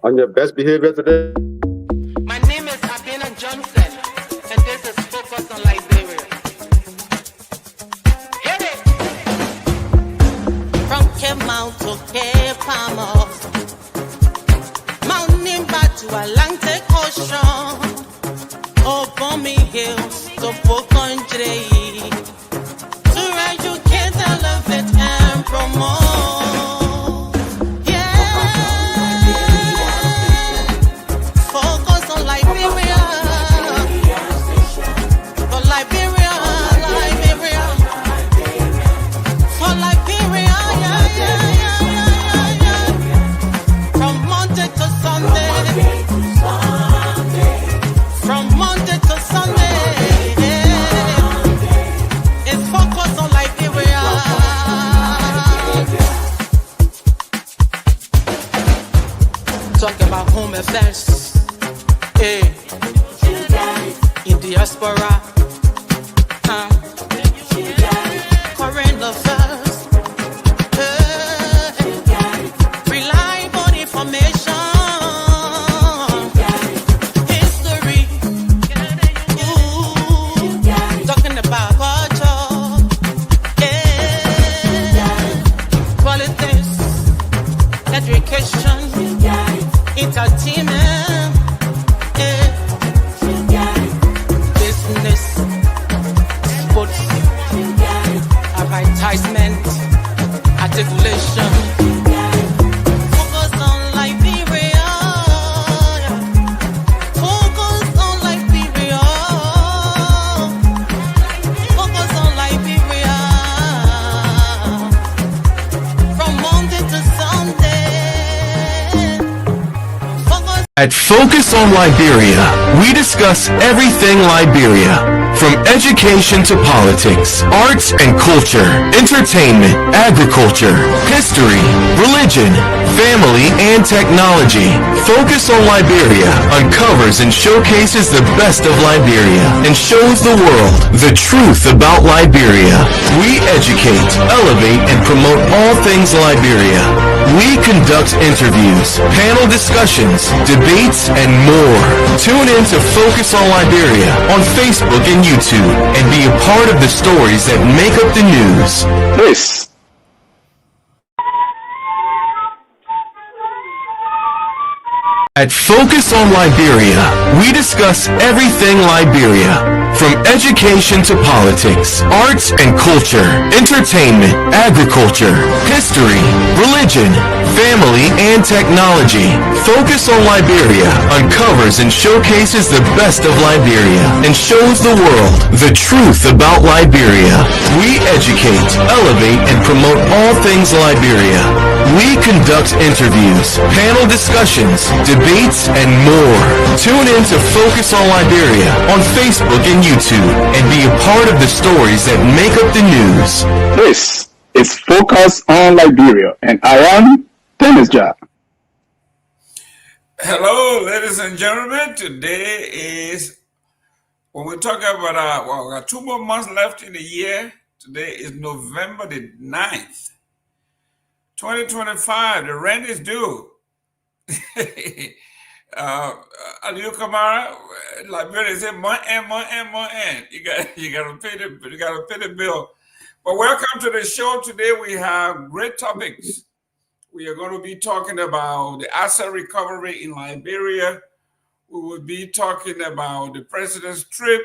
on your best behavior today. My name is Abina Johnson, and this is Focus on Liberia. Hit it! From Cape Mount to Cape Palmer, Mount Nimba to Atlantic Ocean, Obomi Hills to Bokondre, to educate, elevate, and promote. Talk about home affairs, hey, in diaspora, current affairs, hey, reliable information, history, talking about culture, hey, politics, education, entertainment, business, sports, advertisement, articulation. Focus on Liberia. Focus on Liberia. Focus on Liberia. From Monday to Sunday. At Focus on Liberia, we discuss everything Liberia, from education to politics, arts and culture, entertainment, agriculture, history, religion, family, and technology. Focus on Liberia uncovers and showcases the best of Liberia and shows the world the truth about Liberia. We educate, elevate, and promote all things Liberia. We conduct interviews, panel discussions, debates, and more. Tune in to Focus on Liberia on Facebook and YouTube and be a part of the stories that make up the news. This At Focus on Liberia, we discuss everything Liberia, from education to politics, arts and culture, entertainment, agriculture, history, religion, family, and technology. Focus on Liberia uncovers and showcases the best of Liberia and shows the world the truth about Liberia. We educate, elevate, and promote all things Liberia. We conduct interviews, panel discussions, debates, and more. Tune in to Focus on Liberia on Facebook and YouTube and be a part of the stories that make up the news. This is Focus on Liberia, and I am Dennis Jack. Hello, ladies and gentlemen. Today is, when we talk about, we got 2 more months left in the year. Today is November the 9th. 2025, the rent is due. Aliu Kamara, Liberia said, month end. You gotta pay the bill. But welcome to the show. Today we have great topics. We are going to be talking about the asset recovery in Liberia. We will be talking about the president's trip.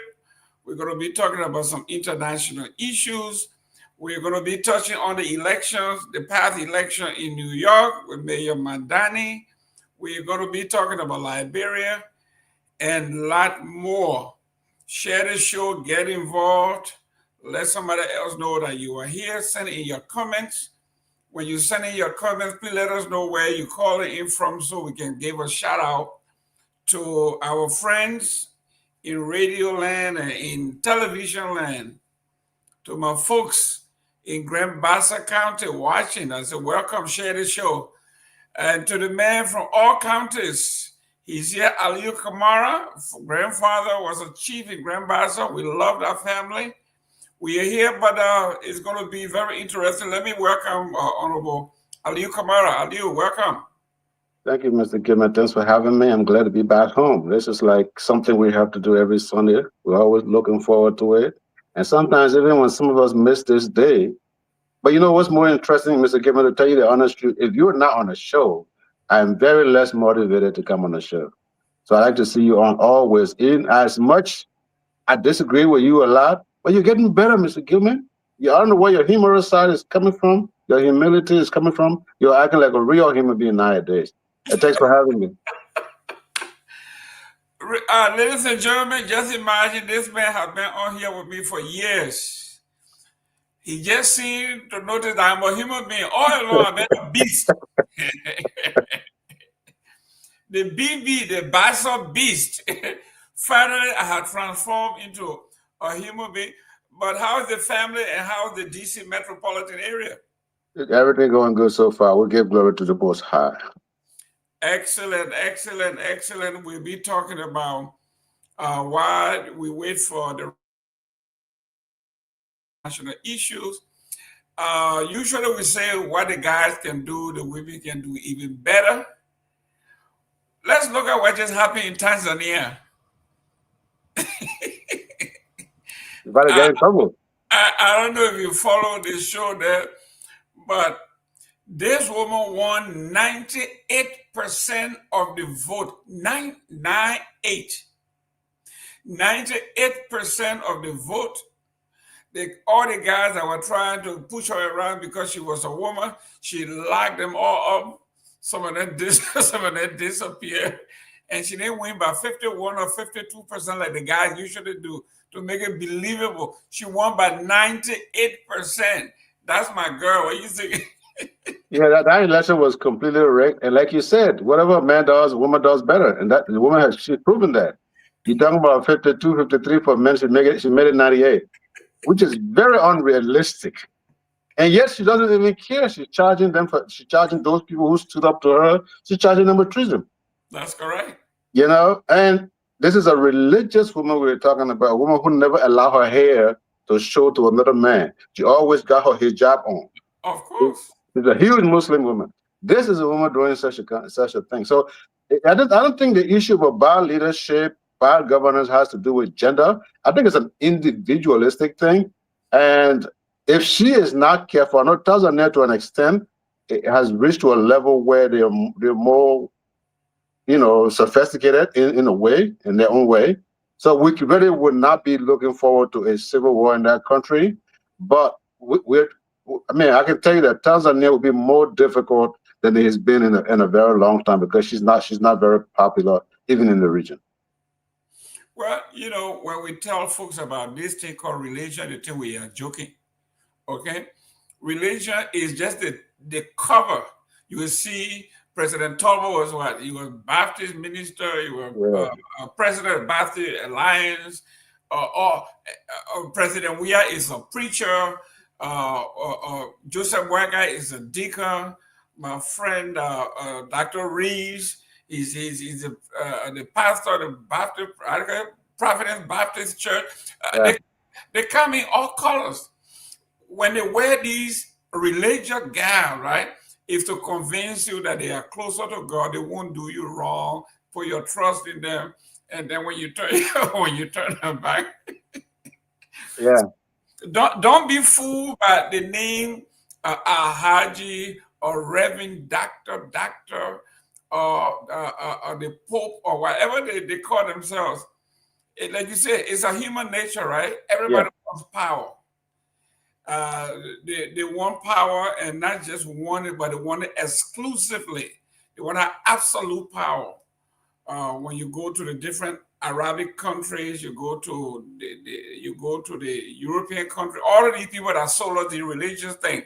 We're going to be talking about some international issues. We're going to be touching on the elections, the past election in New York with Mayor Madani. We're going to be talking about Liberia and a lot more. Share the show, get involved. Let somebody else know that you are here. Send in your comments. When you send in your comments, please let us know where you're calling in from so we can give a shout out to our friends in radio land and in television land. To my folks in Grand Bassa County watching, I said, welcome, share the show. And to the man from all counties, he's here, Aliu Kamara. Grandfather was a chief in Grand Bassa. We love that family. We are here, but it's going to be very interesting. Let me welcome Honorable Aliu Kamara. Aliu, welcome. Thank you, Mr. Gilman. Thanks for having me. I'm glad to be back home. This is like something we have to do every Sunday. We're always looking forward to it. And sometimes, even when some of us miss this day, but you know what's more interesting, Mr. Gilman, to tell you the honest truth, if you're not on a show, I'm very less motivated to come on the show. So I like to see you on always. In as much I disagree with you a lot, but you're getting better, Mr. Gilman. You I don't know where your humorous side is coming from, your humility is coming from. You're acting like a real human being nowadays. Thanks for having me. Ladies and gentlemen, just imagine this man has been on here with me for years. He just seemed to notice that I'm a human being. All along, I've been a beast. The BB, the bicep beast. Finally, I had transformed into a human being. But how is the family and how is the DC metropolitan area? Everything going good so far. We'll give glory to the Most High. Excellent, excellent, excellent. We'll be talking about why we wait for the national issues. Usually we say what the guys can do, the women can do even better. Let's look at what just happened in Tanzania. You better get in trouble. I don't know if you follow this show there, but this woman won 98% of the vote. 998. 98% of the vote. All the guys that were trying to push her around because she was a woman, she locked them all up. Some of them disappeared. And she didn't win by 51 or 52% like the guys usually do to make it believable. She won by 98%. That's my girl. What do you think? Yeah, that election was completely rigged. And like you said, whatever a man does, a woman does better. And that the woman has she's proven that. You're talking about 52, 53 for men, she made it 98, which is very unrealistic. And yet she doesn't even care. She's charging those people who stood up to her, she's charging them with treason. That's correct. You know, and this is a religious woman we're talking about, a woman who never allowed her hair to show to another man. She always got her hijab on. Of course. She's a huge Muslim woman. This is a woman doing such a thing. So I don't think the issue of bad leadership, bad governance has to do with gender. I think it's an individualistic thing. And if she is not careful, I know Tanzania to an extent, it has reached to a level where they're more, sophisticated in a way, in their own way. So we really would not be looking forward to a civil war in that country. But I can tell you that Tanzania would be more difficult than it has been in a very long time because she's not very popular even in the region. Well, when we tell folks about this thing called religion, they think we are joking. Okay, religion is just the cover. You will see President Tobo was what? He was Baptist minister. He was president of Baptist Alliance. President Weah is a preacher. Joseph Wega is a deacon. My friend Dr. Reeves is the pastor of the Baptist Providence Baptist Church. They come in all colors. When they wear these religious gowns, right, is to convince you that they are closer to God. They won't do you wrong. Put your trust in them, and then when you turn them back, yeah. Don't be fooled by the name Haji or Reverend Doctor, or the Pope or whatever they call themselves. Like you said, it's a human nature, right? Everybody wants power. They want power, and not just want it, but they want it exclusively. They want absolute power. When you go to the different Arabic countries, you go to the European country, all of these people that sold the religious thing.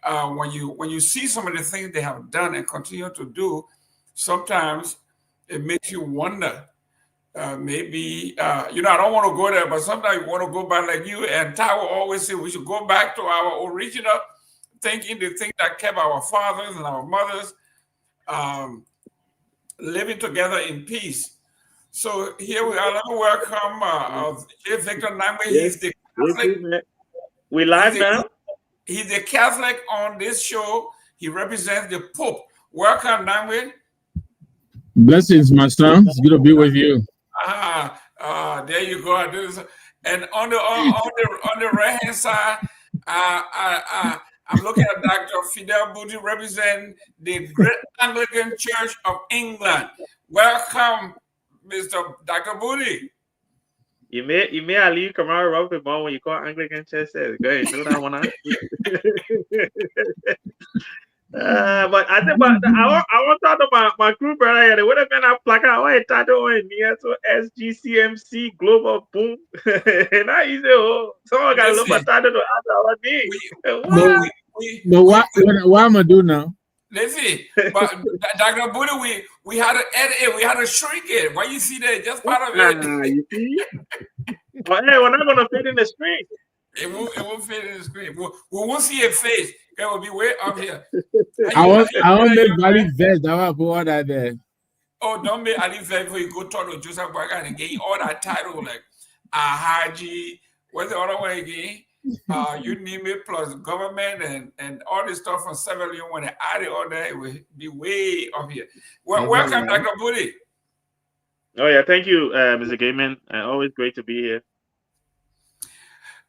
When you see some of the things they have done and continue to do, sometimes it makes you wonder. Maybe I don't want to go there, but sometimes you want to go back, like you and Tawa always say, we should go back to our original thinking, the thing that kept our fathers and our mothers living together in peace. So here we are. Let me welcome J. Victor Namwe. Yes. He's the Catholic. We live now? He's the Catholic on this show. He represents the Pope. Welcome, Namwe. Blessings, my son. It's good to be with you. There you go. And on the right hand side, I'm looking at Dr. Fidel Booty representing the Great Anglican Church of England. Welcome, Mr. Dr. Booty. You may Ali Kamara rub the ball when you call Anglican church says. Go ahead, do that one. But I think I want to talk about my crew brother here. They would have been a placard. Oh, it's title near to SGCMC Global Boom. And I say, oh, someone got to look at title to answer our name. But what am I doing now? Let's see. But Dr. Buddha, we had to edit it. We had to shrink it. Why you see that? Just part of it. You see? But hey, we're not going to fit in the screen. It won't fit in the screen. We won't see your face. It will be way up here. I want make valid vest. I want to put all that there. Oh, don't make Ali vest before you go talk to Joseph Boyka and get all that title like Ahaji. What's the other one again? You name it plus government and all this stuff from 7 million. When they add it all that, it will be way up here. Well, welcome, Dr. Booty. Oh yeah, thank you, Mr. Gaiman. Always great to be here.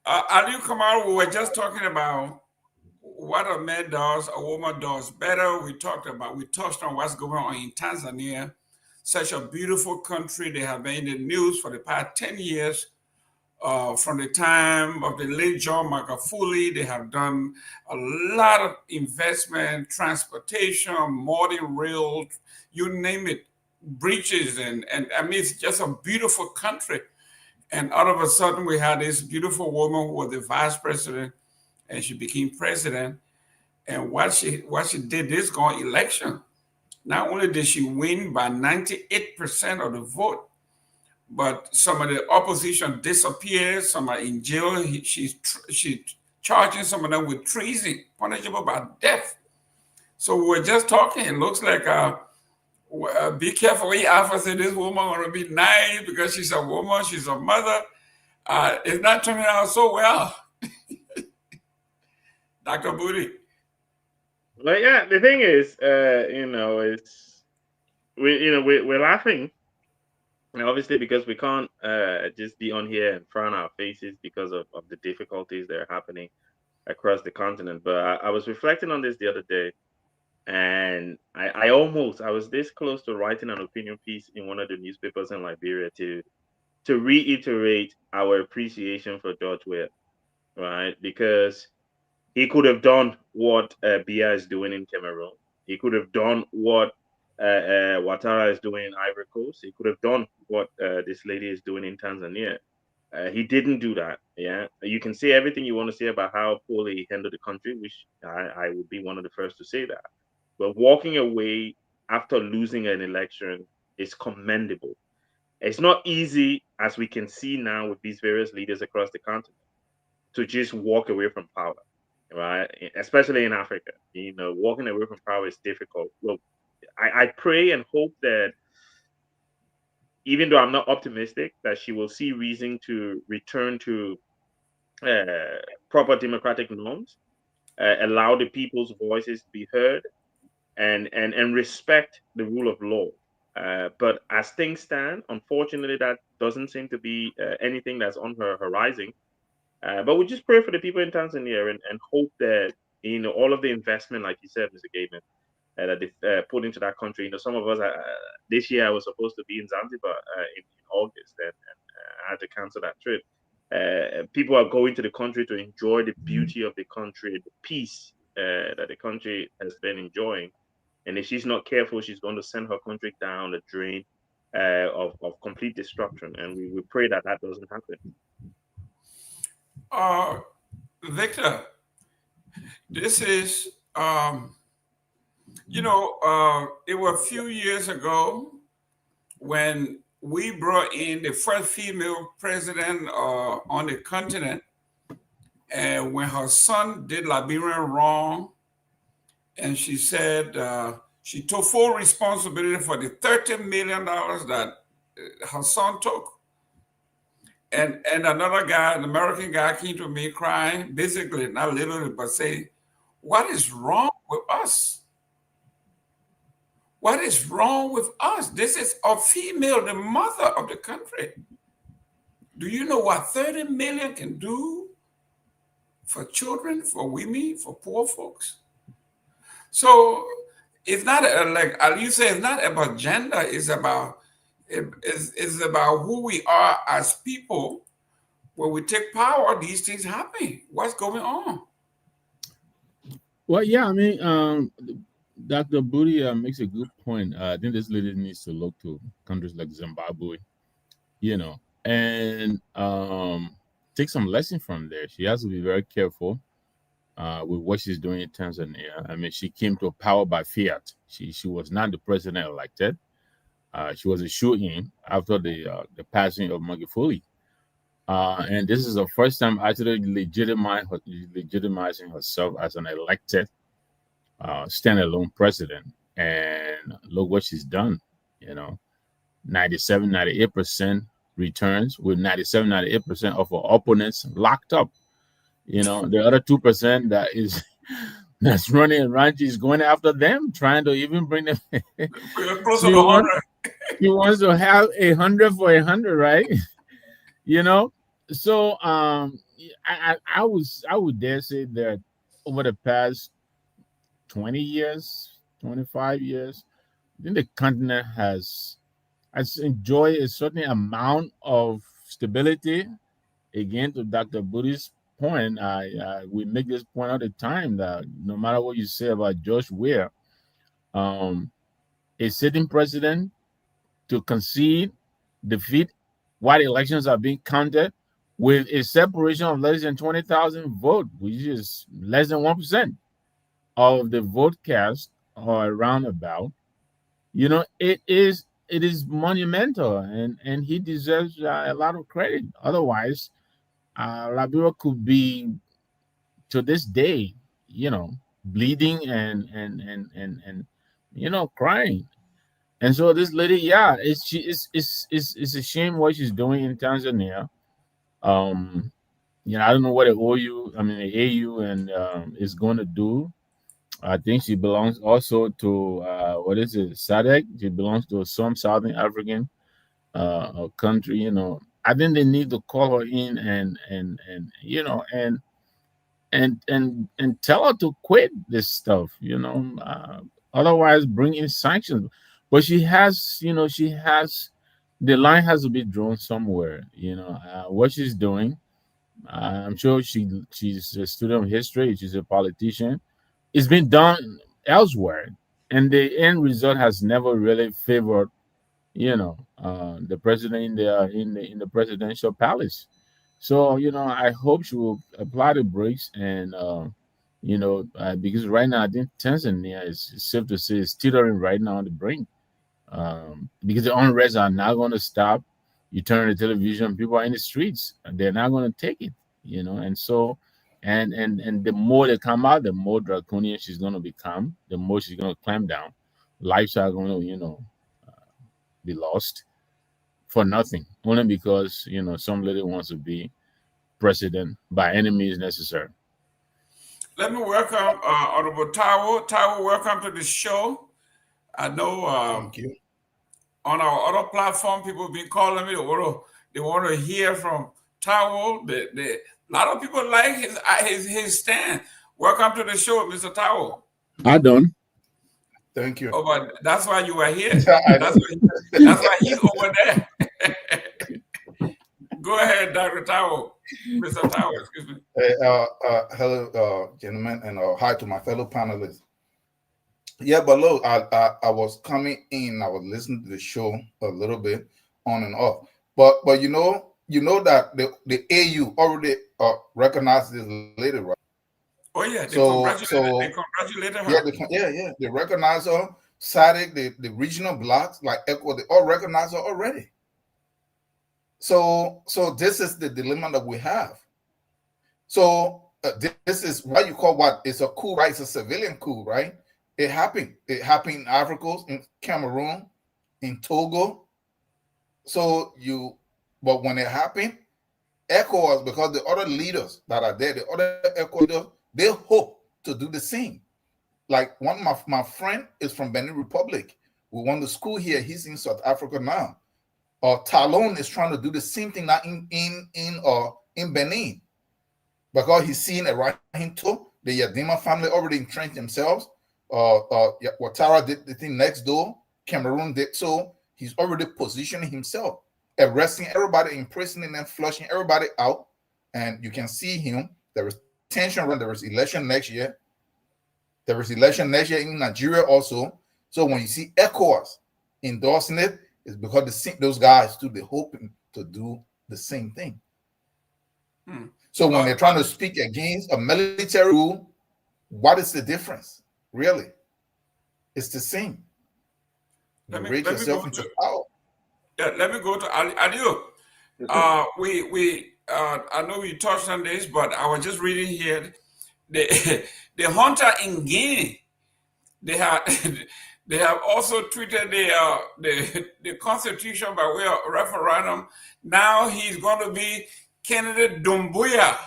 Ali Kamara, we were just talking about what a man does, a woman does better. We touched on what's going on in Tanzania. Such a beautiful country. They have been in the news for the past 10 years. From the time of the late John Magufuli, they have done a lot of investment, transportation, modern rail, you name it, bridges, and I mean, it's just a beautiful country. And all of a sudden, we had this beautiful woman who was the vice president, and she became president. And what she did this going election, not only did she win by 98% of the vote, but some of the opposition disappeared. Some are in jail. She's charging some of them with treason, punishable by death. So we were just talking. It looks like be careful when you say this woman want to be nice because she's a woman, she's a mother. It's not turning out so well. Dr. Booty. Well, yeah, the thing is, we're laughing. And obviously, because we can't just be on here and frown our faces because of the difficulties that are happening across the continent. But I was reflecting on this the other day, and I was this close to writing an opinion piece in one of the newspapers in Liberia to reiterate our appreciation for George Weah, right? Because he could have done what Biya is doing in Cameroon. He could have done what Ouattara is doing in Ivory Coast. He could have done what this lady is doing in Tanzania. He didn't do that. Yeah, you can say everything you want to say about how poorly he handled the country, which I would be one of the first to say that. But walking away after losing an election is commendable. It's not easy, as we can see now with these various leaders across the continent, to just walk away from power, right? Especially in Africa. Walking away from power is difficult. Well, I pray and hope that, even though I'm not optimistic, that she will see reason to return to proper democratic norms, allow the people's voices to be heard, and respect the rule of law. But as things stand, unfortunately, that doesn't seem to be anything that's on her horizon. But we just pray for the people in Tanzania and hope that all of the investment, like you said, Mr. Gaiman, that they put into that country. Some of us, this year I was supposed to be in Zanzibar in August, and I had to cancel that trip. People are going to the country to enjoy the beauty of the country, the peace that the country has been enjoying. And if she's not careful, she's going to send her country down the drain of complete destruction. And we pray that doesn't happen. Victor, this is, it was a few years ago when we brought in the first female president on the continent, and when her son did Liberian wrong, and she said she took full responsibility for the $30 million that her son took. And another guy, an American guy, came to me crying, basically, not literally, but saying, what is wrong with us? What is wrong with us? This is a female, the mother of the country. Do you know what 30 million can do for children, for women, for poor folks? So it's not like you say, it's not about gender. It's about who we are as people. When we take power, these things happen. What's going on? Well, yeah, I mean, Dr. Booty makes a good point. I think this lady needs to look to countries like Zimbabwe, and take some lesson from there. She has to be very careful with what she's doing in Tanzania. I mean, she came to power by fiat. She was not the president elected. She was a shoe-in after the passing of Magufuli. And this is the first time actually legitimizing herself as an elected standalone president. And look what she's done, 97, 98% returns with 97, 98% of her opponents locked up. The other 2% that's running around, she's going after them, trying to even bring them. Close to 100. He wants to have 100 for 100, right? So I would dare say that over the past 20 years, 25 years, I think the continent has enjoyed a certain amount of stability. Again, to Dr. Booty's point, we make this point all the time that no matter what you say about George Weah, a sitting president to concede defeat while elections are being counted with a separation of less than 20,000 votes, which is less than 1% of the vote cast or around about, it is monumental, and he deserves a lot of credit. Otherwise, Liberia could be, to this day, bleeding and crying. And so this lady, it's a shame what she's doing in Tanzania. I don't know what the AU and is going to do. I think she belongs also to what is it, SADC? She belongs to some Southern African country. I think they need to call her in and tell her to quit this stuff. Otherwise bring in sanctions. But she has the line has to be drawn somewhere. What she's doing. I'm sure she's a student of history. She's a politician. It's been done elsewhere, and the end result has never really favored, the president in the presidential palace. So I hope she will apply the brakes and because right now I think Tanzania is safe to say is teetering right now on the brink, because the unrest are not going to stop. You turn on the television, people are in the streets, and they're not going to take it, and so. And the more they come out, the more draconian she's going to become. The more she's going to clamp down. Lives are going to, be lost for nothing, only because some lady wants to be president by any means necessary. Let me welcome Honorable Taiwo. Taiwo, welcome to the show. I know Thank you. On our other platform, people have been calling me. They want to hear from Taiwo. A lot of people like his stand. Welcome to the show, Mr. Taiwo. I don't. Thank you. Oh, but that's why you are here. That's why he's over there. Go ahead, Dr. Taiwo. Mr. Taiwo, excuse me. Hello, gentlemen, and hi to my fellow panelists. Yeah, but look, I was coming in. I was listening to the show a little bit on and off. But you know that the AU already recognized this lady, right? Oh yeah, they congratulated her. Yeah, they recognize her. SADC, the regional blocks like ECHO, they all recognize her already. So this is the dilemma that we have. So this is what you call what? It's a coup, right? It's a civilian coup, right? It happened. It happened in Africa, in Cameroon, in Togo. But when it happened, ECOWAS, because the other leaders that are there, the other ECO leaders, they hope to do the same. Like one of my friend is from Benin Republic. We won the school here. He's in South Africa now. Talon is trying to do the same thing now in Benin, because he's seen a right to the Yadima family already entrenched themselves. Ouattara did the thing next door. Cameroon did so. He's already positioning himself, arresting everybody, imprisoning them, flushing everybody out. And you can see him. There is tension around. There is election next year. There is election next year in Nigeria also. So when you see ECOWAS endorsing it, it's because those guys too, they're hoping to do the same thing. So when they're trying to speak against a military rule, what is the difference? Really? It's the same. You rage yourself into power. Yeah, let me go to Aliu. I know we touched on this, but I was just reading here. The hunter in Guinea, they have also tweeted the Constitution by way of referendum. Now he's going to be candidate Doumbouya.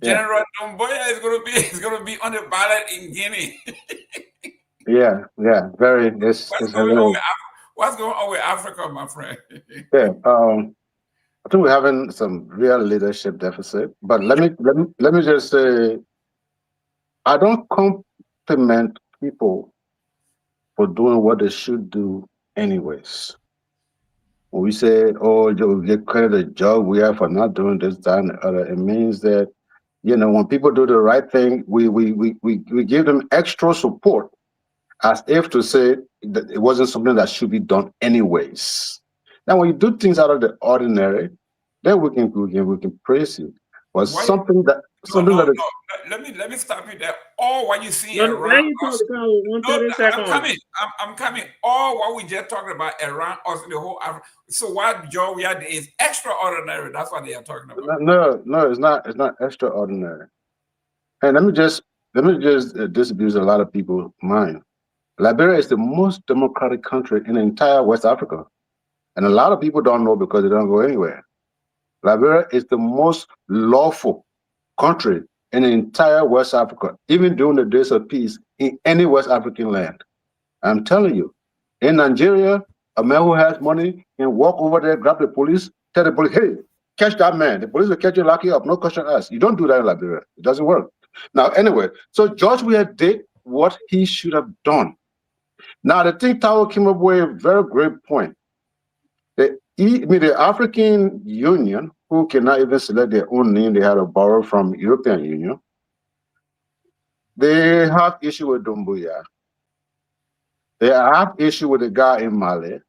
General Doumbouya is going to be on the ballot in Guinea. Very. What's going on with Africa, my friend? I think we're having some real leadership deficit. But let me just say, I don't compliment people for doing what they should do anyways. When we say, oh, you get credit a job we have for not doing this, that, and the other, it means that, when people do the right thing, we give them extra support, as if to say that it wasn't something that should be done anyways. Now, when you do things out of the ordinary, then we can praise you. But let me stop you there. All what you see around us. I'm coming. All what we just talked about around us in the whole Africa. So what job we had is extraordinary. That's what they are talking about. No, it's not. It's not extraordinary. And let me just disabuse a lot of people's mind. Liberia is the most democratic country in the entire West Africa, and a lot of people don't know because they don't go anywhere. Liberia is the most lawful country in the entire West Africa, even during the days of peace in any West African land. I'm telling you, in Nigeria, a man who has money can walk over there, grab the police, tell the police, hey, catch that man. The police will catch you, lock you up, no question asked. You don't do that in Liberia. It doesn't work. Now, anyway, so George Weah did what he should have done. Now, the thing Tao came up with a very great point. The African Union, who cannot even select their own name, they had to borrow from European Union. They have issue with Doumbouya. They have issue with the guy in Mali.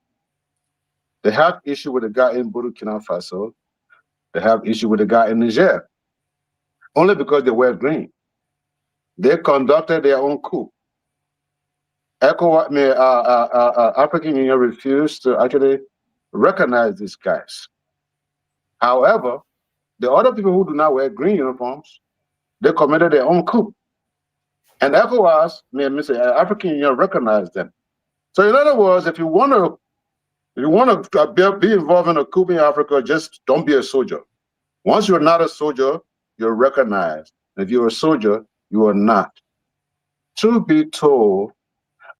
They have issue with the guy in Burkina Faso. They have issue with the guy in Niger. Only because they wear green. They conducted their own coup. African Union refused to actually recognize these guys. However, the other people who do not wear green uniforms, they committed their own coup. And ECOWAS, African Union recognized them. So in other words, if you want to be involved in a coup in Africa, just don't be a soldier. Once you're not a soldier, you're recognized. If you're a soldier, you are not. Truth be told,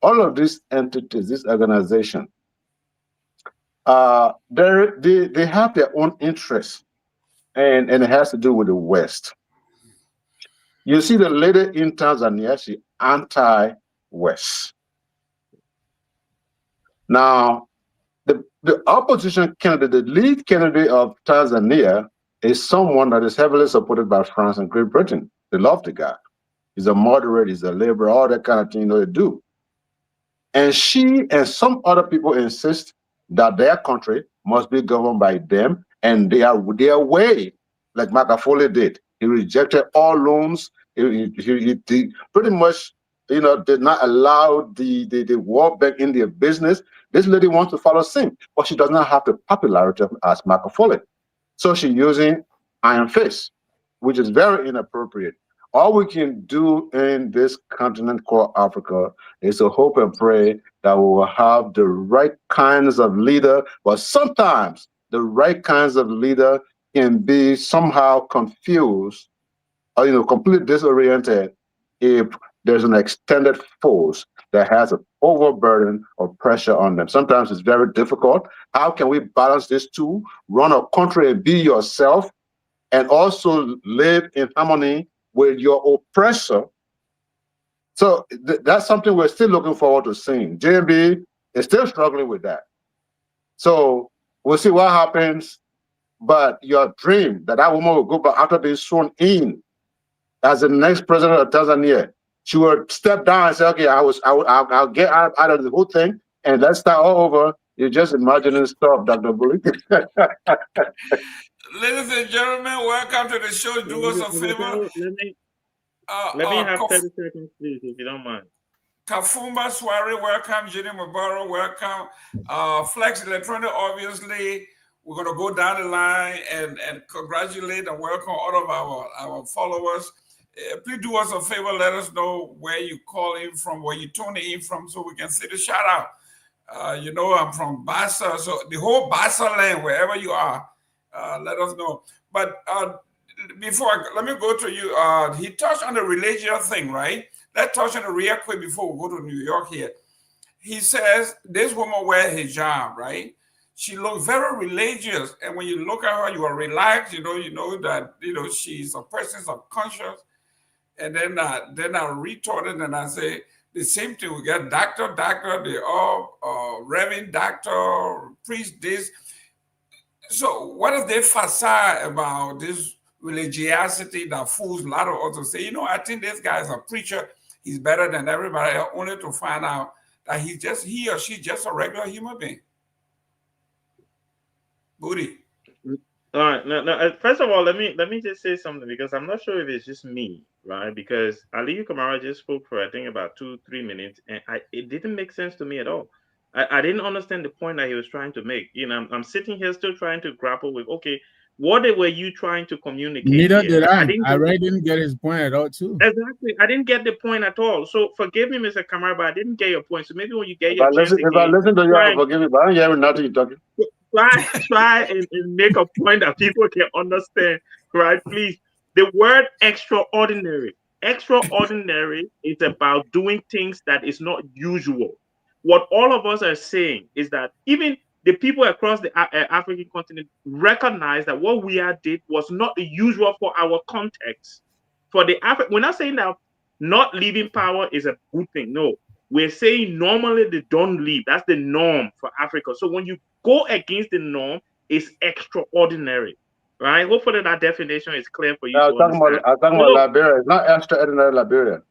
all of these entities, this organization, they have their own interests, and it has to do with the West. You see the lady in Tanzania, she's anti-West. Now, the opposition candidate, the lead candidate of Tanzania, is someone that is heavily supported by France and Great Britain. They love the guy. He's a moderate, he's a liberal, all that kind of thing they do. And she and some other people insist that their country must be governed by them and their way, like Machiavelli did. He rejected all loans. He pretty much, did not allow the World Bank in their business. This lady wants to follow Singh, but she does not have the popularity as Machiavelli. So she's using iron fist, which is very inappropriate. All we can do in this continent called Africa is to hope and pray that we will have the right kinds of leader, but sometimes the right kinds of leader can be somehow confused or completely disoriented if there's an extended force that has an overburden of pressure on them. Sometimes it's very difficult. How can we balance these two? Run a country and be yourself, and also live in harmony with your oppressor. So that's something we're still looking forward to seeing. JB is still struggling with that. So we'll see what happens. But your dream that that woman will go back after being sworn in as the next president of Tanzania, she would step down and say, "Okay, I'll get out of the whole thing and let's start all over." You're just imagining stuff, Dr. Bully. Ladies and gentlemen, welcome to the show. Do us a favor. Let me have 30 seconds, please, if you don't mind. Kafumba Swari, welcome. Jenny Mubaro, welcome. Flex Electronic, obviously. We're going to go down the line and congratulate and welcome all of our followers. Please do us a favor. Let us know where you call in from, where you tune in from, so we can see the shout out. You know, I'm from Bassa, so the whole Bassa land, wherever you are, let us know. But let me go to you. He touched on the religious thing, right? Let's touch on it real quick before we go to New York here. He says this woman wear hijab, right? She looks very religious, and when you look at her, you are relaxed. You know that she's a person of conscience. And then I retorted and I say the same thing. We got doctor, they all reverend, doctor, priest, this. So what is their facade about this religiosity that fools a lot of others? Say, I think this guy is a preacher. He's better than everybody else, only to find out that he or she's just a regular human being. Booty. All right. Now, first of all, let me just say something, because I'm not sure if it's just me, right? Because Aliyu Kamara just spoke for I think about 2-3 minutes, and it didn't make sense to me at all. I didn't understand the point that he was trying to make. I'm sitting here still trying to grapple with, okay, what were you trying to communicate? Neither here? did I. I really didn't get his point at all, too. Exactly. I didn't get the point at all. So forgive me, Mr. Kamara, but I didn't get your point. So maybe when you get your chance again, if I listen to you, I'll forgive you, but I ain't hearing nothing you're talking. Try and make a point that people can understand, right? Please. The word extraordinary is about doing things that is not usual. What all of us are saying is that even the people across the African continent recognize that what we did was not the usual for our context. For the we're not saying that not leaving power is a good thing. No, we're saying normally they don't leave. That's the norm for Africa. So when you go against the norm, it's extraordinary, right? Hopefully that definition is clear for you. I'm talking about Liberia. It's not extraordinary Liberia.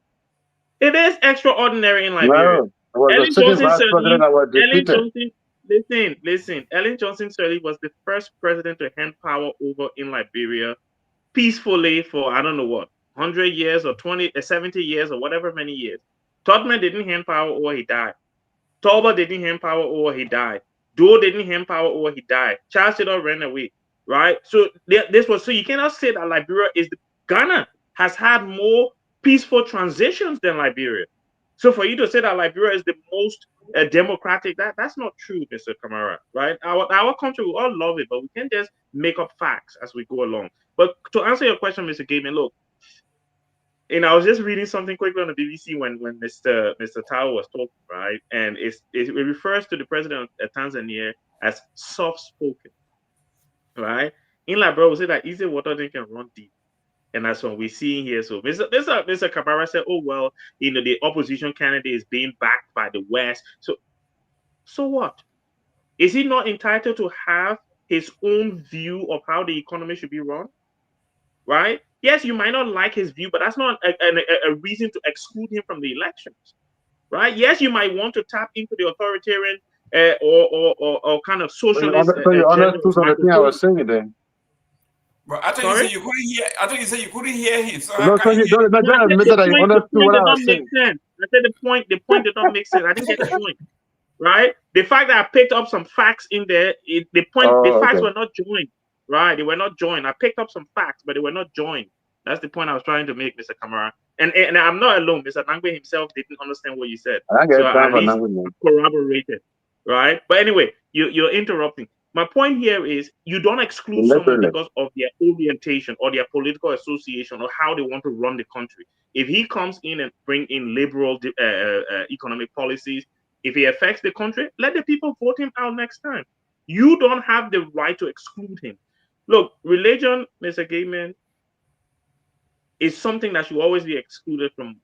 It is extraordinary in Liberia. No, it was the second vice president that was defeated. Listen. Ellen Johnson Sirleaf was the first president to hand power over in Liberia peacefully for, I don't know what, 100 years or 70 years or whatever many years. Todman didn't hand power over, he died. Tolba didn't hand power over, he died. Doe didn't hand power over, he died. Charles Taylor ran away, right? So you cannot say that Liberia Ghana has had more peaceful transitions than Liberia. So for you to say that Liberia is the most democratic, that's not true, Mr. Kamara, right? Our country, we all love it, but we can't just make up facts as we go along. But to answer your question, Mr. Gaiman, look, I was just reading something quickly on the BBC when Mr. Tao was talking, right? And it refers to the president of Tanzania as soft-spoken, right? In Liberia, we say that easy water they can run deep. And that's what we're seeing here. So Mr. Kabara said, oh, well, the opposition candidate is being backed by the West. So what? Is he not entitled to have his own view of how the economy should be run? Right? Yes, you might not like his view, but that's not a reason to exclude him from the elections. Right? Yes, you might want to tap into the authoritarian or kind of socialist. So you understood something I was saying then. But I thought you said you couldn't hear. I thought you said you couldn't hear him. So no, so you don't admit that you understood what I was saying. I said the point did not make sense. I didn't get the point. Right? The fact that I picked up some facts in there, the facts were not joined. Right? They were not joined. I picked up some facts, but they were not joined. That's the point I was trying to make, Mr. Kamara. And I'm not alone. Mr. Nangwe himself didn't understand what you said. I get so at least corroborated. Right? But anyway, you're interrupting. My point here is you don't exclude someone because of their orientation or their political association or how they want to run the country. If he comes in and bring in liberal economic policies, if he affects the country, let the people vote him out next time. You don't have the right to exclude him. Look, religion, Mr. Gaiman, is something that should always be excluded from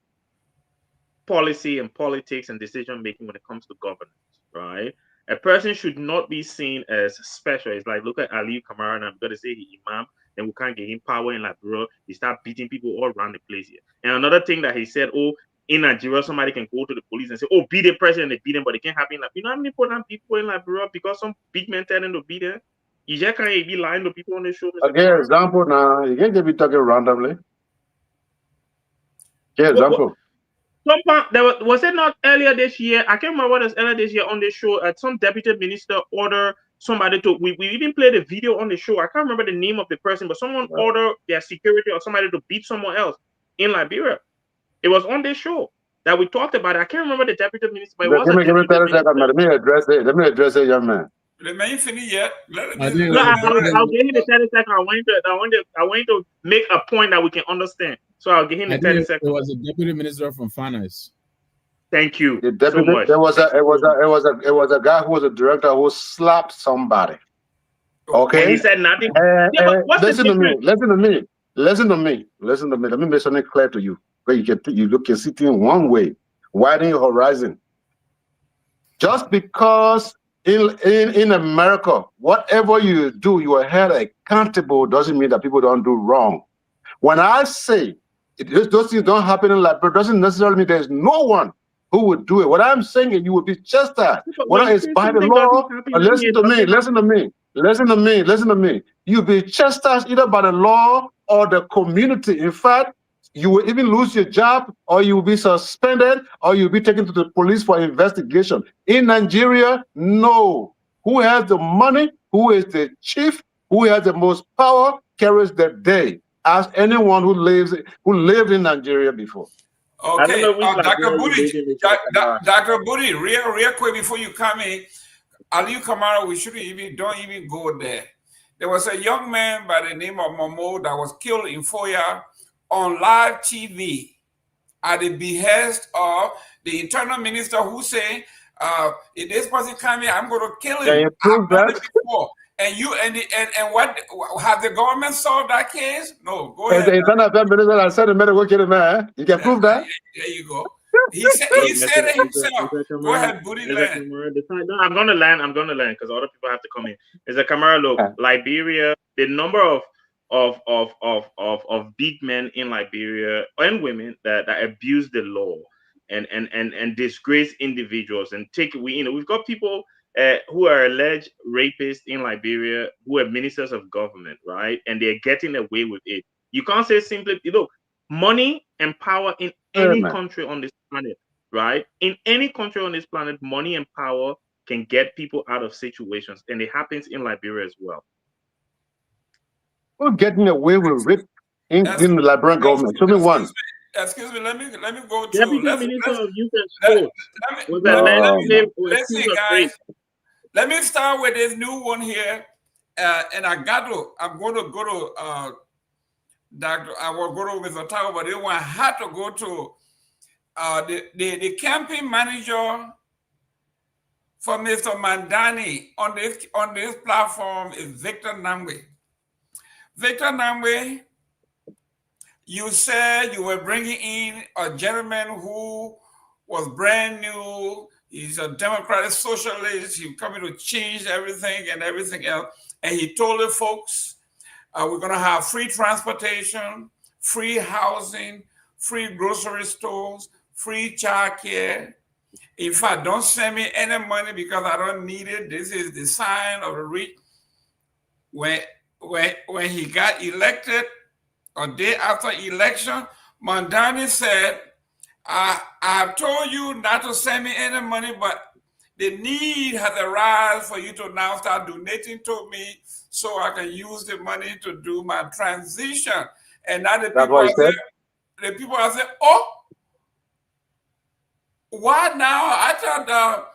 policy and politics and decision making when it comes to governance, right? A person should not be seen as special. It's like, look at Ali Kamara, and I'm going to say he imam, and we can't get him power in Liberia. He start beating people all around the place here. And another thing that he said, oh, in Nigeria, somebody can go to the police and say, oh, beat the president, they beat him, but it can't happen. You know how many important people in Liberia because some big men tell them to beat them? You just can't be lying to people on the show. Again, example now, you can't just be talking randomly. Yeah, example. Was it not earlier this year? I can't remember what was earlier this year on this show. Some deputy minister ordered somebody to. We even played a video on the show. I can't remember the name of the person, but someone ordered their security or somebody to beat someone else in Liberia. It was on this show that we talked about it. I can't remember the deputy minister, but it was Let me address it. Let me address it, young man. Let me finish yet. I'll give him the 30 seconds. I want to make a point that we can understand. So I'll give him the 30 seconds. It was a deputy minister from finance. Thank you. The deputy, so much. It was a guy who was a director who slapped somebody. Okay. And he said nothing. Listen to me. Let me make something clear to you. Where you can see things one way, widen your horizon. Just because in America, whatever you do, you are held accountable doesn't mean that people don't do wrong. When I say those things don't happen in Liberia, doesn't necessarily mean there's no one who would do it. What I'm saying is you would be chastised. Whether it's by the law, listen to me. You'll be chastised either by the law or the community. In fact, you will even lose your job, or you will be suspended, or you'll be taken to the police for investigation. In Nigeria, no. Who has the money, who is the chief, who has the most power, carries the day. Ask anyone who lived in Nigeria before. Okay, Dr. Booty, real quick before you come in, Ali Kamara, don't even go there. There was a young man by the name of Momo that was killed in Foya on live TV at the behest of the internal minister who said, if this person come here, I'm going to kill him. Can you prove that? And what have the government solved that case? No, go ahead. The internal affairs minister that said the man will kill him, man. You can prove that? There you go. He said it himself. Go ahead, Booty land. No, I'm gonna land because other people have to come in. There's a Kamara, look, Liberia, the number of big men in Liberia and women that abuse the law and disgrace individuals and we've got people who are alleged rapists in Liberia who are ministers of government, right? And they're getting away with it. You can't say simply, look, money and power in any country on this planet, right? In any country on this planet, money and power can get people out of situations, and it happens in Liberia as well. Who's getting away with it in the Liberian government? Show me one. Excuse me, let me go to. Let's see, guys. Let me start with this new one here, and I'm going to go to Doctor. I will go to Mr. Tago, but this one had to go to the campaign manager for Mr. Mandani on this platform is Victor Nangwe. Victor Nangwe, you said you were bringing in a gentleman who was brand new. He's a democratic socialist. He's coming to change everything and everything else. And he told the folks, we're going to have free transportation, free housing, free grocery stores, free childcare. In fact, don't send me any money because I don't need it. This is the sign of the rich. When he got elected, a day after election, Mandani said, I've told you not to send me any money, but the need has arisen for you to now start donating to me so I can use the money to do my transition. And now the people are saying, oh, why now? I thought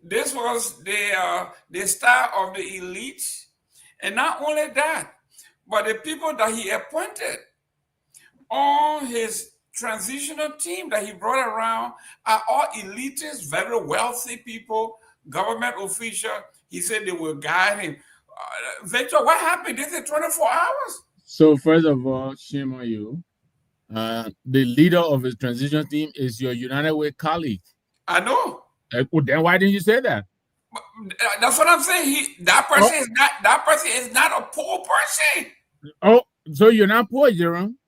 This was the star of the elites. And not only that, but the people that he appointed on his transitional team that he brought around are all elitists, very wealthy people, government officials. He said they will guide him. Victor, what happened? This is 24 hours? So first of all, shame on you. The leader of his transition team is your United Way colleague. I know. Well, then why didn't you say that? That's what I'm saying. That person is not a poor person. Oh, so you're not poor, Jerome?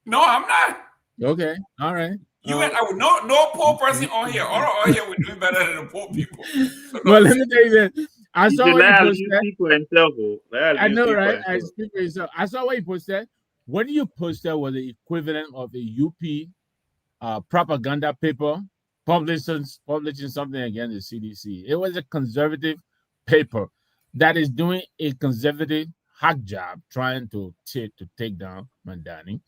No, I'm not. Okay, all right. No poor person on here. All on here, we're doing better than the poor people. So well, let me tell you this. I saw what you posted. Speak for himself. I know, right? I speak for yourself. I saw what you posted. What you posted was the equivalent of a UP propaganda paper publishing something against the CDC. It was a conservative paper that is doing a conservative hack job trying to take down Mandani.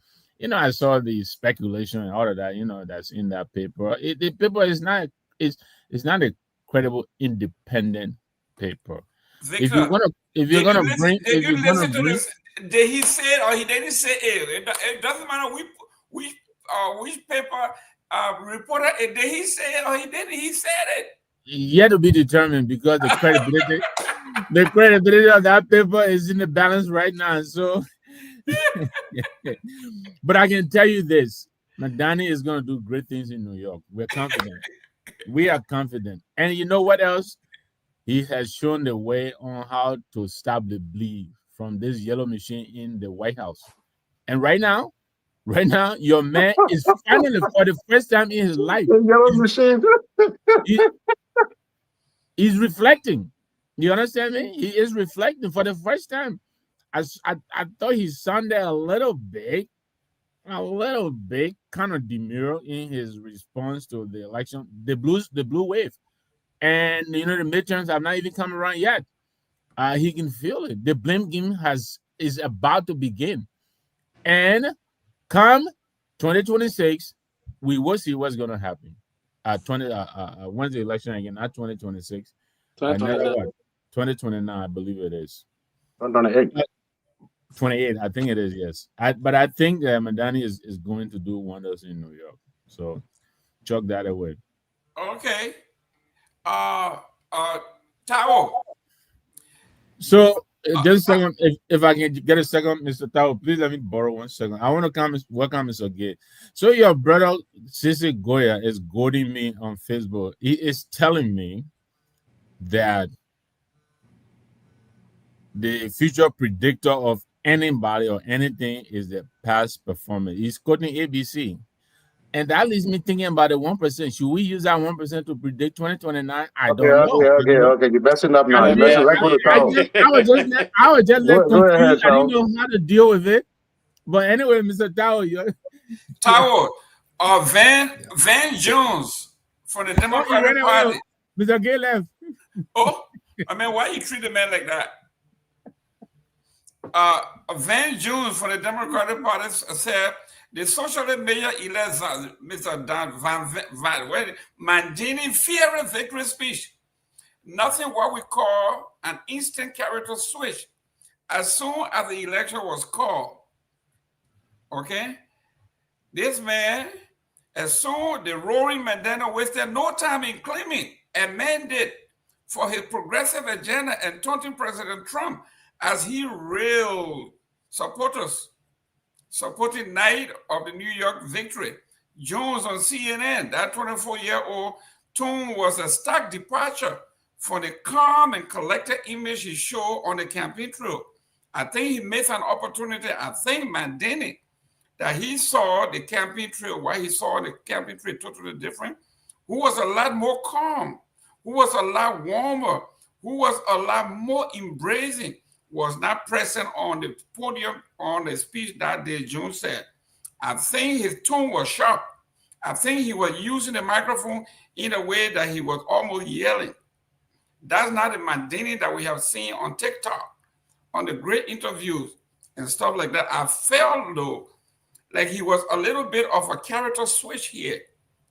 I saw the speculation and all of that, that's in that paper. The paper is not a credible independent paper. Victor, if you're gonna bring did he say it or he didn't say it? It doesn't matter which paper reporter did he say it or he didn't. He said it. Yet to be determined because the credibility of that paper is in the balance right now. So, but I can tell you this: Madani is going to do great things in New York. We're confident. We are confident, and you know what else? He has shown the way on how to stop the bleed from this yellow machine in the White House. And right now, your man is finally, for the first time in his life, the yellow machine. He's reflecting. You understand me? He is reflecting for the first time. I thought he sounded a little bit kind of demure in his response to the election, the blue wave. And the midterms have not even come around yet. He can feel it. The blame game is about to begin. And come 2026, we will see what's going to happen. When's the election again? Not 2026. 2029, I believe it is. 28, I think it is, yes. But I think Mandani is going to do wonders in New York. So chalk that away. Okay. Tao. So just a second, if I can get a second, Mr. Tao, please let me borrow 1 second. I want to welcome Mr. Gay. So your brother Sisi Goya is goading me on Facebook. He is telling me that the future predictor of anybody or anything is the past performance. He's quoting ABC. And that leaves me thinking about the 1%. Should we use that 1% to predict 2029? I don't know. Okay. You're messing up now. I was just let confused. Ahead, I didn't know how to deal with it. But anyway, Mr. Tao, Van Jones from the Democratic Party. Mr. Gay left. Oh, I mean, why you treat a man like that? Van Jones from the Democratic Party said the socialist mayor-elect Mr. Dan Van Mandini fearing victory speech. Nothing what we call an instant character switch. As soon as the election was called, okay, this man, as soon the roaring Mandela wasted no time in claiming a mandate for his progressive agenda and taunting President Trump as he railed supporters supporting night of the New York victory. Jones on CNN, that 24-year-old tone was a stark departure from the calm and collected image he showed on the campaign trail. I think he missed an opportunity. I think Mandini, that he saw the campaign trail, why he saw the campaign trail totally different, who was a lot more calm, who was a lot warmer, who was a lot more embracing, was not present on the podium on the speech that day, Jones said. I think his tone was sharp. I think he was using the microphone in a way that he was almost yelling. That's not the Mandini that we have seen on TikTok, on the great interviews and stuff like that. I felt, though, like he was a little bit of a character switch here.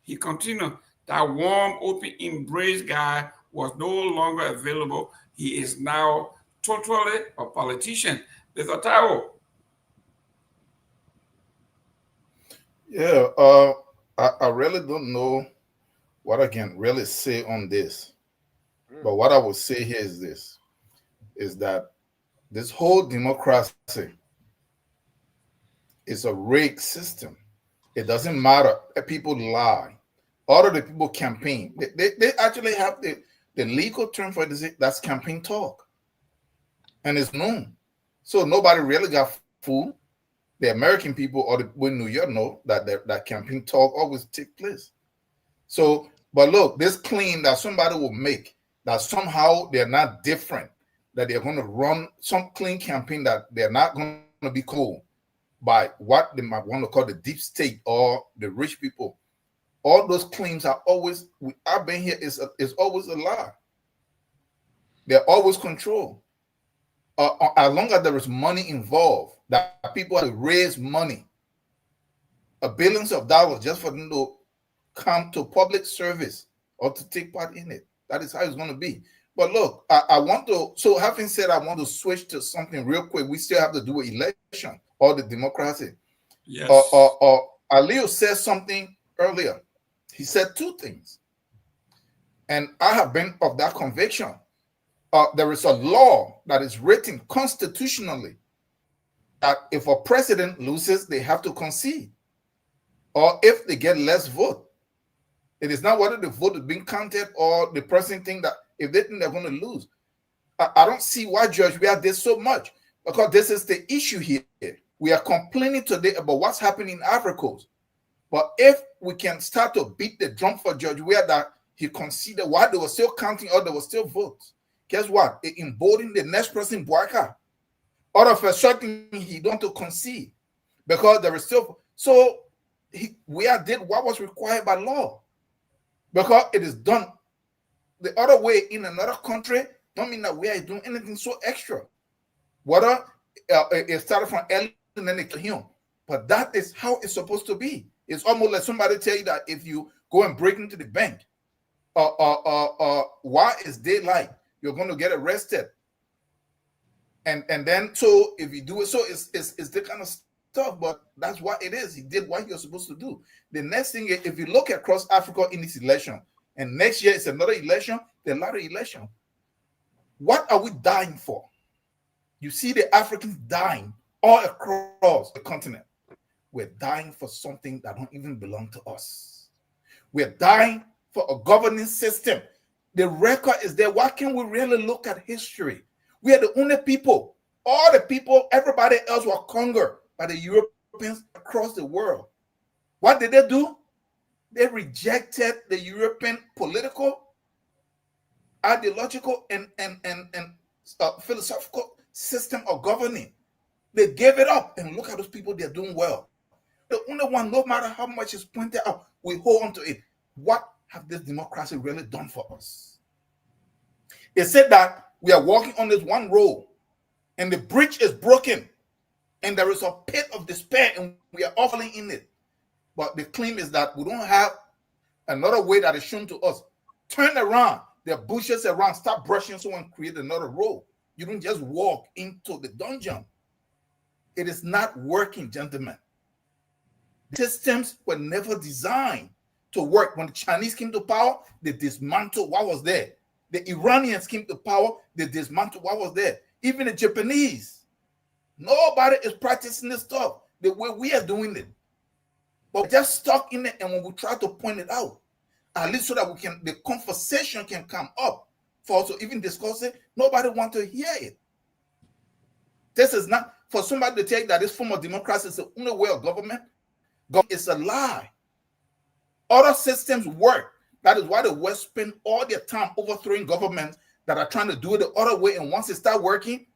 He continued, that warm, open, embrace guy was no longer available. He is now totally a politician. Mr. Tao. Yeah, I really don't know what I can really say on this. But what I would say here is this, is that this whole democracy is a rigged system. It doesn't matter if people lie. All of the people campaign. They actually have the legal term for this, that's campaign talk. And it's known. So nobody really got fooled. The American people or the in New York know that that campaign talk always take place. So, but look, this claim that somebody will make that somehow they're not different, that they're going to run some clean campaign, that they're not going to be cool by what they might want to call the deep state or the rich people. All those claims are always, I've been here, is always a lie. They're always controlled. As long as there is money involved, that people have to raise money, billions of dollars just for them to come to public service or to take part in it. That is how it's going to be. But look, I want to, so having said, I want to switch to something real quick. We still have to do an election or the democracy. Yes. Alio said something earlier. He said two things. And I have been of that conviction. There is a law that is written constitutionally that if a president loses, they have to concede. Or if they get less vote. It is not whether the vote is being counted or the person think that if they think they're going to lose. I don't see why Judge Weah did so much, because this is the issue here. We are complaining today about what's happening in Ivory Coast. But if we can start to beat the drum for Judge Weah that he considered while they were still counting or there were still votes, guess what? It emboldened the next person, Boyka. All of a sudden, he don't to concede because there is still. So Weah did what was required by law, because it is done the other way in another country. Don't mean that Weah is doing anything so extra. Whether it started from Ellen and then it to him, but that is how it's supposed to be. It's almost like somebody tell you that if you go and break into the bank, why is daylight? You're going to get arrested. And then so if you do it, so it's the kind of stuff, but that's what it is. He did what you're supposed to do. The next thing, if you look across Africa in this election, and next year it's another election, there's another election. What are we dying for? You see the Africans dying all across the continent. We're dying for something that don't even belong to us. We're dying for a governing system. The record is there. Why can't we really look at history? We are the only people. All the people, everybody else were conquered by the Europeans across the world. What did they do? They rejected the European political, ideological, and philosophical system of governing. They gave it up, and look at those people, they're doing well. The only one, no matter how much is pointed out, we hold on to it. What have this democracy really done for us? They said that we are walking on this one road, and the bridge is broken, and there is a pit of despair, and we are all falling in it. But the claim is that we don't have another way that is shown to us. Turn around, there are bushes around, stop brushing someone, create another road. You don't just walk into the dungeon. It is not working, gentlemen. Systems were never designed to work. When the Chinese came to power, they dismantled what was there. The Iranians came to power, they dismantled what was there. Even the Japanese. Nobody is practicing this stuff the way we are doing it. But we're just stuck in it, and when we try to point it out, at least so that we can, the conversation can come up for us to even discuss it, nobody wants to hear it. This is not, for somebody to tell you that this form of democracy is the only way of government, it's a lie. Other systems work. That is why the West spend all their time overthrowing governments that are trying to do it the other way. And once it start working,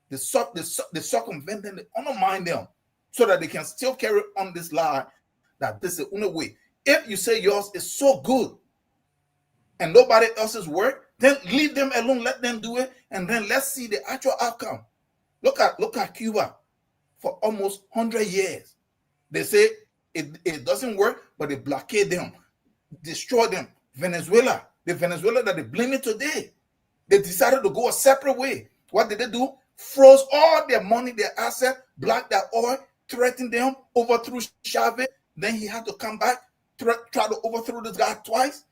they circumvent them, they undermine them so that they can still carry on this lie that this is the only way. If you say yours is so good and nobody else's work, then leave them alone, let them do it, and then let's see the actual outcome. Look at Cuba for almost 100 years. They say it doesn't work, but they blockade them, destroy them. Venezuela, The Venezuela that they blame it today. They decided to go a separate way. What did they do? Froze all their money, their assets, blocked their oil, threatened them, overthrew Chavez. Then he had to come back, try to overthrow this guy twice.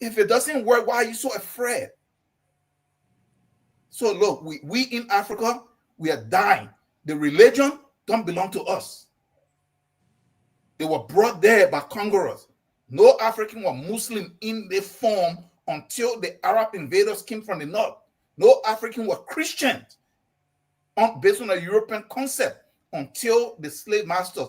If it doesn't work, why are you so afraid? So look, we in Africa, we are dying. The religion don't belong to us. They were brought there by conquerors. No African or Muslim in the form until the Arab invaders came from the north. No African were Christians based on a European concept until the slave masters.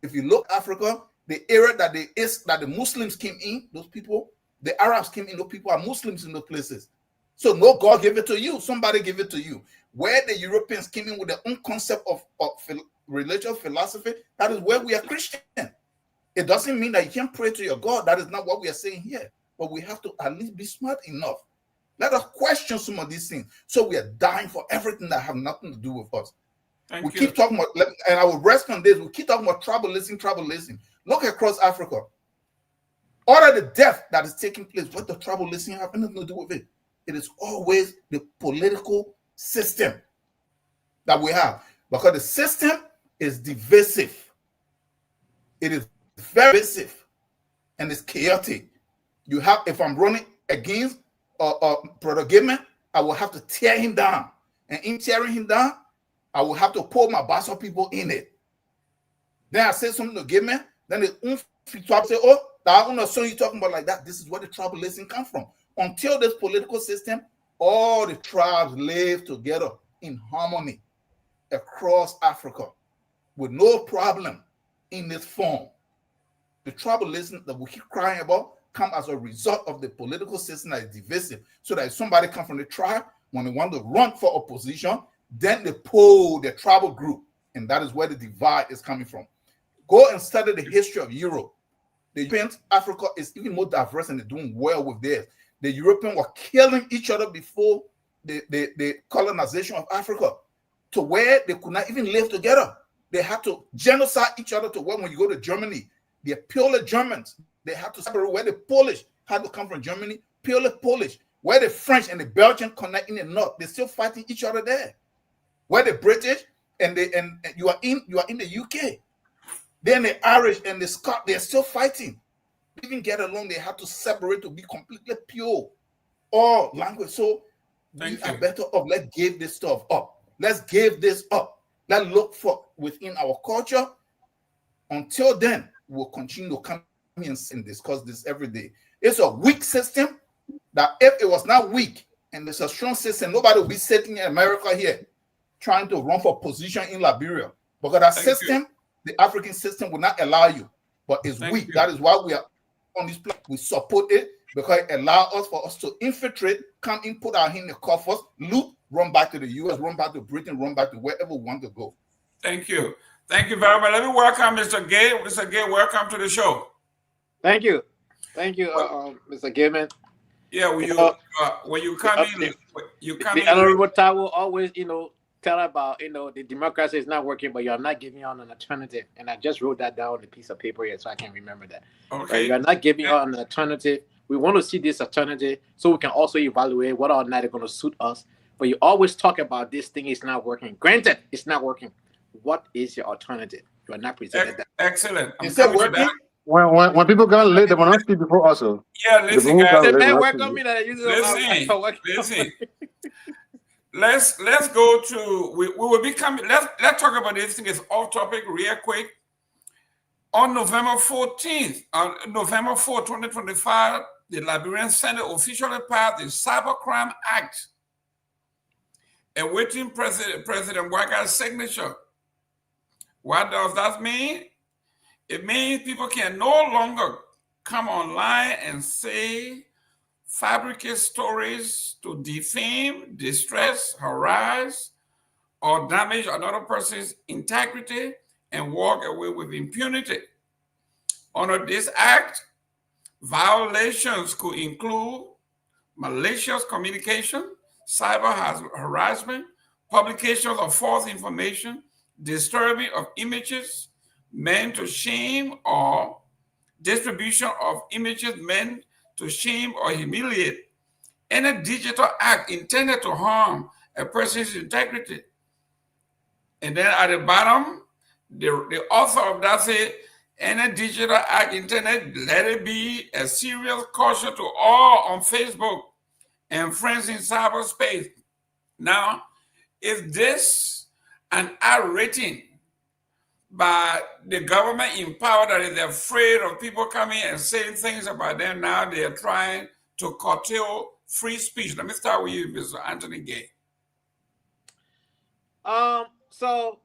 If you look at Africa, the era that the Muslims came in, those people, the Arabs came in, those people are Muslims in those places. So no God gave it to you, somebody gave it to you. Where the Europeans came in with their own concept of religious philosophy, that is where we are Christian. It doesn't mean that you can't pray to your God. That is not what we are saying here. But we have to at least be smart enough. Let us question some of these things. So we are dying for everything that have nothing to do with us. We keep talking about, and I will rest on this, we keep talking about tribalism. Look across Africa. All of the death that is taking place, what the tribalism have nothing to do with it. It is always the political system that we have. Because the system is divisive. It is very divisive. And it's chaotic. You have, if I'm running against Brother Gaiman, I will have to tear him down. And in tearing him down, I will have to pull my Bassa people in it. Then I say something to Gaiman, then they say, oh, I'm not sure you talking about like that. This is where the tribalism comes from. Until this political system, all the tribes live together in harmony across Africa with no problem in this form. The tribalism that we keep crying about come as a result of the political system that is divisive. So that if somebody comes from the tribe, when they want to run for opposition, then they pull their tribal group. And that is where the divide is coming from. Go and study the history of Europe. The Europeans, Africa is even more diverse and they're doing well with theirs. The Europeans were killing each other before the colonization of Africa to where they could not even live together. They had to genocide each other to where when you go to Germany, they're purely Germans. They had to separate where the Polish had to come from Germany, purely Polish. Where the French and the Belgian connect in the north, they're still fighting each other there. Where the British and you are in the UK. Then the Irish and the Scot, they're still fighting. They even get along, they have to separate to be completely pure. All language. So we are better off. Let's give this stuff up. Let's give this up. Let's look for within our culture. Until then, we'll continue to come and discuss this every day. It's a weak system that if it was not weak and it's a strong system, nobody will be sitting in America here trying to run for position in Liberia. Because that system, the African system will not allow you. But it's weak. That is why we are on this platform. We support it because it allows us to infiltrate, come in, put our hand in the coffers, loot, run back to the US, run back to Britain, run back to wherever we want to go. Thank you. Thank you very much. Let me welcome Mr. Gay. Mr. Gay, welcome to the show. Thank you. Thank you, Mr. Gaiman. Yeah, when you come in, the Honorable Tower will always, tell about, the democracy is not working, but you're not giving out an alternative. And I just wrote that down on a piece of paper here, so I can remember that. Okay. You're not giving out an alternative. We want to see this alternative so we can also evaluate what or not is going to suit us. But you always talk about this thing is not working. Granted, it's not working. What is your alternative? You are not presented that. Excellent. Is it working? When people got late, they will not speak before also. Yeah, listen, guys. Listen. Let's go to we will be coming. Let's talk about this thing. It's off topic real quick. On November 14th, November 4, 2025, the Liberian Senate officially passed the Cybercrime Act, awaiting President Waga's signature. What does that mean? It means people can no longer come online and say, fabricate stories to defame, distress, harass, or damage another person's integrity and walk away with impunity. Under this act, violations could include malicious communication, cyber harassment, publication of false information, disturbing of images meant to shame, or distribution of images meant to shame or humiliate, any digital act intended to harm a person's integrity. And then at the bottom, the author of that says, any digital act intended, let it be a serious caution to all on Facebook and friends in cyberspace. Now, if this an ad rating by the government in power that is afraid of people coming and saying things about them, now they are trying to curtail free speech. Let me start with you, Mr. Anthony Gay. So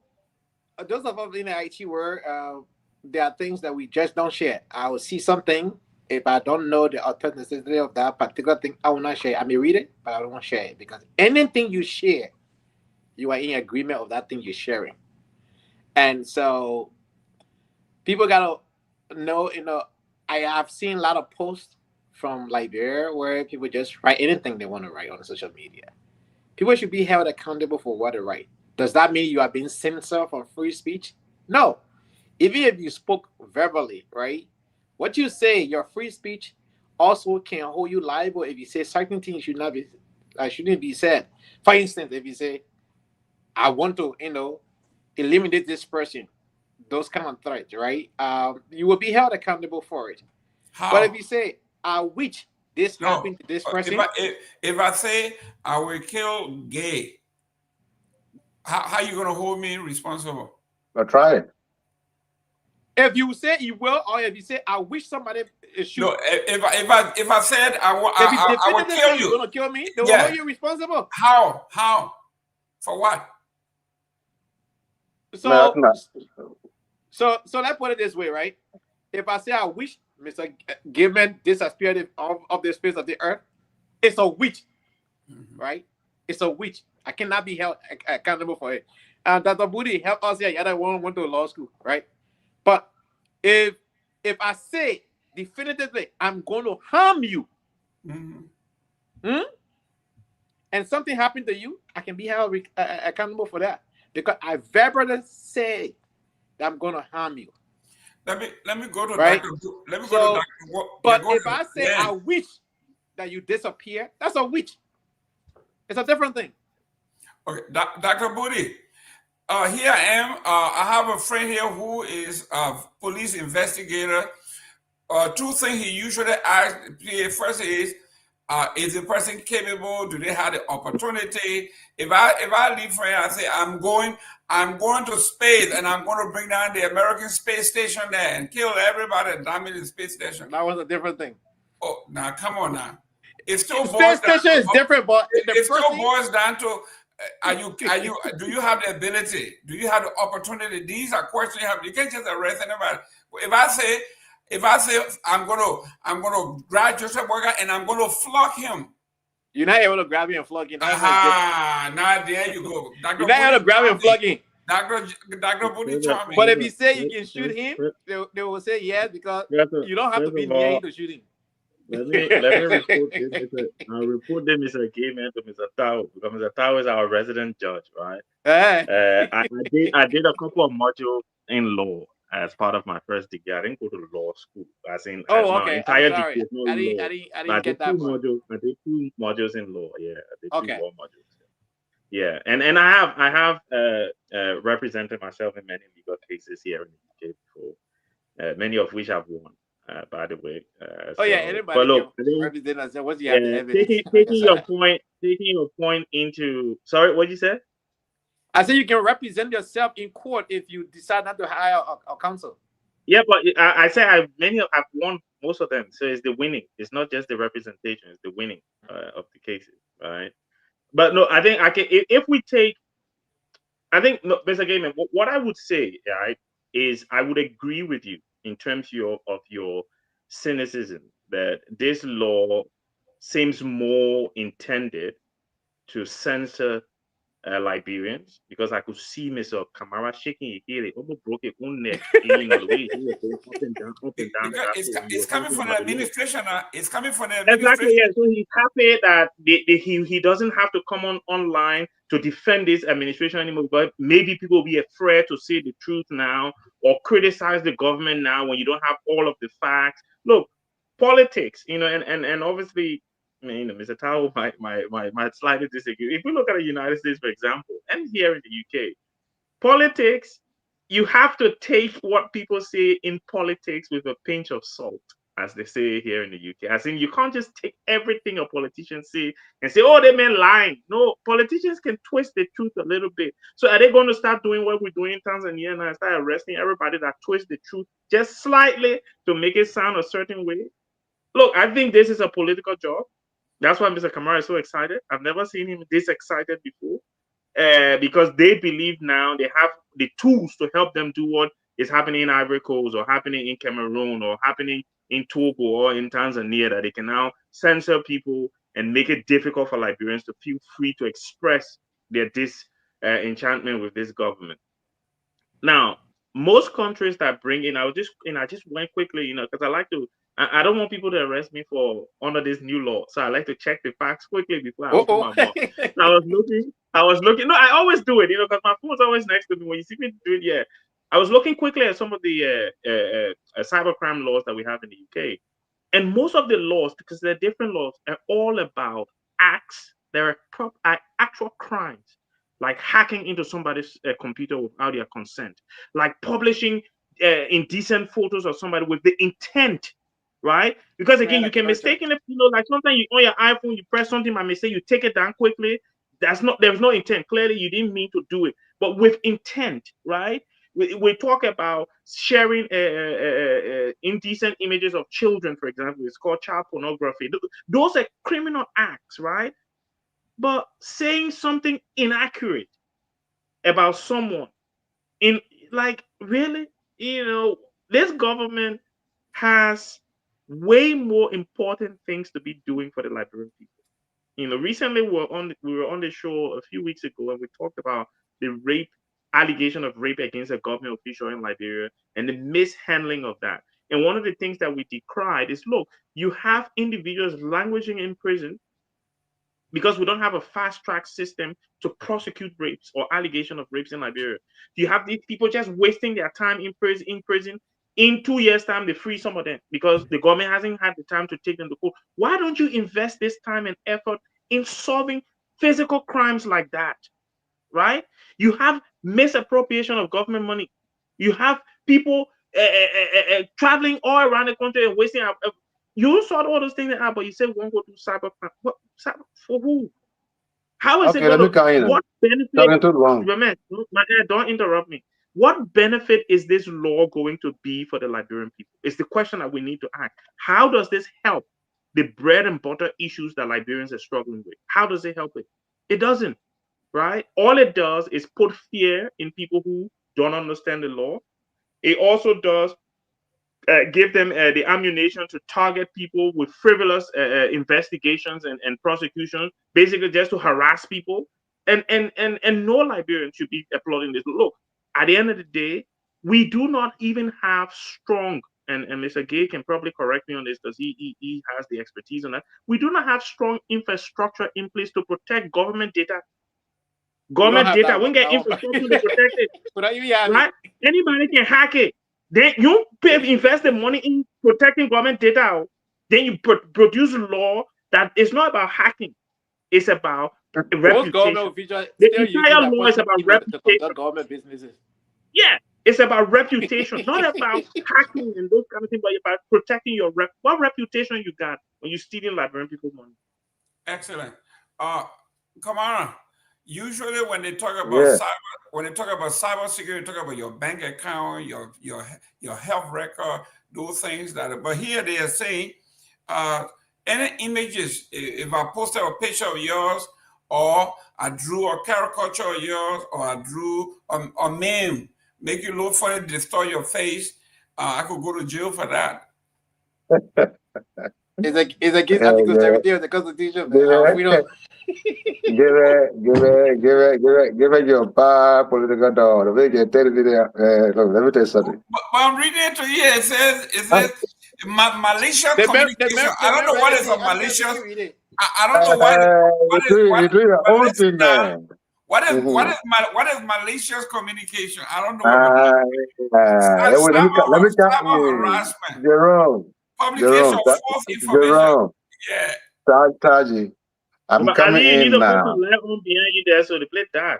those of us in the IT world, there are things that we just don't share. I will see something. If I don't know the authenticity of that particular thing, I will not share. I may read it, but I don't want to share it, because anything you share, you are in agreement of that thing you're sharing. And so people gotta know, I have seen a lot of posts from Liberia where people just write anything they want to write on social media. People should be held accountable for what they write. Does that mean you are being censored for free speech? No. Even if you spoke verbally, right? What you say, your free speech, also can hold you liable if you say certain things shouldn't be said. For instance, if you say, I want to, eliminate this person, those kind of threats, right? You will be held accountable for it. How? But if you say, I wish this happened to this person. If I say I will kill Gay, how you gonna hold me responsible? I'll try it. If you say you will, or if you say I wish somebody should. No, if I said I will kill you, you're gonna kill me, they will hold you responsible. How? For what? So let's put it this way, right? If I say I wish Mr. Gilman disappeared of the space of the earth, it's a wish, right? It's a wish. I cannot be held accountable for it. Dr. Booty helped us here. The other one went to law school, right? But if I say definitively I'm going to harm you, and something happened to you, I can be held accountable for that, because I verbally say that I'm going to harm you. Let me go to right? Dr. But if I say I wish that you disappear, that's a wish. It's a different thing. Okay, Dr. Booty. Here I am. I have a friend here who is a police investigator. Two things he usually asks. First is the person capable? Do they have the opportunity? If I leave for here, I say I'm going to space and I'm going to bring down the American space station there and kill everybody and damage the space station. That was a different thing. Oh, now come on now. It still space station is different, but it still boils down to. Do you have the ability? Do you have the opportunity? These are questions you have. You can't just arrest anybody. If I say I'm gonna grab Joseph Burger and I'm gonna flog him. You're not able to grab him and flog him. Now there you go. You're not able to grab him and flog him. Dr. Booty charming. But if you say you can shoot him, they will say yes, because you don't have to be near him to shoot him. Let me report them Mr. Gayman to Mr. Tao, because Mr. Tao is our resident judge, right? I did a couple of modules in law as part of my first degree. I didn't go to law school. Okay. My entire degree is I didn't get that one. I did 2 modules in law. Yeah, I did 2 law modules. Yeah, and I have represented myself in many legal cases here in the UK before, many of which I've won. By the way, anybody but look, represent us. What's the evidence? Taking your point into, sorry, what did you say? I said you can represent yourself in court if you decide not to hire a counsel. Yeah, but I say I've won most of them. So it's the winning. It's not just the representation. It's the winning of the cases, right? But no, I think if we take, I think Mr. Gayman, what I would say, right, is I would agree with you in terms of your cynicism that this law seems more intended to censor Liberians, because I could see Mr. Kamara shaking his head, almost broke his own neck. It's coming from the administration. It's coming from the administration. Exactly. Yeah. So he's happy that he doesn't have to come online to defend this administration anymore. But maybe people will be afraid to say the truth now or criticize the government now when you don't have all of the facts. Look, politics, and obviously, Mr. Tao might slightly disagree. If we look at the United States, for example, and here in the UK, politics, you have to take what people say in politics with a pinch of salt, as they say here in the UK. As in, you can't just take everything a politician say and say, oh, they meant lying. No, politicians can twist the truth a little bit. So are they going to start doing what we're doing in Tanzania and start arresting everybody that twists the truth just slightly to make it sound a certain way? Look, I think this is a political job. That's why Mr. Kamara is so excited. I've never seen him this excited before. Because they believe now they have the tools to help them do what is happening in Ivory Coast or happening in Cameroon or happening in Togo or in Tanzania, that they can now censor people and make it difficult for Liberians to feel free to express their disenchantment with this government. Now, most countries that bring in, I just went quickly, because I like to. I don't want people to arrest me for under this new law, so I like to check the facts quickly before I open my mouth. I was looking. No, I always do it, because my phone's always next to me. When you see me do it, yeah. I was looking quickly at some of the cybercrime laws that we have in the UK, and most of the laws, because they're different laws, are all about acts. There are actual crimes, like hacking into somebody's computer without their consent, like publishing indecent photos of somebody with the intent. Right? Because again, you can mistakenly, like sometimes you on your iPhone, you press something by mistake, you take it down quickly. There's no intent. Clearly, you didn't mean to do it, but with intent, right? We talk about sharing indecent images of children, for example. It's called child pornography. Those are criminal acts, right? But saying something inaccurate about someone, really, this government has way more important things to be doing for the Liberian people. Recently we were on the show a few weeks ago, and we talked about the allegation of rape against a government official in Liberia and the mishandling of that. And one of the things that we decried is, look, you have individuals languishing in prison because we don't have a fast track system to prosecute rapes or allegation of rapes in Liberia. You have these people just wasting their time in prison. In 2 years' time, they free some of them because the government hasn't had the time to take them to court. Why don't you invest this time and effort in solving physical crimes like that, right? You have misappropriation of government money. You have people traveling all around the country and wasting. You sort all those things out, but you say we won't go to cybercrime. What for who? How is it going to? What benefit? Don't interrupt me. What benefit is this law going to be for the Liberian people? It's the question that we need to ask. How does this help the bread and butter issues that Liberians are struggling with? How does it help it? It doesn't, right? All it does is put fear in people who don't understand the law. It also does give them the ammunition to target people with frivolous investigations and prosecutions, basically just to harass people. And no Liberian should be applauding this. Look, at the end of the day, we do not even have strong, and Mr. Gay can probably correct me on this because he has the expertise on that. We do not have strong infrastructure in place to protect government data. Government data, we can get infrastructure to protect it. Right? Anybody can hack it. Then you invest the money in protecting government data. Then you produce a law that is not about hacking. It's about reputation. The entire law is about reputation. Government businesses. Yeah, it's about reputation, not about hacking and those kind of things, but about protecting your what reputation you got when you're stealing Liberian people's money. Excellent. Kamara, usually when they talk about cybersecurity, talk about your bank account, your health record, those things but here they are saying any images, if I posted a picture of yours, or I drew a caricature of yours, or I drew a meme, make you look funny, distort your face, I could go to jail for that. It's against Article 17 of the Constitution. We don't. Give it your bad political dog. Let me tell you something. But I'm reading it to you. It says malicious communication. I don't know what is a malicious. I don't know what is your own thing, man. What is malicious communication? I don't know. Let me tell you, Jerome. Publication Jerome, of false information. Jerome, Yeah. Taji, I'm But coming Ali, you need in to put now. some light on behind you there so they play that.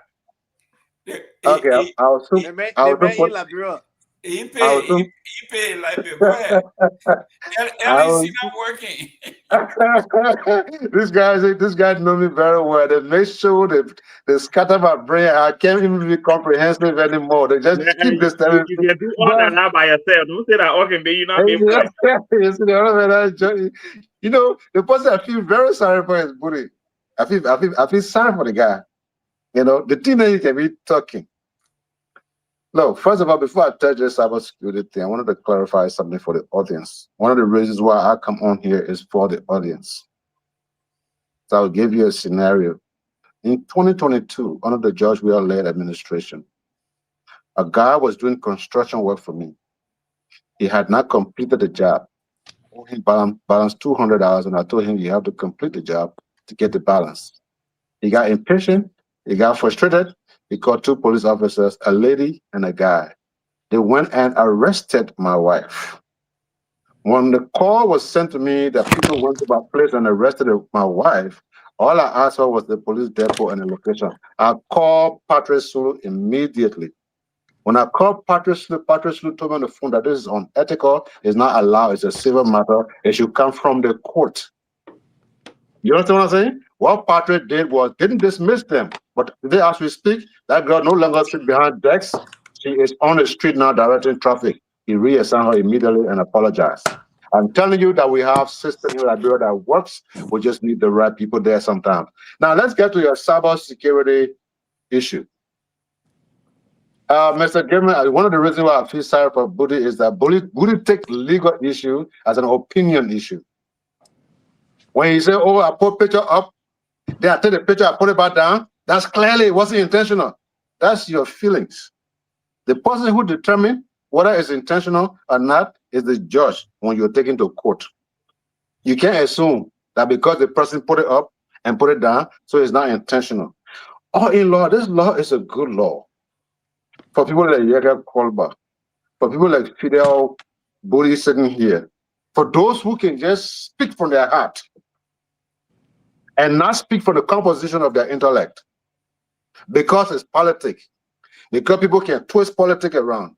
Okay, I'll soon The man put. in Liberia. He I'll pay, soon. he pay like me. Go ahead. I LEC was. not working. This guy know me very well. They make sure they scatter my brain. I can't even be comprehensive anymore. They just keep this telling You me. can do all But that by yourself. Don't say that okay, baby, you're not being yeah, part. you see, you know, the person I feel very sorry for his booty. I feel sorry for the guy. You know, the thing that he can be talking. Look, first of all, before I touch this cybersecurity thing, I wanted to clarify something for the audience. One of the reasons why I come on here is for the audience. So I'll give you a scenario. In 2022, under the George Weah-led administration, a guy was doing construction work for me. He had not completed the job. He balanced $200, and I told him you have to complete the job to get the balance. He got impatient. He got frustrated. He called two police officers, a lady and a guy. They went and arrested my wife. When the call was sent to me that people went to my place and arrested my wife, all I asked for was the police depot and the location. I called Patrick Sulu immediately. When I called Patrick Sulu told me on the phone that this is unethical, it's not allowed, it's a civil matter, it should come from the court. You understand what I'm saying? What Patrick did was didn't dismiss them, but today as we speak, that girl no longer sits behind decks. She is on the street now directing traffic. He reassigned her immediately and apologized. I'm telling you that we have system in Liberia that works. We just need the right people there sometimes. Now let's get to your cybersecurity issue. Mr. Gamer, one of the reasons why I feel sorry for Budi is that Budi take legal issue as an opinion issue. When you say, oh, I put picture up, then I take the picture, I put it back down, that's clearly it wasn't intentional. That's your feelings. The person who determines whether it's intentional or not is the judge when you're taken to court. You can't assume that because the person put it up and put it down, so it's not intentional. All in law, this law is a good law. For people like Jacob Kolba, for people like Fidel Budi sitting here, for those who can just speak from their heart and not speak from the composition of their intellect, because it's politics, because people can twist politics around.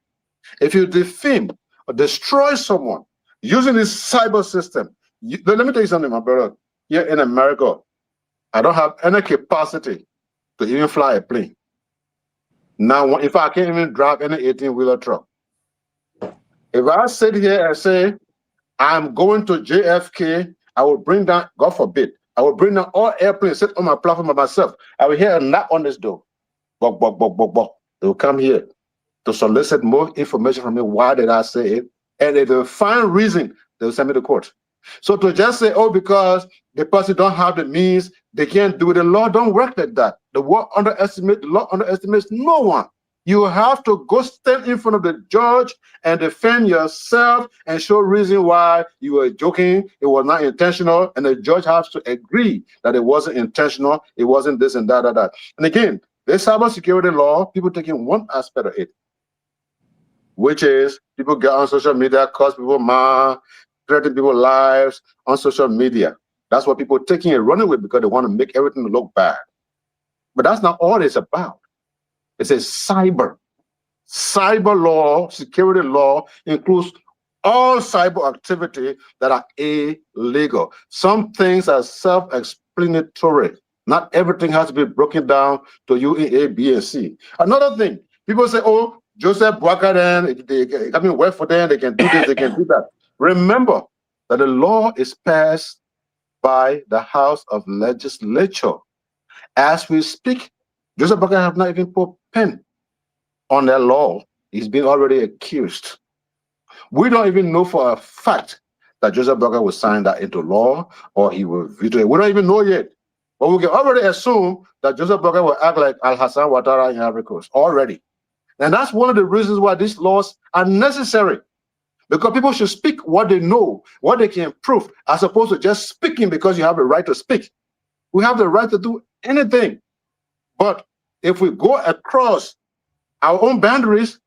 If you defame or destroy someone using this cyber system, let me tell you something, my brother. Here in America, I don't have any capacity to even fly a plane. Now, if I can't even drive any 18-wheeler truck, if I sit here and say, I'm going to JFK, I will bring down, God forbid, I will bring down all airplanes, sit on my platform by myself. I will hear a knock on this door. Bok, bok, bok, bok, bok. They will come here to solicit more information from me. Why did I say it? And if they find reason, they will send me to court. So to just say, oh, because the person don't have the means, they can't do it. The law don't work like that. The law underestimates no one. You have to go stand in front of the judge and defend yourself and show reason why you were joking, it was not intentional, and the judge has to agree that it wasn't intentional, it wasn't this and that, that. And again, this cybersecurity law, people taking one aspect of it, which is people get on social media, cause people mad, threaten people's lives on social media. That's what people are taking and running with because they want to make everything look bad. But that's not all it's about. It's a cyber law, security law includes all cyber activity that are illegal. Some things are self-explanatory. Not everything has to be broken down to you in A, B, and C. Another thing, people say, oh, Joseph Boakaden, they coming work for them, they can do this, they can do that. Remember that the law is passed by the House of Legislature. As we speak, Joseph Boakaden have not even put pen on that law. He's been already accused. We don't even know for a fact that Joseph Boakaden will sign that into law or he will veto it. We don't even know yet. But we can already assume that Joseph Boakaden will act like Al-Hassan Ouattara in Ivory Coast already. And that's one of the reasons why these laws are necessary. Because people should speak what they know, what they can prove, as opposed to just speaking because you have a right to speak. We have the right to do anything. But if we go across our own boundaries,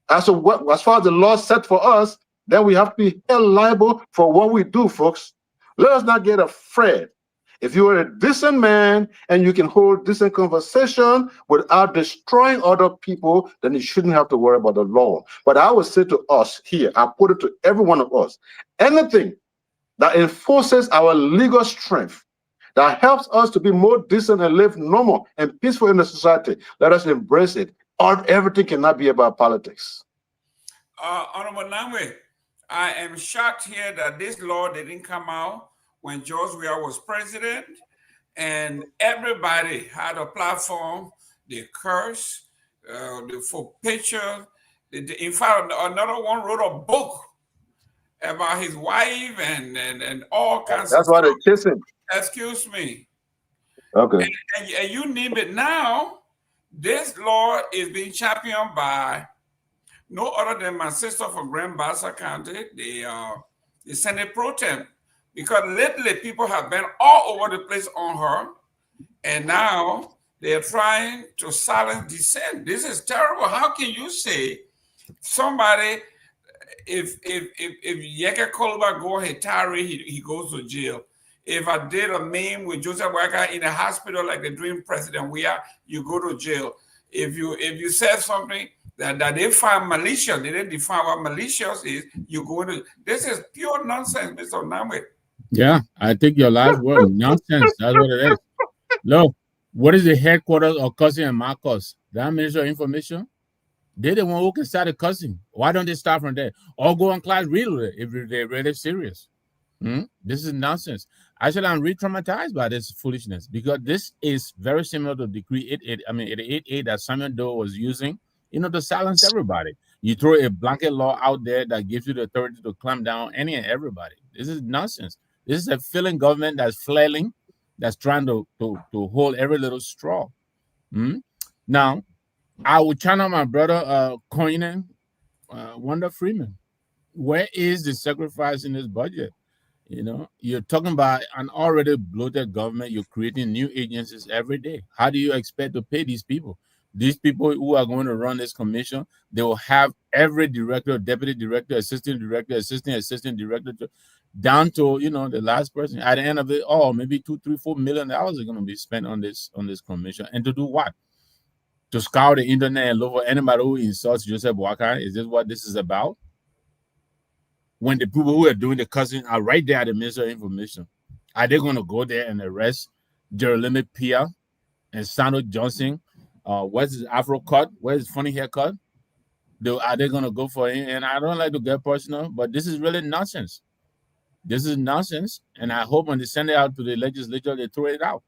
as far as the law set for us, then we have to be held liable for what we do, folks. Let us not get afraid. If you are a decent man and you can hold decent conversation without destroying other people, then you shouldn't have to worry about the law. But I would say to us here, I put it to every one of us, anything that enforces our legal strength, that helps us to be more decent and live normal and peaceful in the society, let us embrace it. Everything cannot be about politics. Honorable Namwe, I am shocked here that this law didn't come out when George Weah was president, and everybody had a platform. They curse, for picture. In fact, another one wrote a book about his wife and all kinds That's of why stuff. they kiss him. Excuse me. Okay. And you name it now, this law is being championed by no other than my sister from Grand Bassa County, the Senate Pro Tem, because lately people have been all over the place on her, and now they're trying to silence dissent. This is terrible. How can you say somebody, if Yeke Kolba go Hetari, he goes to jail. If I did a meme with Joseph Waka in a hospital like the Dream President, you go to jail. If you said something that they find malicious, they didn't define what malicious is, you go to. This is pure nonsense, Mr. Namwe. Yeah, I think your last word, nonsense. That's what it is. Look, what is the headquarters of Cousin and Marcos? That Minister of Information? They're the one who can start a cousin. Why don't they start from there? Or go on class read it if they're really serious. This is nonsense. Actually, I'm re-traumatized by this foolishness because this is very similar to Decree 88A that Samuel Doe was using, to silence everybody. You throw a blanket law out there that gives you the authority to clamp down any and everybody. This is nonsense. This is a failing government that's flailing, that's trying to hold every little straw. Now, I will channel my brother Coinen, Wanda Freeman. Where is the sacrifice in this budget? You're talking about an already bloated government. You're creating new agencies every day. How do you expect to pay these people? These people who are going to run this commission, they will have every director, deputy director, assistant director, down to the last person. At the end of it all, maybe $2, $3, $4 million are going to be spent on this commission. And to do what? To scour the internet and look for anybody who insults Joseph Waka? Is this what this is about? When the people who are doing the cussing are right there at the Minister of Information, are they going to go there and arrest Jeremy Pia and Sandro Johnson? What's his Afro cut? Where's his funny haircut? Are they going to go for him? And I don't like to get personal, but this is really nonsense. This is nonsense, and I hope when they send it out to the legislature, they throw it out.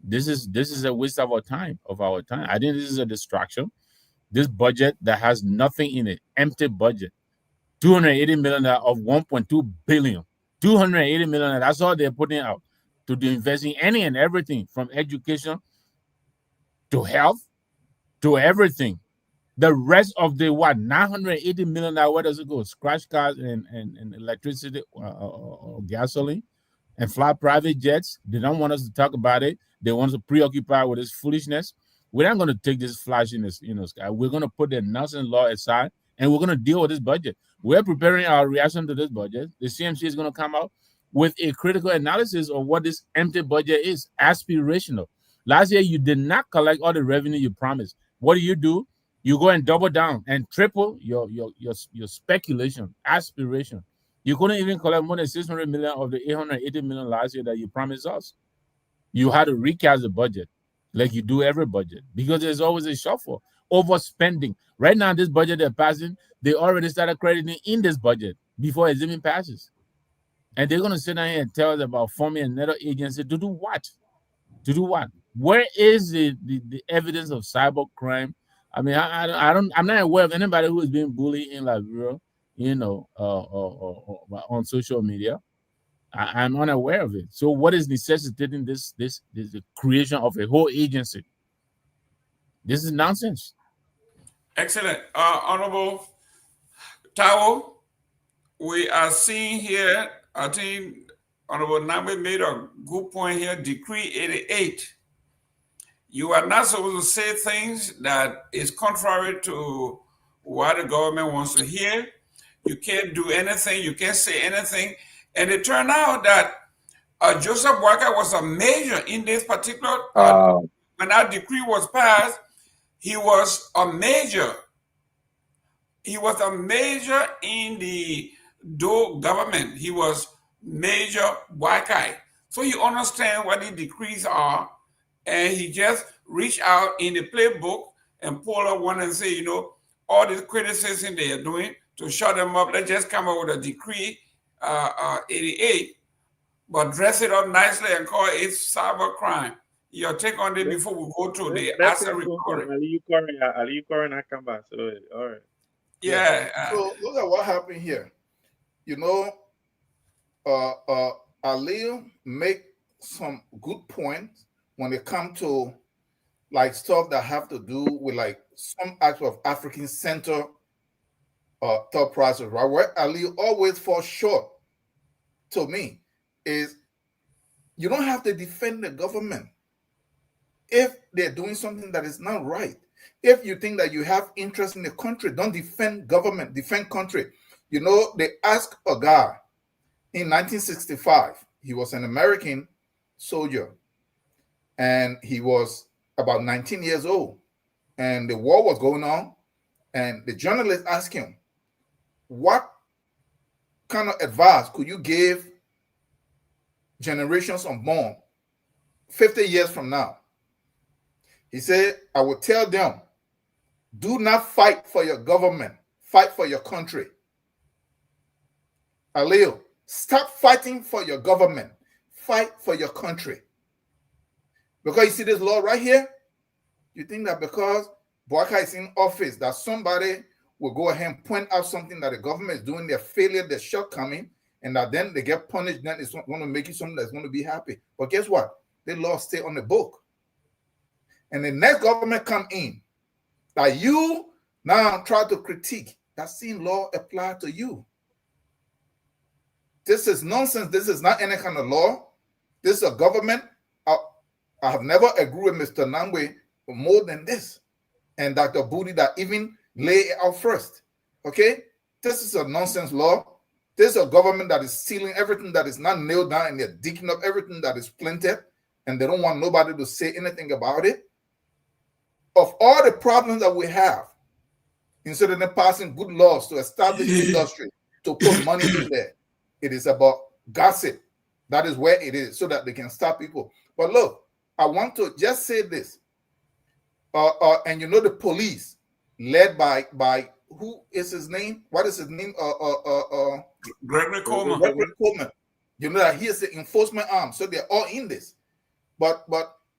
This is a waste of our time. I think this is a distraction. This budget that has nothing in it, empty budget. $280 million of $1.2 billion. $280 million. That's all they're putting out to do investing any and everything from education to health to everything. The rest of the $980 million, where does it go? Scratch cards and electricity or gasoline and fly private jets. They don't want us to talk about it. They want us to preoccupy with this foolishness. We're not going to take this flashiness, sky. We're going to put the nonsense law aside and we're going to deal with this budget. We're preparing our reaction to this budget. The CMC is going to come out with a critical analysis of what this empty budget is, aspirational. Last year, you did not collect all the revenue you promised. What do? You go and double down and triple your speculation, aspiration. You couldn't even collect more than 600 million of the 880 million last year that you promised us. You had to recast the budget like you do every budget because there's always a shuffle, overspending. Right now, this budget they're passing, they already started crediting in this budget before it even passes. And they're going to sit down here and tell us about forming another agency to do what? To do what? Where is the evidence of cyber crime? I mean, I'm not aware of anybody who is being bullied in Liberia, on social media. I'm unaware of it. So what is necessitating this the creation of a whole agency? This is nonsense. Excellent. Honorable Tao, we are seeing here, I think Honorable Nambe made a good point here, Decree 88. You are not supposed to say things that is contrary to what the government wants to hear. You can't do anything. You can't say anything. And it turned out that Joseph Boyka was a major in this particular. When that decree was passed, he was a major. He was a major in the Do government. He was Major Boyka. So he understands what the decrees are, and he just reached out in the playbook and pull up one and say, all this criticism they are doing to shut them up, let's just come up with a decree 88, but dress it up nicely and call it cyber crime. Your take on it before we go to the asset recovery. Aliyu Koren Akamba. So, all right. Yeah. So look at what happened here. Aliyu make some good points when it comes to like stuff that have to do with like some acts of African center thought process, right? Where Aliyu always falls short to me is you don't have to defend the government if they're doing something that is not right. If you think that you have interest in the country, don't defend government, defend country. They asked a guy in 1965, he was an American soldier, and he was about 19 years old, and the war was going on, and the journalist asked him, what kind of advice could you give generations unborn 50 years from now? He said, I would tell them, do not fight for your government, fight for your country. Aliyu, stop fighting for your government, fight for your country. Because you see this law right here, you think that because Boyka is in office, that somebody will go ahead and point out something that the government is doing, their failure, their shortcoming, and that then they get punished, then it's going to make you something that's going to be happy. But guess what? The law stay on the book. And the next government come in, that you now try to critique, that same law apply to you. This is nonsense. This is not any kind of law. This is a government. I have never agreed with Mr. Nangwe more than this. And Dr. Budi that even lay it out first. Okay? This is a nonsense law. This is a government that is stealing everything that is not nailed down, and they're digging up everything that is planted, and they don't want nobody to say anything about it. Of all the problems that we have, instead of them passing good laws to establish industry, to put money in there, it is about gossip. That is where it is, so that they can stop people. But look, I want to just say this. And the police, led by who is his name? What is his name? Gregory Coleman. Gregory Coleman. That he is the enforcement arm, so they're all in this. But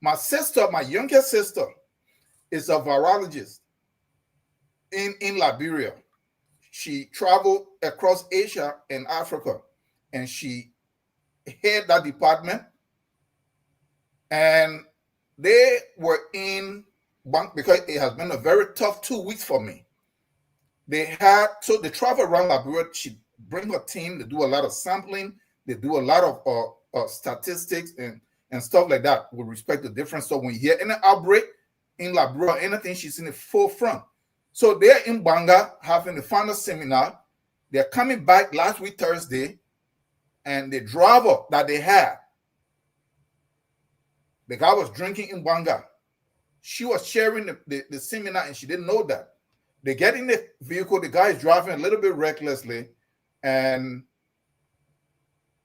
my sister, my younger sister, is a virologist in Liberia. She traveled across Asia and Africa, and she head that department. And they were in bank because it has been a very tough 2 weeks for me. They travel around Liberia. She bring her team. They do a lot of sampling. They do a lot of statistics and stuff like that with respect to different stuff. When you hear any outbreak in Liberia, anything, she's in the forefront. So they're in Banga having the final seminar. They're coming back last week, Thursday, and the driver that they had, the guy was drinking in Banga. She was sharing the seminar, and she didn't know that. They get in the vehicle. The guy is driving a little bit recklessly, and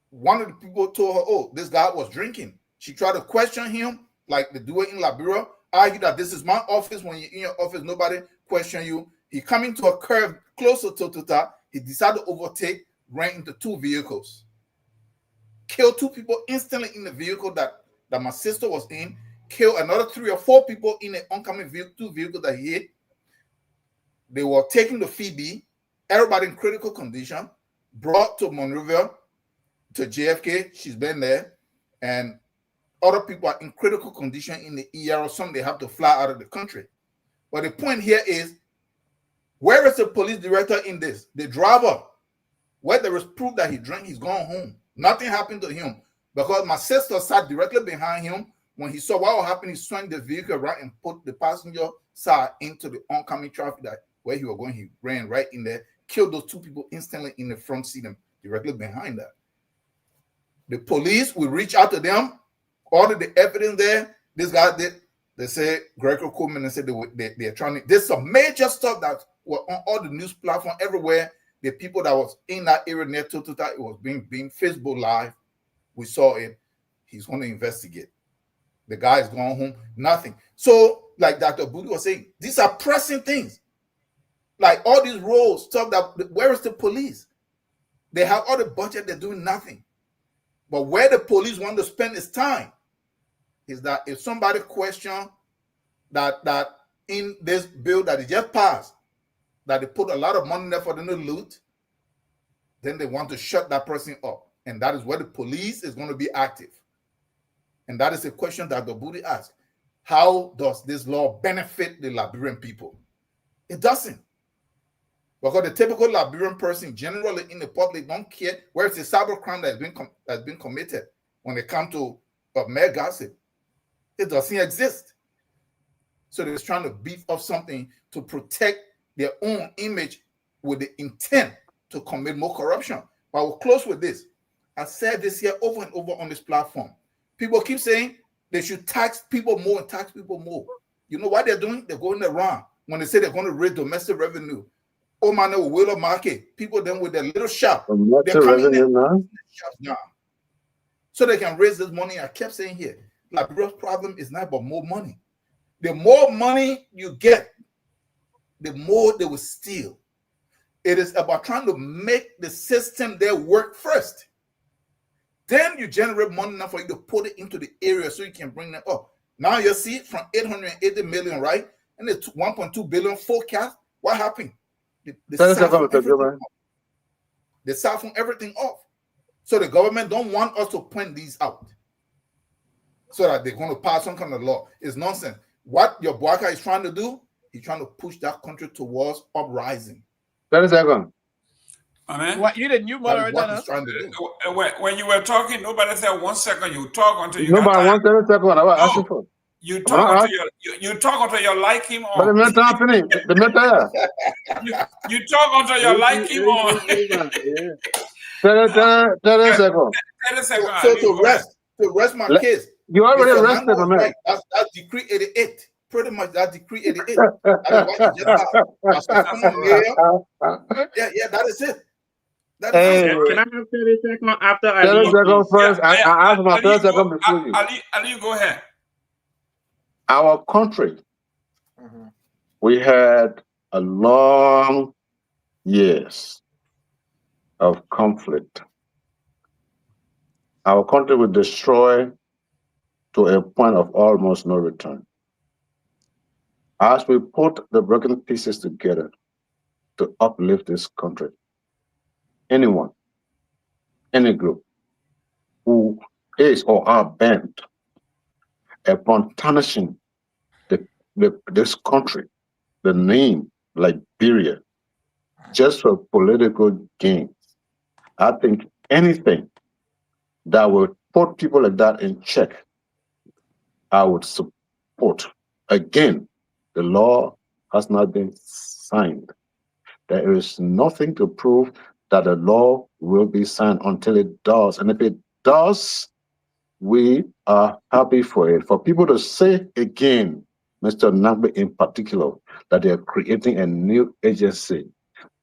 one of the people told her, oh, this guy was drinking. She tried to question him, like they do it in Liberia, argue that this is my office. When you're in your office, nobody question you. He coming to a curve closer to Tuta. He decided to overtake, ran into two vehicles, killed two people instantly in the vehicle that my sister was in, killed another 3 or 4 people in the oncoming two vehicles that he hit. They were taken to Phoebe, everybody in critical condition, brought to Monrovia, to JFK. She's been there, and other people are in critical condition in the ER, or some they have to fly out of the country. But the point here is, where is the police director in this? The driver, where there is proof that he drank, he's gone home. Nothing happened to him, because my sister sat directly behind him. When he saw what happened, he swung the vehicle around and put the passenger side into the oncoming traffic that where he was going. He ran right in there, kill those two people instantly in the front seat and directly behind that. The police will reach out to them, all of the evidence there. This guy did. They say Greco Coleman and said they're trying to. There's some major stuff that were on all the news platform everywhere. The people that was in that area near Totuta, it was being Facebook Live. We saw it. He's going to investigate. The guy is going home. Nothing. So, like Dr. Budi was saying, these are pressing things. Like all these roads, stuff that. Where is the police? They have all the budget. They're doing nothing. But where the police want to spend its time is that if somebody question that in this bill that is just passed, that they put a lot of money there for them to loot, then they want to shut that person up. And that is where the police is going to be active. And that is a question that the Budi asked. How does this law benefit the Liberian people? It doesn't. Because the typical Liberian person generally in the public don't care where it's a cyber crime that's been committed when it comes to mere gossip. It doesn't exist. So they're trying to beef up something to protect their own image with the intent to commit more corruption. But we'll close with this. I said this here over and over on this platform. People keep saying they should tax people more and tax people more. You know what they're doing? They're going around when they say they're going to raise domestic revenue. Oh man, will Willow Market, people then with their little shop, they're coming in shops now. So they can raise this money. I kept saying here, Liberia's problem is not about more money. The more money you get, the more they will steal. It is about trying to make the system there work first. Then you generate money enough for you to put it into the area so you can bring them up. Now you see it from 880 million, right? And it's 1.2 billion forecast. What happened? They siphon everything off. So the government don't want us to point these out so that they're going to pass some kind of law. It's nonsense. What your Boaka is trying to do, he's trying to push that country towards uprising. 30 seconds. Amen. What you the new moderator? What he's trying to do. When you were talking, nobody said 1 second. You talk until you Nobody got wants 30 seconds. I was asking for. You talk until you talk until you like him But the on. mental happening. The mental. You talk until you like him on. 30 seconds. 30 seconds. So to rest my case. You already Mr. rested, Nango, man. right? That's Decree 88. Pretty much that Decree 88. That is what you just have. Yeah, that is it. That is it. Can I have 30 seconds after I 30 seconds first. I asked my 30 seconds before you. Ali, go ahead. Our country, we had a long years of conflict. Our country was destroyed to a point of almost no return. As we put the broken pieces together to uplift this country, anyone, any group who is or are bent upon tarnishing this country, the name Liberia, just for political gains, I think anything that would put people like that in check, I would support. Again, the law has not been signed. There is nothing to prove that the law will be signed until it does. And if it does, we are happy for it. For people to say again, Mr. Nagbe in particular, that they are creating a new agency,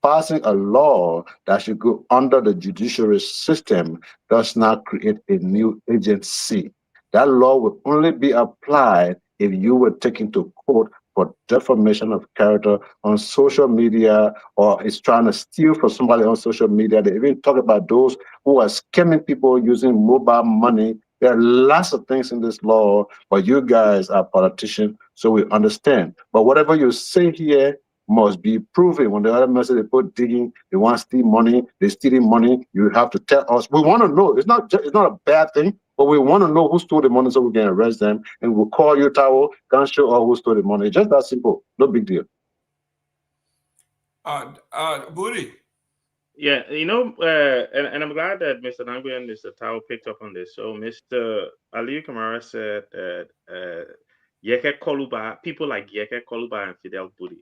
passing a law that should go under the judiciary system does not create a new agency. That law will only be applied if you were taken to court for defamation of character on social media, or is trying to steal from somebody on social media. They even talk about those who are scamming people using mobile money. There are lots of things in this law, but you guys are politicians, so we understand. But whatever you say here must be proven. When the other message they put digging, they want to steal money, they're stealing money, you have to tell us. We want to know. It's not a bad thing, but we want to know who stole the money so we can arrest them, and we'll call you, Tao, can't show us who stole the money. Just that simple. No big deal. Budi. Yeah, and I'm glad that Mr. Nangwe and Mr. Tao picked up on this. So Mr. Aliyu Kamara said that Yeke Koluba, people like Yeke Koluba and Fidel Budi,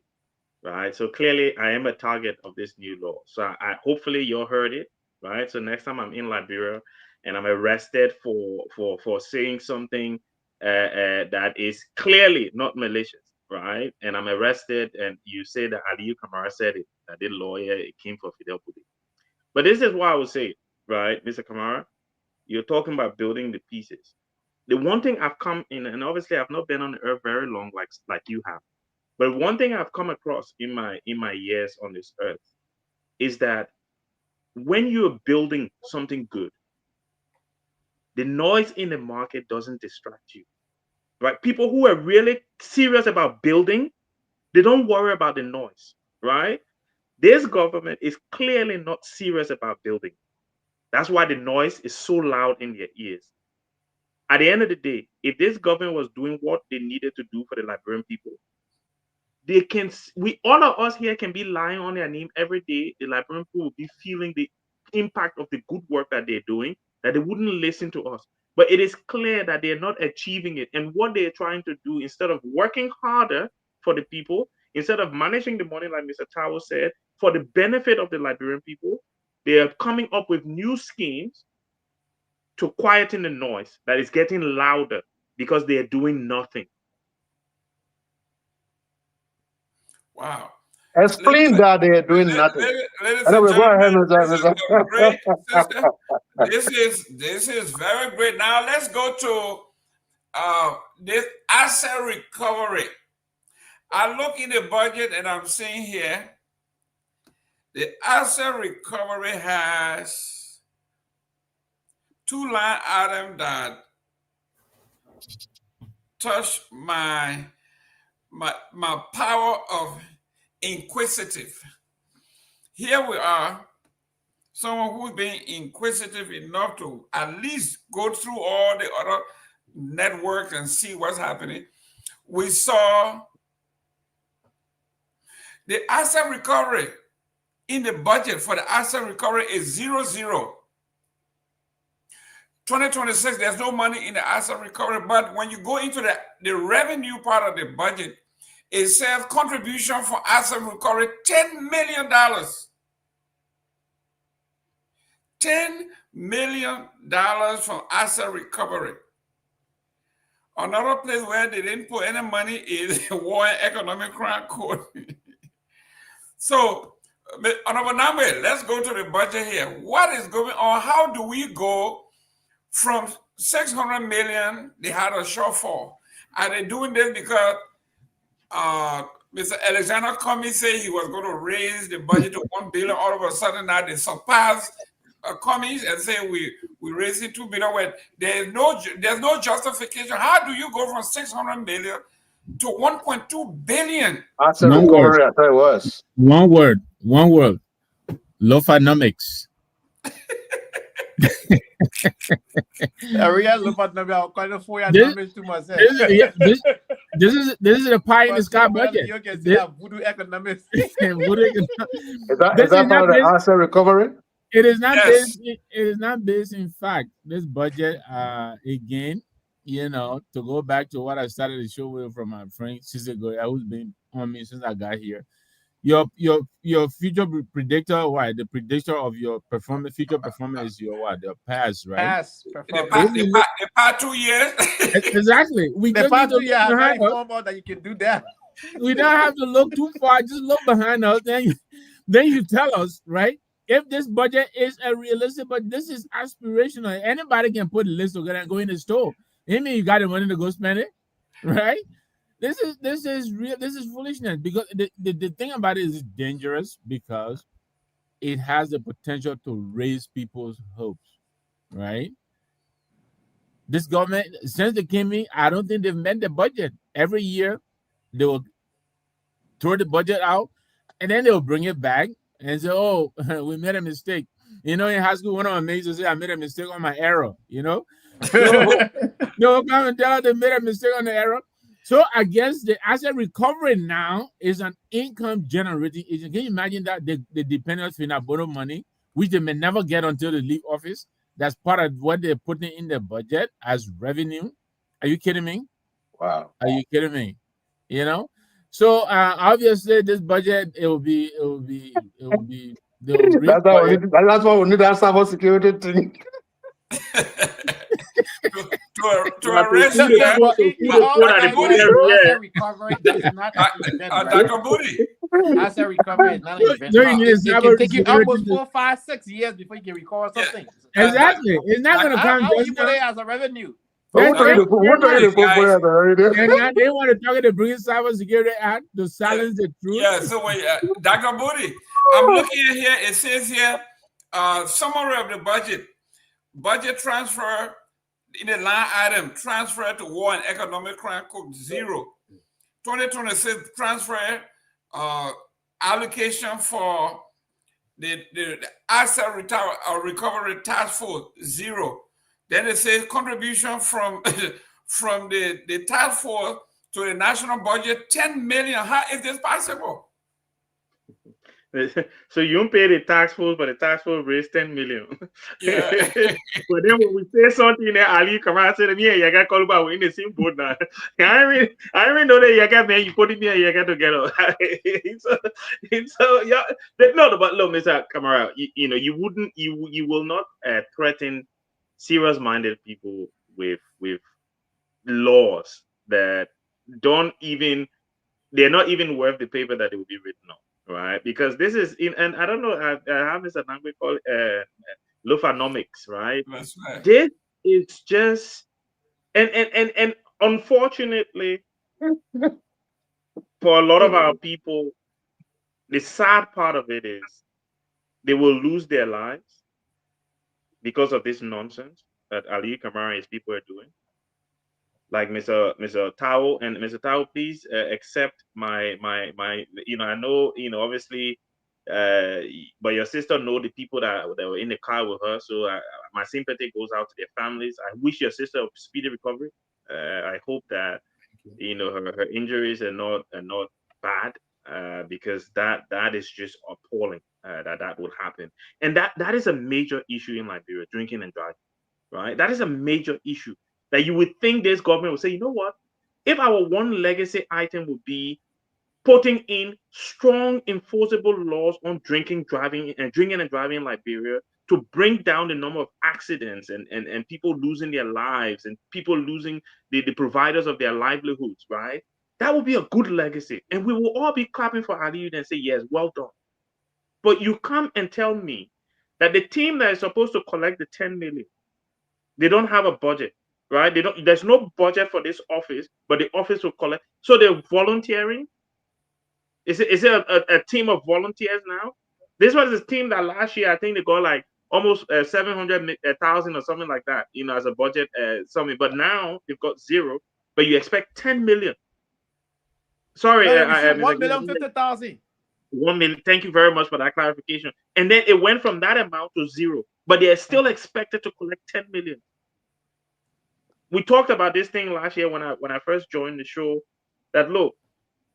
right? So clearly, I am a target of this new law. So I hopefully you all heard it, right? So next time I'm in Liberia and I'm arrested for saying something that is clearly not malicious, right? And I'm arrested, and you say that Aliyu Kamara said it, that the lawyer, it came from Fidel Puti. But this is what I would say, right, Mr. Kamara? You're talking about building the pieces. The one thing I've come in, and obviously I've not been on the earth very long, like you have. But one thing I've come across in my years on this earth is that when you're building something good, the noise in the market doesn't distract you. Right? People who are really serious about building, they don't worry about the noise, right? This government is clearly not serious about building. That's why the noise is so loud in their ears. At the end of the day, if this government was doing what they needed to do for the Liberian people, they can, we, all of us here can be lying on their name every day. The Liberian people will be feeling the impact of the good work that they're doing, that they wouldn't listen to us. But it is clear that they're not achieving it. And what they're trying to do, instead of working harder for the people, instead of managing the money, like Mr. Tao said, for the benefit of the Liberian people, they are coming up with new schemes to quieten the noise that is getting louder because they are doing nothing. Wow. Explain that they are doing nothing. Ladies Anyway, and go ahead, gentlemen, this is Mr. a great system. This is very great. Now let's go to this asset recovery. I look in the budget and I'm seeing here the asset recovery has two line items that touch my power of inquisitive. Here we are, someone who's being inquisitive enough to at least go through all the other networks and see what's happening. We saw the asset recovery in the budget for the asset recovery is 0-0. 2026, there's no money in the asset recovery, but when you go into the revenue part of the budget, it says contribution for asset recovery, $10 million. $10 million from asset recovery. Another place where they didn't put any money is War and Economic Crime Code. So, Honorable Nambe, let's go to the budget here. What is going on? How do we go from 600 million, they had a shortfall? Are they doing this because Mr. Alexander Comey said he was going to raise the budget to 1 billion? All of a sudden now they surpassed Comey and say we're raising 2 billion. When there's no justification. How do you go from 600 million to 1.2 billion? Asset recovery, I thought it was. One word. Lofanomics. This is a pie in the sky budget. Voodoo economics. Is that part of the asset recovery? It is not Yes. based. It is not based. In fact, this budget, again, to go back to what I started the show with from my friend Cisse Goya, who's been on me since I got here. Your future predictor, what? The predictor of your future performance is your what? The past, right? Past The past 2 years. Exactly. The past 2 years, I'm not informed that you can do that. We don't have to look too far. Just look behind us. Then you tell us, right? If this budget is a realistic, but this is aspirational. Anybody can put a list together and go in the store. I mean, you got the money to go spend it, right? This is real. This is foolishness, because the thing about it is dangerous because it has the potential to raise people's hopes, right? This government, since they came in, I don't think they've met the budget. Every year, they will throw the budget out, and then they'll bring it back and say, "Oh, we made a mistake." In high school, one of my mates would say, "I made a mistake on my arrow." They'll come and tell they made a mistake on the arrow. So I guess the asset recovery now is an income generating agent. Can you imagine that the dependents will not borrow money, which they may never get until they leave office? That's part of what they're putting in the budget as revenue. Are you kidding me? Wow. Are you kidding me? So obviously this budget it will be they will bring That's how we budget. need. That's why we need that cybersecurity thing. To Now, to arrest who you, the eh? phone, to who the phone at the He Booty, podium called here. asset recovery is not an event, right? Dr. Booty. Asset recovery is not an event. So you need a It can take you cybersecurity. almost 4, 5, 6 years before you can recover Yeah. something. Exactly. It's not going to come How will just you put now. it as a revenue? But we'll Then, tell you the we'll tell you the full guys. point already. they want to target the Bring Cybersecurity Act to silence the truth. Yeah, so wait, Dr. Booty, I'm looking at here, it says here, summary of the budget. Budget transfer in the line item, transfer to war and economic crime code 0. 2026 transfer allocation for the asset recovery task force 0. Then it says contribution from from the task force to the national budget 10 million. How is this possible? So you don't pay the tax force, but the tax force raised 10 million. Yeah. But then when we say something there, Ali come out and say, yeah, you got called about in the same boat now. I mean know that you got man, you put it there, you got together. So yeah, no, but look, Mr. Kamara, you know, you will not threaten serious-minded people with laws that they're not even worth the paper that they will be written on. Right, because this is and I don't know, I have this language called Lophanomics, right? That's right. This is just and unfortunately for a lot of our people, the sad part of it is they will lose their lives because of this nonsense that Ali Kamara and his people are doing. Like Mr. Tao and Mr. Tao, please accept my you know, I know, you know, obviously but your sister know the people that were in the car with her, so my sympathy goes out to their families. I wish your sister a speedy recovery. I hope that you know her injuries are not bad, because that is just appalling that would happen, and that is a major issue in Liberia, drinking and driving. Right, that is a major issue that you would think this government would say, you know what, if our one legacy item would be putting in strong enforceable laws on drinking and driving in Liberia to bring down the number of accidents and people losing their lives and people losing the providers of their livelihoods, right? That would be a good legacy. And we will all be clapping for Aliyu and say, yes, well done. But you come and tell me that the team that is supposed to collect the 10 million, they don't have a budget, right? There's no budget for this office, but the office will collect. So they're volunteering. Is it a team of volunteers now? This was a team that last year I think they got like almost 700,000 or something like that, you know, as a budget something. But now they've got 0. But you expect 10 million. Sorry, No, 1,050,000. 1 million. Thank you very much for that clarification. And then it went from that amount to 0, but they are still expected to collect 10 million. We talked about this thing last year when I first joined the show. That look,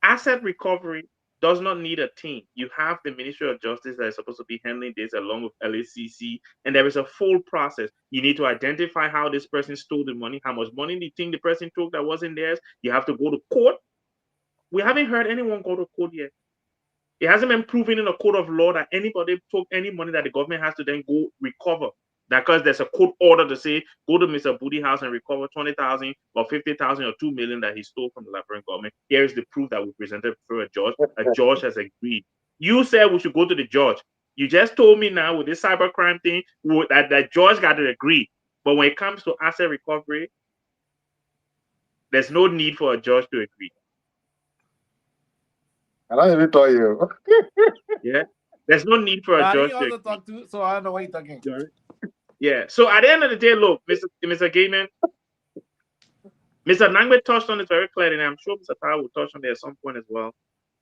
asset recovery does not need a team. You have the Ministry of Justice that is supposed to be handling this along with LACC, and there is a full process. You need to identify how this person stole the money, how much money do you think the person took that wasn't theirs. You have to go to court. We haven't heard anyone go to court yet. It hasn't been proven in a court of law that anybody took any money that the government has to then go recover. Because there's a court order to say, go to Mr. Booty house and recover 20,000 or 50,000 or 2 million that he stole from the Liberian government. Here's the proof that we presented before a judge. A judge has agreed. You said we should go to the judge. You just told me now with this cybercrime thing that judge got to agree. But when it comes to asset recovery, there's no need for a judge to agree. And I even told you. Yeah, there's no need for a judge to agree. talk to, so I don't know what you're talking. Yeah. So at the end of the day, look, Mr. Gaiman, Mr. Nangbe touched on it very clearly, and I'm sure Mr. Tao will touch on it at some point as well.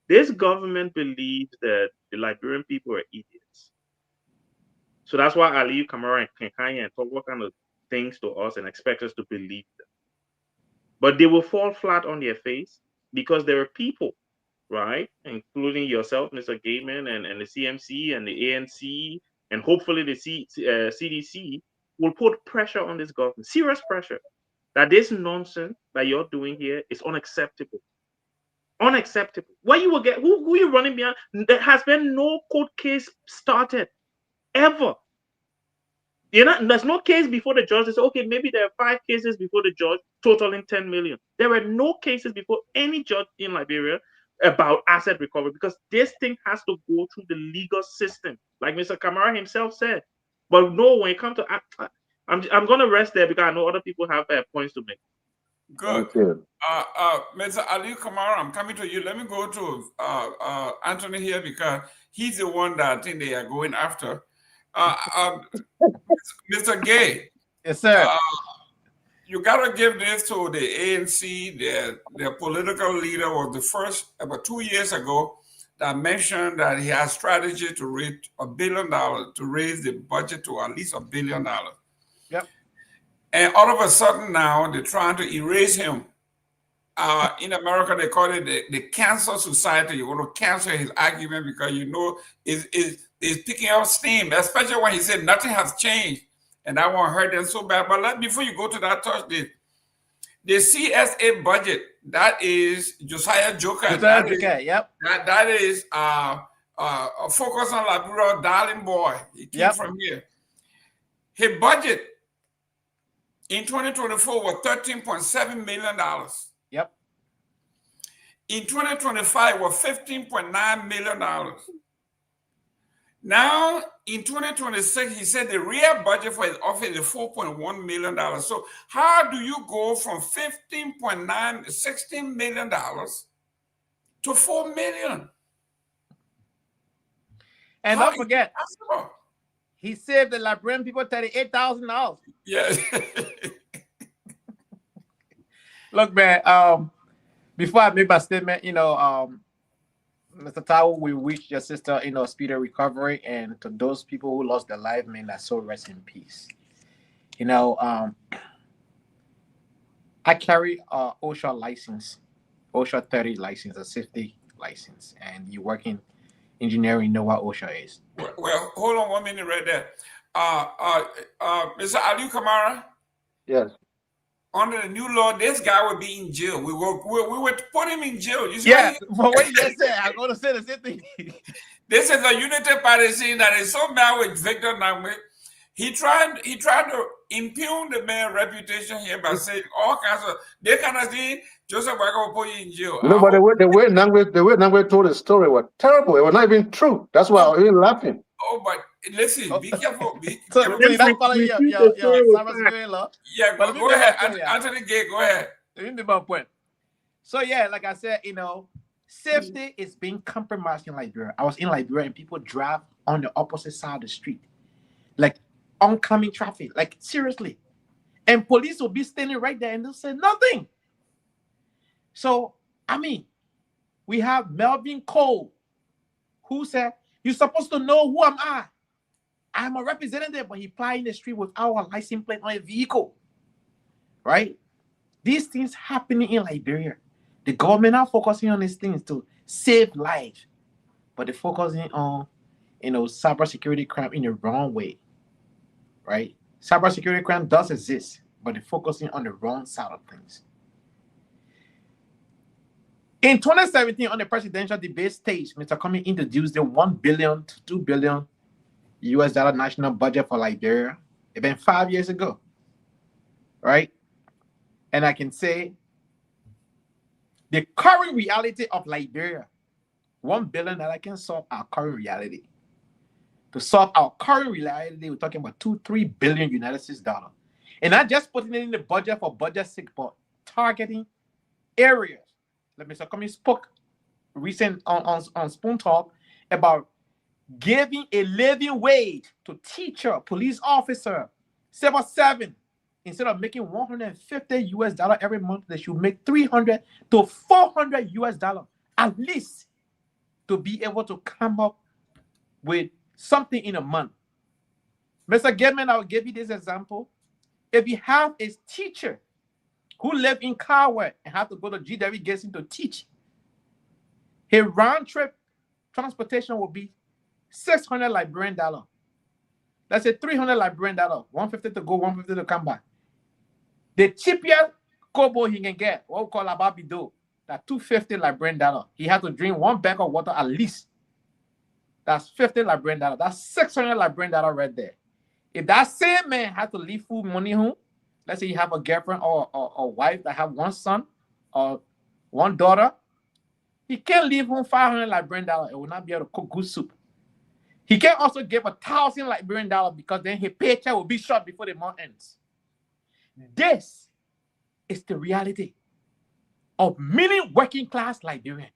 This government believes that the Liberian people are idiots. So that's why Aliyu Kamara and Kenkanya talk what kind of things to us and expect us to believe them. But they will fall flat on their face because there are people, right, including yourself, Mr. Gaiman, and the CMC and the ANC, and hopefully the CDC will put pressure on this government, serious pressure, that this nonsense that you're doing here is unacceptable. Unacceptable. Where you will get who you running behind? There has been no court case started ever. There's no case before the judge. They say, okay, maybe there are 5 cases before the judge, totaling 10 million. There were no cases before any judge in Liberia about asset recovery because this thing has to go through the legal system, like Mr. Kamara himself said. But no, when it comes to I'm going to rest there because I know other people have points to make. Good. Thank you. Mr. Ali Kamara, I'm coming to you. Let me go to Anthony here because he's the one that I think they are going after. Mr. Gay. Yes, sir. You gotta give this to the ANC. Their political leader was the first about 2 years ago that mentioned that he has strategy to raise $1 billion to raise the budget to at least $1 billion. Yep. And all of a sudden now they're trying to erase him. In America, they call it the cancer society. You want to cancel his argument because is picking up steam, especially when he said nothing has changed. And that won't hurt them so bad. But before you go to that, touch this. The CSA budget, that is Josiah Joker. Yep. That is a focus on Liberia, darling boy. He came from here. His budget in 2024 was $13.7 million. Yep. In 2025 was $15.9 million. Now, in 2026, he said the real budget for his office is $4.1 million. So how do you go from $16 million to $4 million? And don't forget, he saved the Liberian people $38,000. Yes. Look, man, before I make my statement, Mr. Tao, we wish your sister, speedy recovery, and to those people who lost their life, may that soul rest in peace. I carry a OSHA license, OSHA 30 license, a safety license, and you work in engineering, know what OSHA is. Well, hold on 1 minute right there. Mr. Ali Kamara? Yes. Under the new law, this guy would be in jail. We would put him in jail. You see but what you just said, I'm going to say the same thing. This is a unity party scene that is so mad with Victor Nangwe. He tried to impugn the man's reputation here by saying all kinds of they kind of thing. Joseph Waka will put you in jail. No, but the way Nangwe told the story was terrible. It was not even true. That's why I was even laughing. Oh, but listen, be careful. So that's following your cybersecurity law. Yeah, but go ahead. Anthony Gay, go ahead. Let me my point. So yeah, like I said, safety is being compromised in Liberia. I was in Liberia and people drive on the opposite side of the street, like oncoming traffic, like seriously. And police will be standing right there and they'll say nothing. So, we have Melvin Cole, who said, you're supposed to know who am I. I'm a representative, but he flying the street without a license plate on a vehicle. Right? These things happening in Liberia. The government are focusing on these things to save lives, but they're focusing on, cybersecurity crime in the wrong way. Right? Cybersecurity crime does exist, but they're focusing on the wrong side of things. In 2017, on the presidential debate stage, Mr. Cummings introduced the $1 billion to $2 billion US dollar national budget for Liberia. It's been 5 years ago, right? And I can say the current reality of Liberia, $1 billion that can solve our current reality. To solve our current reality, we're talking about $2-3 billion United States dollars, and not just putting it in the budget for budget's sake, but targeting areas. Like Mr. Cummings spoke recent on Spoon Talk about giving a living wage to teacher, police officer, civil servant. Instead of making $150 US every month, they should make $300 to $400 US at least to be able to come up with something in a month. Mr. Gedman, I will give you this example. If you have a teacher who live in Carway and have to go to GW Gayson to teach, his round trip transportation will be $600 Liberian dollar. That's a $300 Liberian dollar. $150 to go, $150 to come back. The cheapest kobo he can get, what we call ababido, That's $250 Liberian. He had to drink 1 bag of water at least. That's $50 Liberian. That's $600 Liberian right there. If that same man had to leave food money home, let's say you have a girlfriend or a wife that have 1 son or 1 daughter, he can't leave home $500 Liberian. It will not be able to cook good soup. He can also give $1,000 Liberian because then his paycheck will be short before the month ends. This is the reality of many working class Liberians.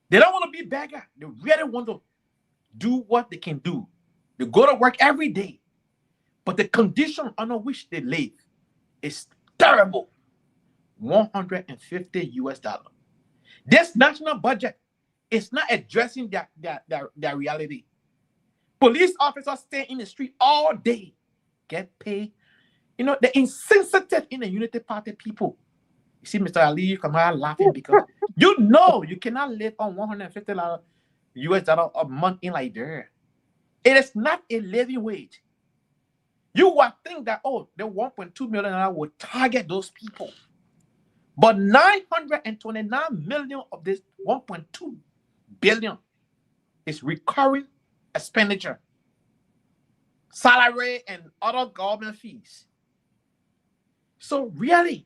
They don't want to be beggar. They really want to do what they can do. They go to work every day, but the condition under which they live is terrible. $150. This national budget is not addressing their reality. Police officers stay in the street all day, get paid. You know, the insensitive in the Unity Party people. You see Mr. Ali Kamara laughing because you know you cannot live on $150 a month in Liberia. It is not a living wage. You would think that, oh, the $1.2 million would target those people. But 929 million of this 1.2 billion is recurring expenditure, salary and other government fees. So really,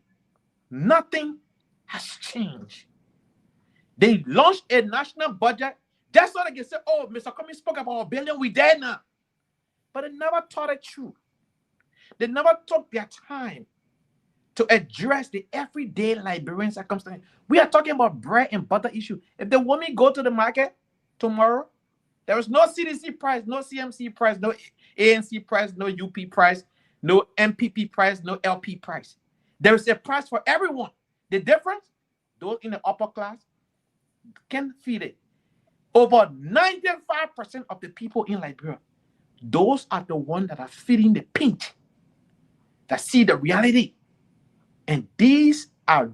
nothing has changed. They launched a national budget just so they can say, oh, Mr. Cummings spoke about $1 billion, we there now. But they never thought it through. They never took their time to address the everyday Liberian circumstance. We are talking about bread and butter issue. If the woman go to the market tomorrow, there is no CDC price, no CMC price, no ANC price, no UP price, no MPP price, no LP price. There is a price for everyone. The difference, those in the upper class can feed it. Over 95% of the people in Liberia, those are the ones that are feeling the pinch, that see the reality. And these are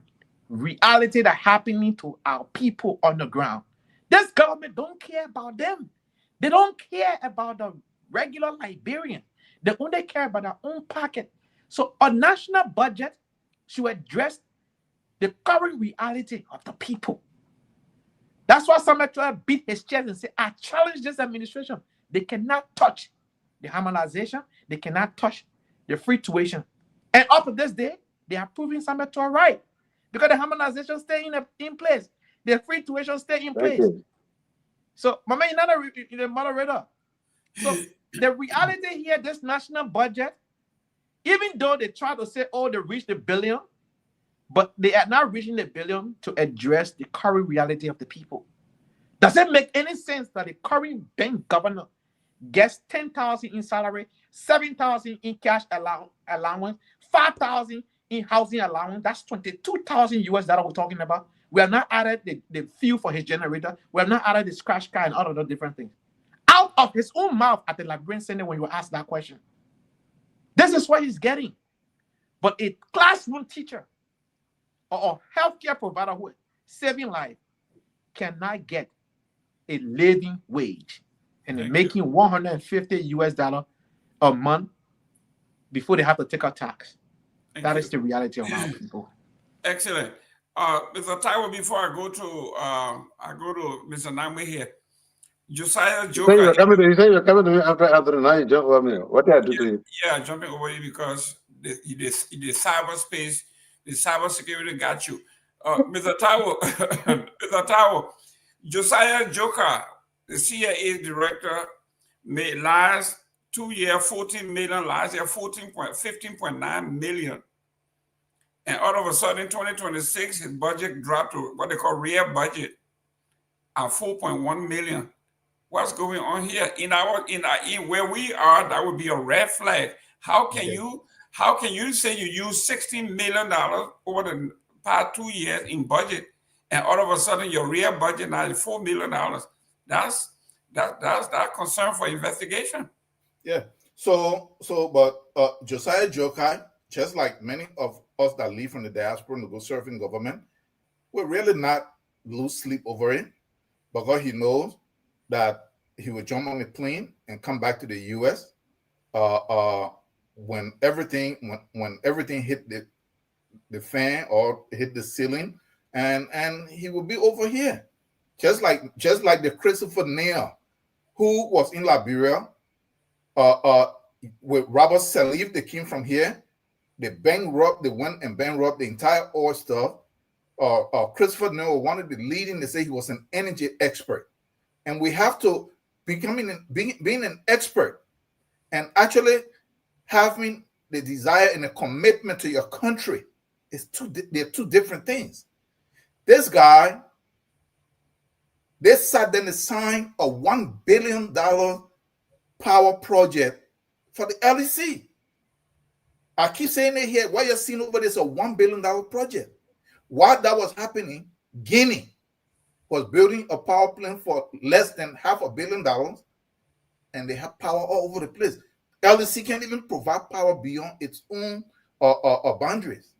reality that are happening to our people on the ground. This government don't care about them. They don't care about the regular Liberian. They only care about their own pocket. So a national budget should address the current reality of the people. That's why Samuel beat his chest and said, I challenge this administration. They cannot touch the harmonization. They cannot touch the free tuition. And up to this day, they are proving Samuel right. Because the harmonization stay in place. The free tuition stay in place. So, Mama, you're not a moderator. So, the reality here, this national budget, even though they try to say, oh, they reached $1 billion, but they are not reaching $1 billion to address the current reality of the people. Does it make any sense that the current bank governor gets $10,000 in salary, $7,000 in cash allowance, $5,000 in housing allowance? That's $22,000 we're talking about. We have not added the fuel for his generator. We have not added the scratch card and all of those different things. Out of his own mouth at the Liberian Senate when you ask that question. This is what he's getting. But a classroom teacher or a healthcare provider who is saving life cannot get a living wage and they're making $150 a month before they have to take a tax. That is the reality of our people. Excellent. Mr. Taiwo, before I go to Mr. Namwe here, Josiah Joker. You say you're coming to me after the night, jump over me. What did I do to you? Yeah, jumping over you because the cyberspace, the cybersecurity got you. Mr. Taiwo, Mr. Taiwo, Josiah Joker, the CIA director, made last 2 year 14 million, last year 15.9 million. And all of a sudden, in 2026, his budget dropped to what they call real budget at 4.1 million. What's going on here? In where we are, that would be a red flag. How can you say you use $16 million over the past 2 years in budget, and all of a sudden your real budget now is $4 million? That's concern for investigation. Yeah. But Josiah Jokai, just like many of us that leave from the diaspora and go serve in government, will really not lose sleep over it because he knows that he will jump on a plane and come back to the U.S. When everything hit the fan or hit the ceiling, and he will be over here, just like the Christopher Neal, who was in Liberia, with Robert Salif. They came from here. They went and bankrupt the entire oil stuff. Christopher Neal wanted to lead in. They say he was an energy expert, and we have to being an expert and actually having the desire and a commitment to your country they're two different things. This guy, they sat down and signed a $1 billion power project for the LEC. I keep saying it here. What you're seeing over there is a $1 billion project. While that was happening, Guinea was building a power plant for less than $500 million, and they have power all over the place. LEC can't even provide power beyond its own boundaries.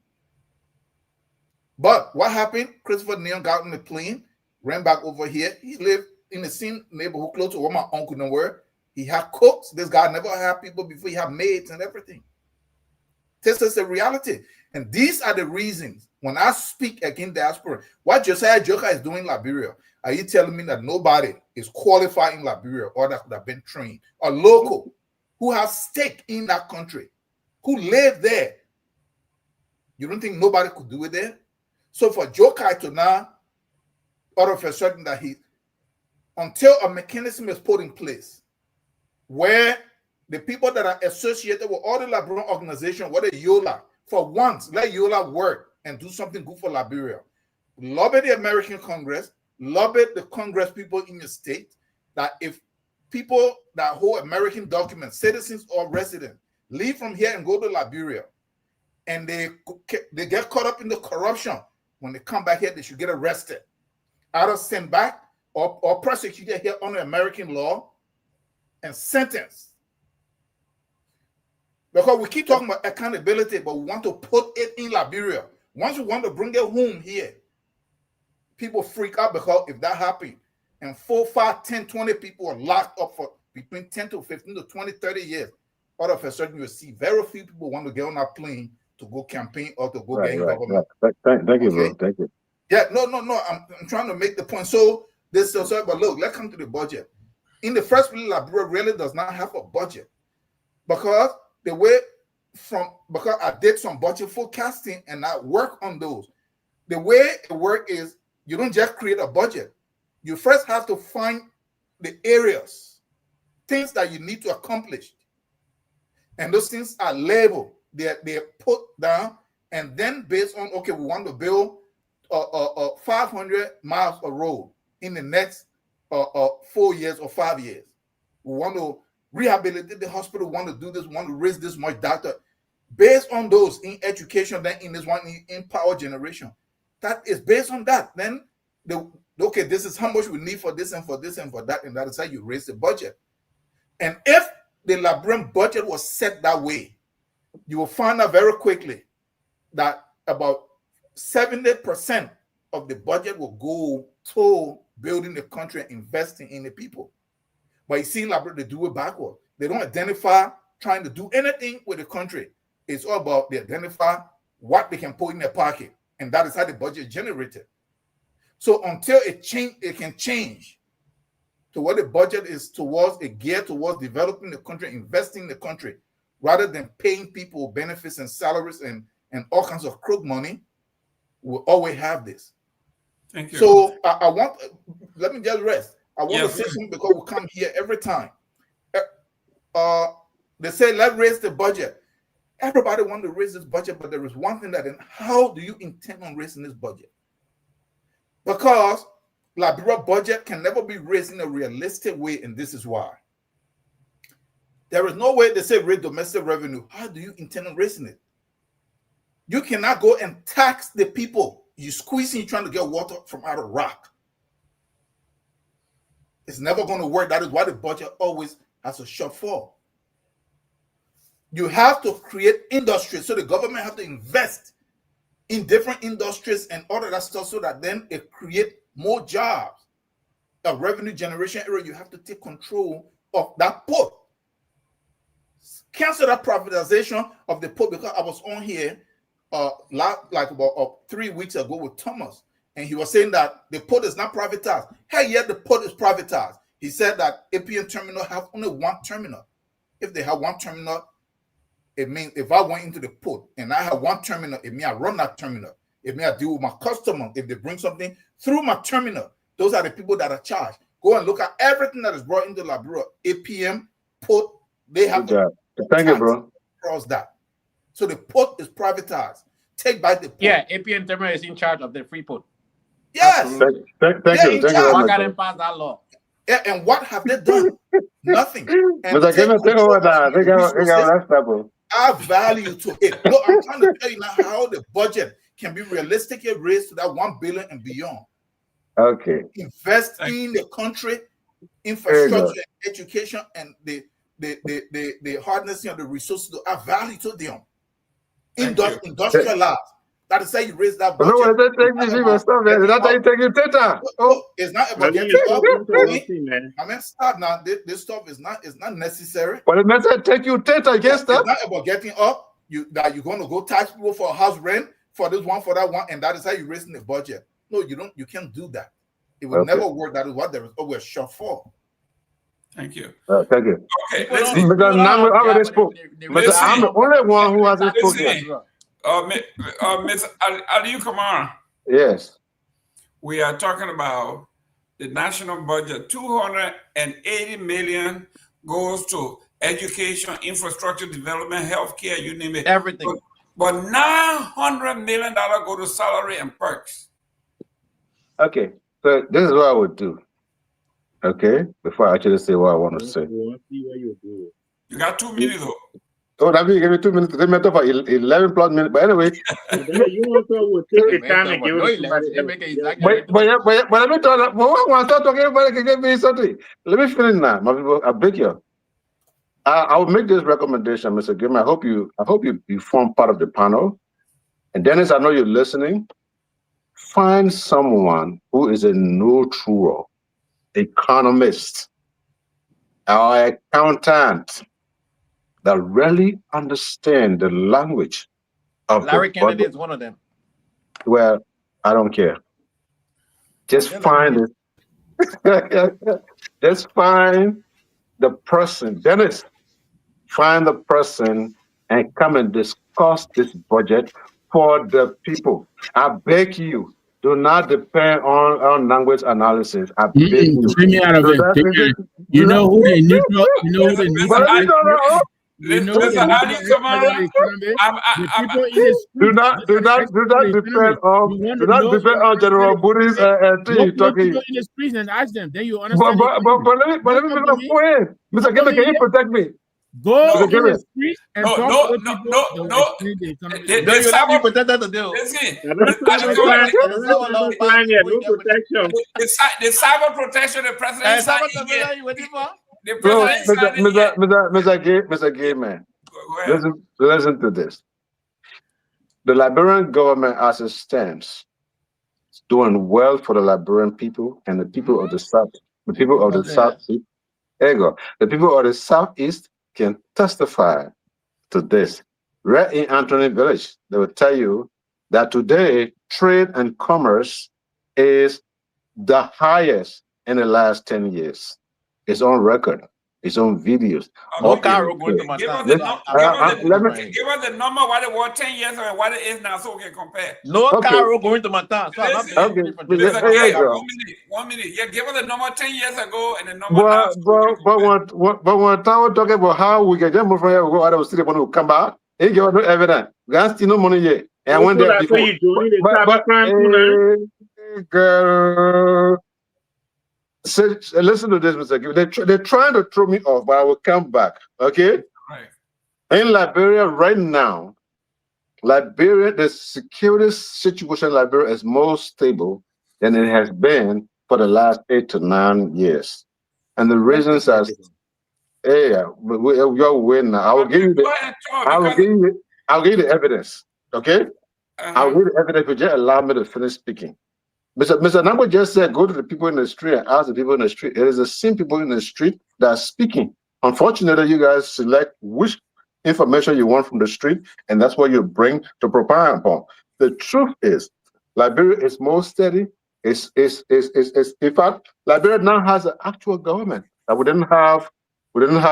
But what happened? Christopher Neal got on the plane, ran back over here. He lived in the same neighborhood close to where my uncle were. He had cooks. This guy never had people before. He had maids and everything. This is the reality. And these are the reasons when I speak against diaspora. What Josiah Joker is doing in Liberia, are you telling me that nobody is qualified in Liberia or that could have been trained? A local who has stake in that country, who live there. You don't think nobody could do it there? So for Jokai to now, out of a sudden that until a mechanism is put in place where the people that are associated with all the Liberian organizations, whether YOLA, for once, let YOLA work and do something good for Liberia. Lobby the American Congress, lobby the Congress people in your state, that if people that hold American documents, citizens or residents, leave from here and go to Liberia, and they get caught up in the corruption, when they come back here, they should get arrested, either sent back or prosecuted here under American law and sentenced. Because we keep talking about accountability, but we want to put it in Liberia. Once we want to bring it home here, people freak out because if that happened, and 4, 5, 10, 20 people are locked up for between 10 to 15 to 20, 30 years, all of a sudden you see very few people want to get on that plane to go campaign or to go get in government. Thank you, bro. Thank you. Yeah, no. I'm trying to make the point. So this is sorry, but look, let's come to the budget. In the first place, Liberia really does not have a budget because because I did some budget forecasting and I work on those. The way it works is you don't just create a budget. You first have to find the areas, things that you need to accomplish. And those things are labeled. They're put down, and then based on, okay, we want to build 500 miles of road in the next 4 years or 5 years. We want to rehabilitate the hospital, want to do this, want to raise this much data. Based on those in education, then in this one in power generation. That is based on that. Then, okay, this is how much we need for this and for this and for that, and that is how you raise the budget. And if the Liberian budget was set that way, you will find out very quickly that about 70% of the budget will go to building the country and investing in the people. But you see, Liberia, they do it backward. They don't identify trying to do anything with the country. It's all about they identify what they can put in their pocket, and that is how the budget is generated. So until it can change to what the budget is towards, a gear towards developing the country, investing in the country, rather than paying people benefits and salaries and all kinds of crook money, we'll always have this. Thank you. So let me just rest. I want to say something because we come here every time. They say, let's raise the budget. Everybody wants to raise this budget, but there is one thing that, how do you intend on raising this budget? Because Liberia budget can never be raised in a realistic way, and this is why. There is no way they say raise domestic revenue. How do you intend on raising it? You cannot go and tax the people. You're squeezing, trying to get water from out of rock. It's never going to work. That is why the budget always has a shortfall. You have to create industry, so the government have to invest in different industries and all of that stuff, so that then it create more jobs. A revenue generation area, you have to take control of that port. Cancel that privatization of the port, because I was on here like about 3 weeks ago with Thomas, and he was saying that the port is not privatized. Hey, yet the port is privatized. He said that APM terminal have only one terminal. If they have one terminal, it means if I went into the port and I have one terminal, it means I run that terminal. It means I deal with my customer. If they bring something through my terminal, those are the people that are charged. Go and look at everything that is brought into Liberia. APM, port, they have to thank you, bro. Cross that. So the port is privatized. Take back the port. Yeah, APM terminal is in charge of the free port. Yes. Thank you. Thank you very Why much, can't they pass that law? Yeah, and what have they done? Nothing. And Mr. Give me take over that. Take over that step. Add value to it. Look, I'm trying to tell you now how the budget can be realistically raised to that 1 billion and beyond. Okay. Invest in the country, infrastructure, education, and the harnessing of the resources to add value to them. Industrial labs. That is how you raise that budget. No, they take me stuff. That's how you take your data. Oh, it's not about getting up. I mean, start now. This stuff is not necessary. But it means I take you data against that. It's not about getting up. That you're going to go tax people for a house rent, for this one, for that one, and that is how you're raising the budget. No, you don't. You can't do that. It will never work. That is what there is always short for. Thank you. Thank you. Okay, listen. Because now I already spoke. But I'm the only one who hasn't spoken. Ms. Aliyu Kamara. Yes. We are talking about the national budget. 280 million goes to education, infrastructure development, healthcare, you name it. Everything. But $900 million go to salary and perks. Okay. So this is what I would do. Okay. Before I actually say what I want to say. You got 2 minutes though. Oh, that means give me 2 minutes. They meant for 11 plus minutes. But anyway. You also will take the time and give it But let me tell you, when I start talking, everybody can give me something. Let me finish now. My people, I beg you. I will make this recommendation, Mr. Grim. I hope you form part of the panel. And Dennis, I know you're listening. Find someone who is a neutral economist or accountant that really understand the language of Larry Kennedy is one of them. Well, I don't care. Just find it. Just find the person. Dennis, find the person and come and discuss this budget for the people. I beg you, do not depend on language analysis. I beg you. Take me out of it. You know who the neutral? You know who the neutral? Do not depend on General Buddhist talking. In the streets and ask them, then you understand. But let me make a point. Mr. Gimmick, can you protect me? Go in the streets and talk to people. The cyber protection the president Mr. Gay, man, listen to this. The Liberian government, as it stands, is doing well for the Liberian people and the people of the South. The people of the Southeast. There you go. The people of the Southeast can testify to this. Right in Anthony Village, they will tell you that today trade and commerce is the highest in the last 10 years. It's on record. It's on videos. Give us the number what it was 10 years ago and what it is now so we can compare. No car going to Matan. So One minute. Yeah, give us the number 10 years ago and the number now. But when Tom talking about how we can just move from here, we go out of the city when we come back, he give us no evidence. We have still no money yet. And when they girl. So, listen to this, Mr. Gibb. They're trying to throw me off, but I will come back. Okay? Right. In Liberia right now, the security situation in Liberia is more stable than it has been for the last 8 to 9 years. And the reasons are, you're winning now. I will give you the evidence. Okay? I'll give you the evidence, but just allow me to finish speaking. Mr. Nambo just said, go to the people in the street and ask the people in the street. It is the same people in the street that are speaking. Unfortunately, you guys select which information you want from the street, and that's what you bring to propine upon. The truth is, Liberia is more steady. Is in fact, Liberia now has an actual government that we didn't have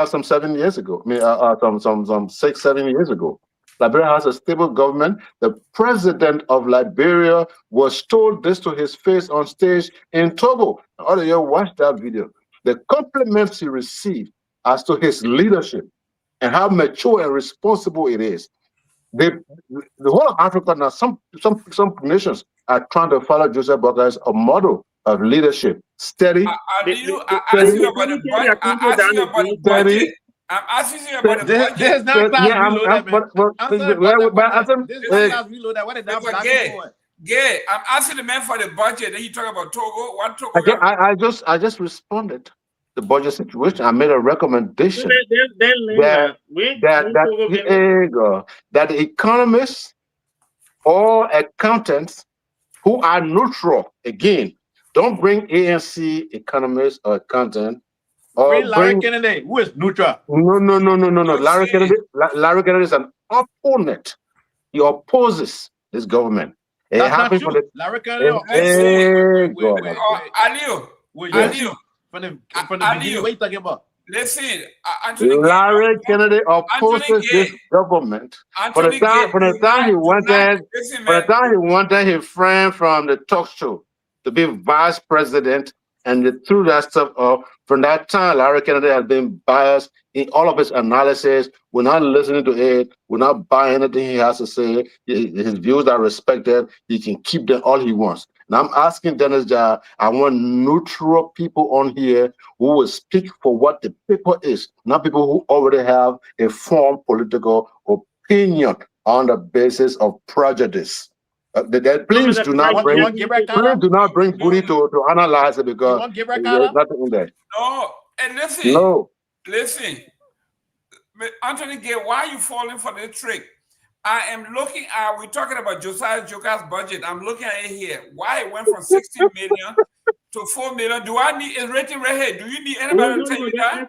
some 7 years ago. I mean, some 6-7 years ago. Liberia has a stable government. The president of Liberia was told this to his face on stage in Togo. All of you watch that video. The compliments he received as to his leadership and how mature and responsible it is. The whole of Africa now, some nations are trying to follow Joseph Boakai as a model of leadership. Steady. I asked you about the budget. I'm asking you about the budget. I'm asking you about the budget. This is not class reloaded, man. This is not class reloaded. What is that for? Gay, I'm asking the man for the budget. Then you talk about Togo. What Togo? I just responded. The budget situation. I made a recommendation that the economists or accountants who are neutral, again, don't bring ANC economists or accountant. Bring Larry Kennedy, who is neutral. No. Larry Kennedy is an opponent. He opposes this government. That's not true. Larry Kennedy. Aliu. From the beginning, what are you talking about? Listen, Larry Kennedy opposes this government. For the time he wanted his friend from the talk show to be vice president, and they threw that stuff up. From that time, Larry Kennedy has been biased in all of his analysis. We're not listening to it. We're not buying anything he has to say. His views are respected. He can keep them all he wants. And I'm asking Dennis Jar, I want neutral people on here who will speak for what the people is, not people who already have a formed political opinion on the basis of prejudice. Please do not bring Booty to analyze it, because there's nothing in there. No, and listen, Anthony Gay, why are you falling for the trick? I am looking at, we're talking about Josiah Joker's budget. I'm looking at it here. Why it went from 16 million to 4 million. Do I need a rating right here? Do you need anybody to tell you that?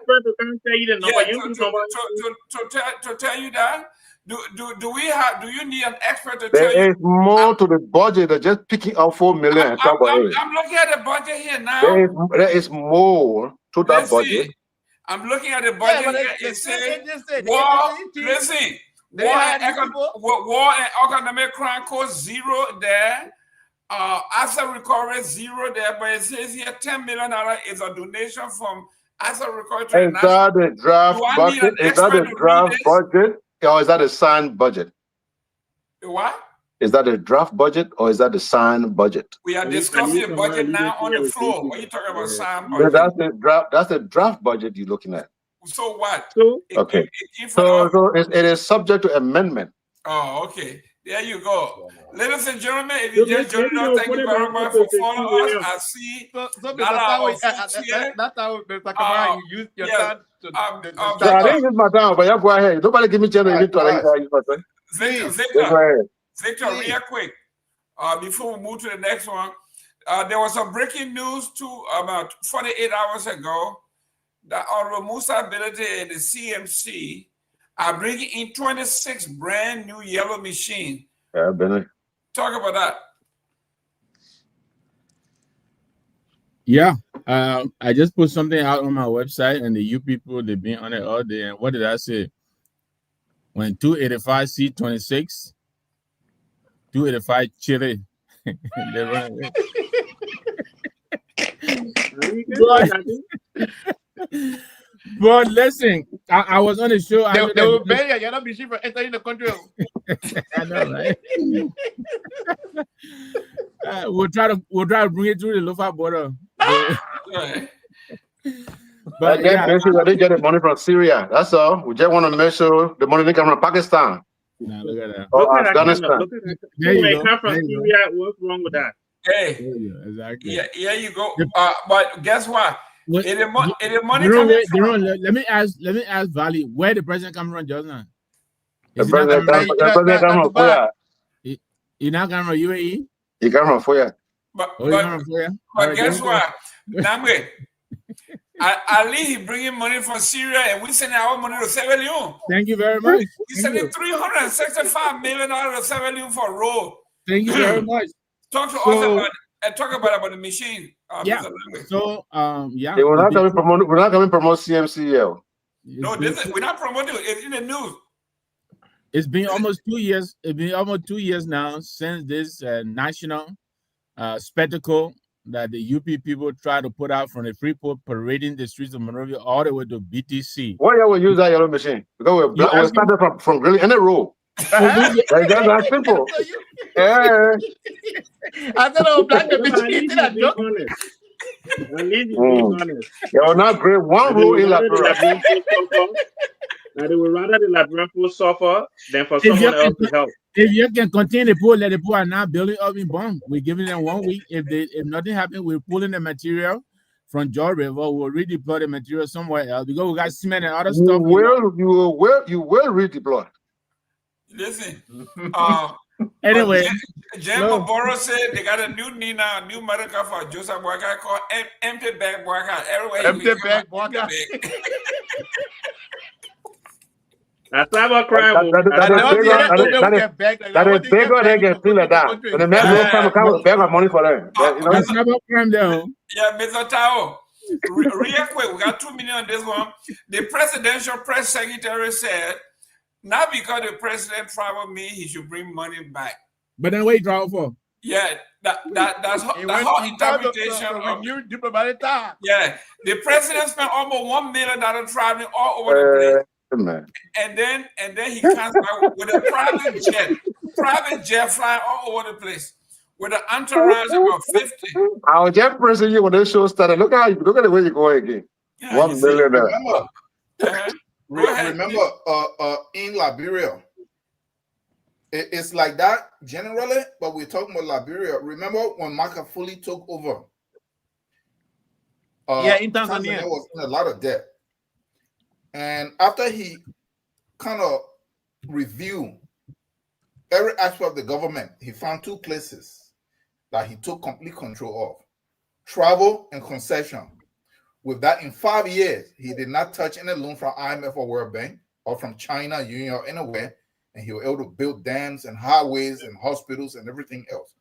To tell you that? Do you need an expert to tell you? There is more to the budget than just picking up 4 million. I'm looking at the budget here now. There is more to that budget. I'm looking at the budget here. It says war and economic crime cost 0 there. Asset recovery 0 there, but it says here $10 million is a donation from asset recovery. Is that the draft budget? Is that the draft budget? Or is that a signed budget? What? Is that a draft budget or is that the signed budget? We are discussing the budget now on the floor. What are you talking about, signed budget? That's the draft budget you're looking at. So what? Okay. So it is subject to amendment. Oh, okay. There you go. Ladies and gentlemen, if you just joined us, thank you very much for following us. I see that's how Mr. Kamara, you use your time to I didn't use my time, but you go ahead. Nobody give me chance to Victor, real quick, before we move to the next one, there was some breaking news about 48 hours ago that Honorable Musa Ability and the CMC are bringing in 26 brand new yellow machines. Yeah, Benny. Talk about that. Yeah, I just put something out on my website, and the you people, they've been on it all day. And what did I say? When 285 C26, 285 Chile, they run away. But listen, I was on the show. They will bury a yellow machine for entering the country. I know, right? We'll try to bring it through the Lofa border. But make sure they get the money from Syria. That's all. We just want to make sure the money comes from Pakistan. Nah, look at that. Or Afghanistan. Come from Syria. What's wrong with that? Hey, exactly. Yeah, you go. But guess what? Let me ask Valley, where the president come from just now? The president come from Foya. He not come from UAE? He come from Foya. But guess what? Namwe, Ali, he bringing money from Syria, and we sending our money to Sierra Leone. Thank you very much. We sending $365 million to Sierra Leone for a road. Thank you very much. Talk to us about and talk about the machine. Yeah. So yeah. We're not going to promote CMCL. No, we're not promoting it. It's in the news. It's been almost 2 years. It's been almost 2 years now since this national spectacle that the UP people try to put out from the Freeport, parading the streets of Monrovia all the way to BTC. Why you will use that yellow machine? Because we're started from really any row. That's that simple. Yeah. I said, "Oh, black the machine." Did I joke? They will not grade one row in Liberia. Now they would rather the Liberian people suffer than for someone else to help. If you can continue the poor, let the poor are now building up in Bong. We're giving them 1 week. If nothing happens, we're pulling the material from George River. We'll redeploy the material somewhere else because we got cement and other stuff. You will redeploy. Listen, anyway, Jen Maboro said they got a new Nina, a new medical for Joseph Boyka called Empty Bag Boyka. Everywhere Empty Bag Boyka. That's cyber crime. That is bigger they can feel like that. And the next time come with bag of money for them. That's cyber crime though. Yeah, Mr. Tao. Real quick, we got 2 million on this one. The presidential press secretary said, not because the president traveled me, he should bring money back. But then what you travel for? Yeah, that's the whole interpretation of new diplomatic time. Yeah, the president spent almost $1 million traveling all over the place. Man. And then he comes back with a private jet flying all over the place with an entourage of 50. I was just pressing you when the show started. Look at the way you go again. Yeah, $1 million. Remember, in Liberia, it's like that generally, but we're talking about Liberia. Remember when Makafuli took over? In Tanzania was in a lot of debt. And after he kind of reviewed every aspect of the government, he found 2 places that he took complete control of: travel and concession. With that, in 5 years, he did not touch any loan from IMF or World Bank or from China, Union, or anywhere. And he was able to build dams and highways and hospitals and everything else.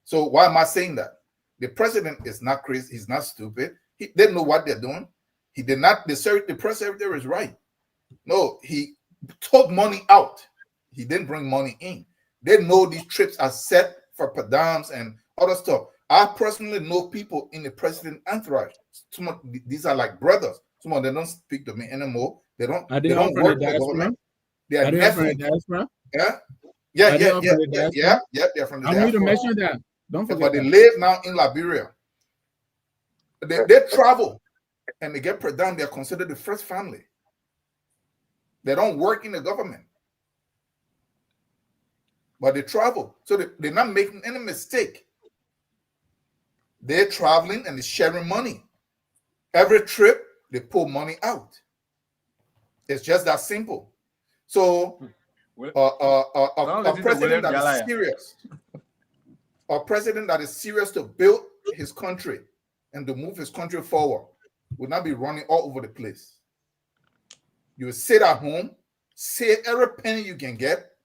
So why am I saying that? The president is not crazy. He's not stupid. They know what they're doing. He did not, the press secretary is right. No, he took money out. He didn't bring money in. They know these trips are set for padams and other stuff. I personally know people in the president entourage. Some of these are like brothers. Some of them don't speak to me anymore. They don't work for the government. They are nephews. Yeah. They're from the diaspora. I want you to mention that. Don't forget. But they live now in Liberia. They travel. And they get put down, they're considered the first family. They don't work in the government, but they travel. So they're not making any mistake. They're traveling and they're sharing money. Every trip, they pull money out. It's just that simple. So a president that is serious, to build his country and to move his country forward would not be running all over the place. You would sit at home, save every penny you can get,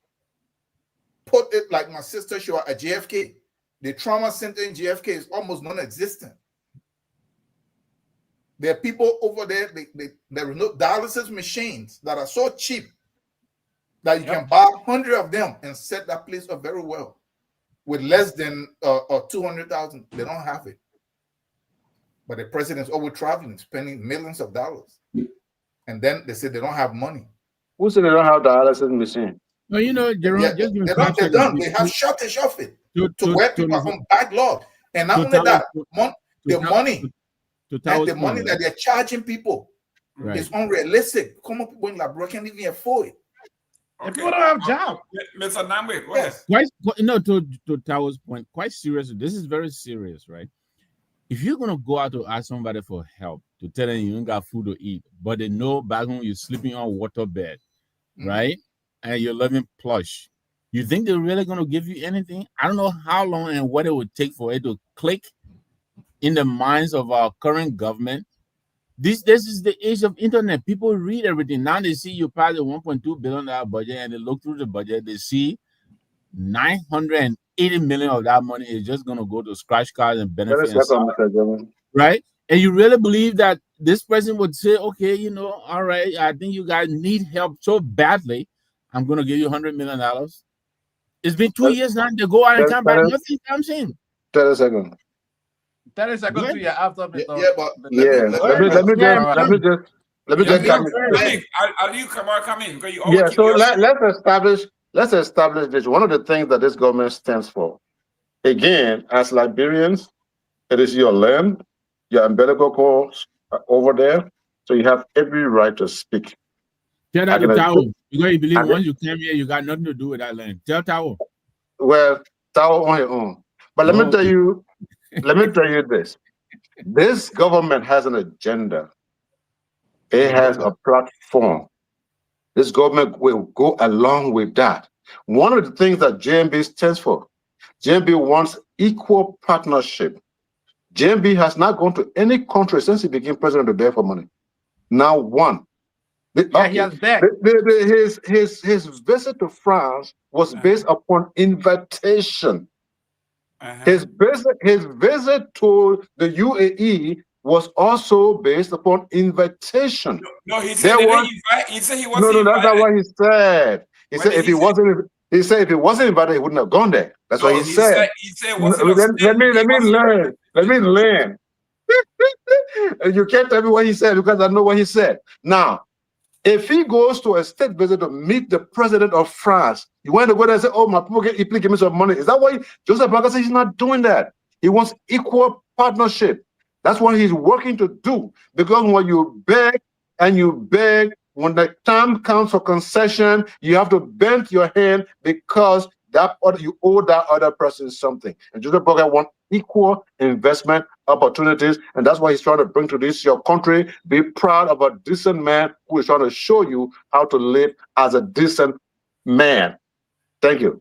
put it like my sister showed at JFK. The trauma center in JFK is almost non-existent. There are people over there, there are no dialysis machines that are so cheap that you can buy 100 of them and set that place up very well with less than 200,000. They don't have it. But the president's always traveling, spending millions of dollars. And then they say they don't have money. Who said they don't have dialysis machine? No, you know, Jerome, they're done. They have shortage of it to where people are on backlog. And not only that, the money that they're charging people is unrealistic. Common people in Liberia can't even afford it. Okay. People don't have jobs. Mr. Namwe, yes. To Tao's point, quite serious. This is very serious, right? If you're gonna go out to ask somebody for help, to tell them you ain't got food to eat, but they know back home you're sleeping on water bed, right? And you're living plush. You think they're really gonna give you anything? I don't know how long and what it would take for it to click in the minds of our current government This is the age of internet. People read everything. Now they see you pass a $1.2 billion budget, and they look through the budget. They see 980 million of that money is just going to go to scratch cards and Let benefit us and second, salary, Mr. German. right? And you really believe that this person would say, okay, all right, I think you guys need help so badly, I'm going to give you $100 million. It's been 2 years now. They go out and come back. Nothing comes in. 30 seconds. 30 seconds to you after Yeah, but let me just come in. Aliu Kamara, come in because you always Yeah, keep so your let's establish this. One of the things that this government stands for, again, as Liberians, it is your land, your umbilical cords over there, so you have every right to speak. Tell that to Tao, because you believe once you came here, you got nothing to do with that land. Tell Tao. Well, Tao on your own. But let me tell you this. This government has an agenda. It has a platform. This government will go along with that. One of the things that JMB stands for, JMB wants equal partnership. JMB has not gone to any country since he became president to beg for money. Now one. He has begged. His visit to France was based upon invitation. His visit to the UAE was also based upon invitation. No, he said he said he wasn't No, invited. that's not what he said. He said if he wasn't invited, he wouldn't have gone there. That's what he said. He said let me learn. Let me learn. You can't tell me what he said because I know what he said. Now, if he goes to a state visit to meet the president of France, you want to go there and say, "Oh, my people, please give me some money." Is that why Joseph Barker says he's not doing that? He wants equal partnership. That's what he's working to do. Because when you beg and you beg, when the time comes for concession, you have to bend your hand because you owe that other person something. And Joseph Barker wants equal investment opportunities, and that's why he's trying to bring to this your country. Be proud of a decent man who is trying to show you how to live as a decent man. Thank you.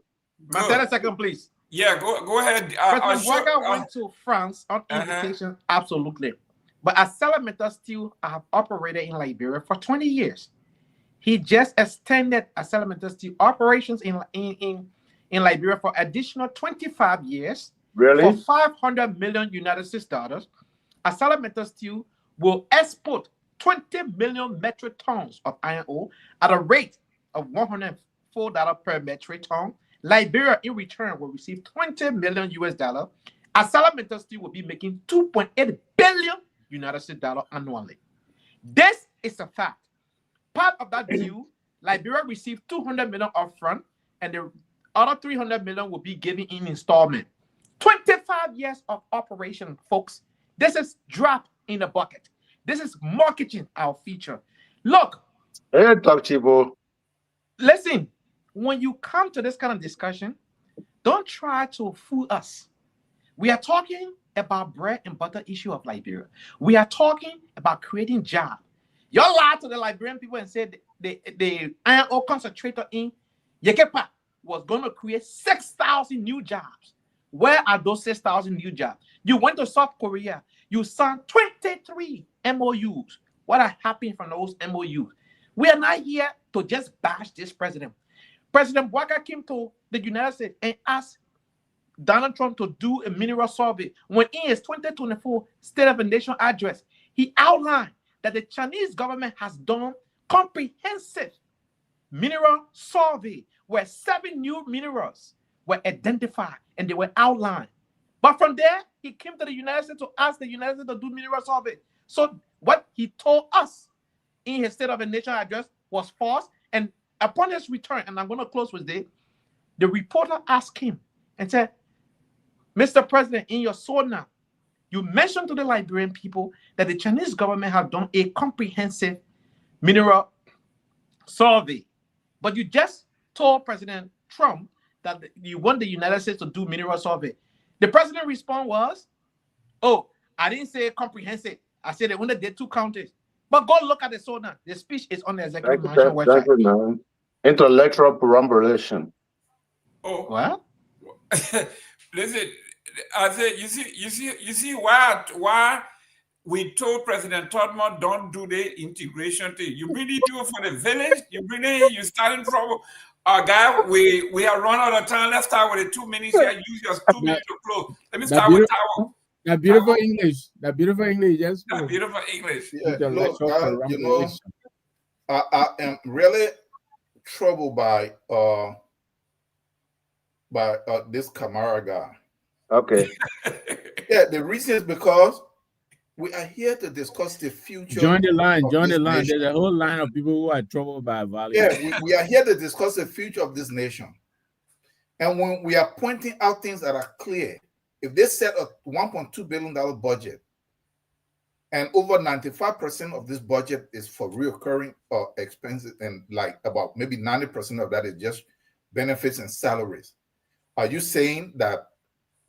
30 seconds, please. Yeah, go ahead. President Walker went to France on invitation, absolutely. But Accelerator still have operated in Liberia for 20 years. He just extended Accelerator Steel operations in Liberia for additional 25 years. Really? For 500 million United States dollars. Accelerator Steel will export 20 million metric tons of iron ore at a rate of $104 per metric ton. Liberia, in return, will receive 20 million US dollar. Accelerator Steel will be making 2.8 billion United States dollar annually. This is a fact. Part of that deal, Liberia received 200 million upfront, and the other 300 million will be given in installment. 25 years of operation, folks. This is drop in the bucket. This is marketing our future. Look. Hey, Dr. Chibo. Listen, when you come to this kind of discussion, don't try to fool us. We are talking about bread and butter issue of Liberia. We are talking about creating jobs. Y'all lied to the Liberian people and said the iron ore concentrator in Yekepa was going to create 6,000 new jobs. Where are those 6,000 new jobs? You went to South Korea. You signed 23 MOUs. What are happening from those MOUs? We are not here to just bash this president. President Walker came to the United States and asked Donald Trump to do a mineral survey. When in his 2024 State of the Nation address, he outlined that the Chinese government has done comprehensive mineral survey where 7 new minerals were identified and they were outlined. But from there, he came to the United States to ask the United States to do mineral survey. So what he told us in his State of the Nation address was false. And upon his return, and I'm going to close with this, the reporter asked him and said, Mr. President, in your SONA, you mentioned to the Liberian people that the Chinese government have done a comprehensive mineral survey. But you just told President Trump that you want the United States to do mineral survey. The president's response was, oh, I didn't say comprehensive. I said they only did 2 counties. But go look at the SONA. The speech is on the executive mansion website. Thank you, man. Intellectual perambulation. Oh, what? Listen, I said, you see why we told President Todmont, don't do the integration thing. You really do it for the village. You bring it here, you start in trouble. Guy, we have run out of time. Let's start with the 2 minutes here. Use your 2 minutes to close. Let me start with Tower. That beautiful English. That beautiful English. Yes. That beautiful English. Yeah, look, you know, I am really troubled by this Kamara guy. Okay. Yeah, the reason is because we are here to discuss the future. Join the line. Join the line. Nation. There's a whole line of people who are troubled by violence. Yeah, we are here to discuss the future of this nation. And when we are pointing out things that are clear, if they set a $1.2 billion budget, and over 95% of this budget is for recurring expenses, and like about maybe 90% of that is just benefits and salaries. Are you saying that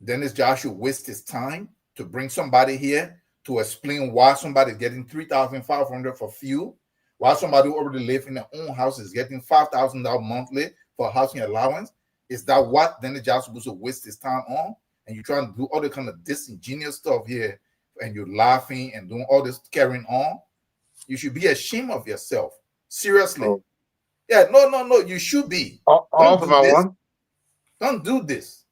Dennis Joshua waste his time to bring somebody here to explain why somebody is getting $3,500 for fuel, while somebody who already lives in their own house is getting $5,000 monthly for housing allowance? Is that what Dennis Joshua was to waste his time on? And you're trying to do all the kind of disingenuous stuff here, and you're laughing and doing all this carrying on? You should be ashamed of yourself. Seriously. Oh. Yeah, no. You should be. Don't do this.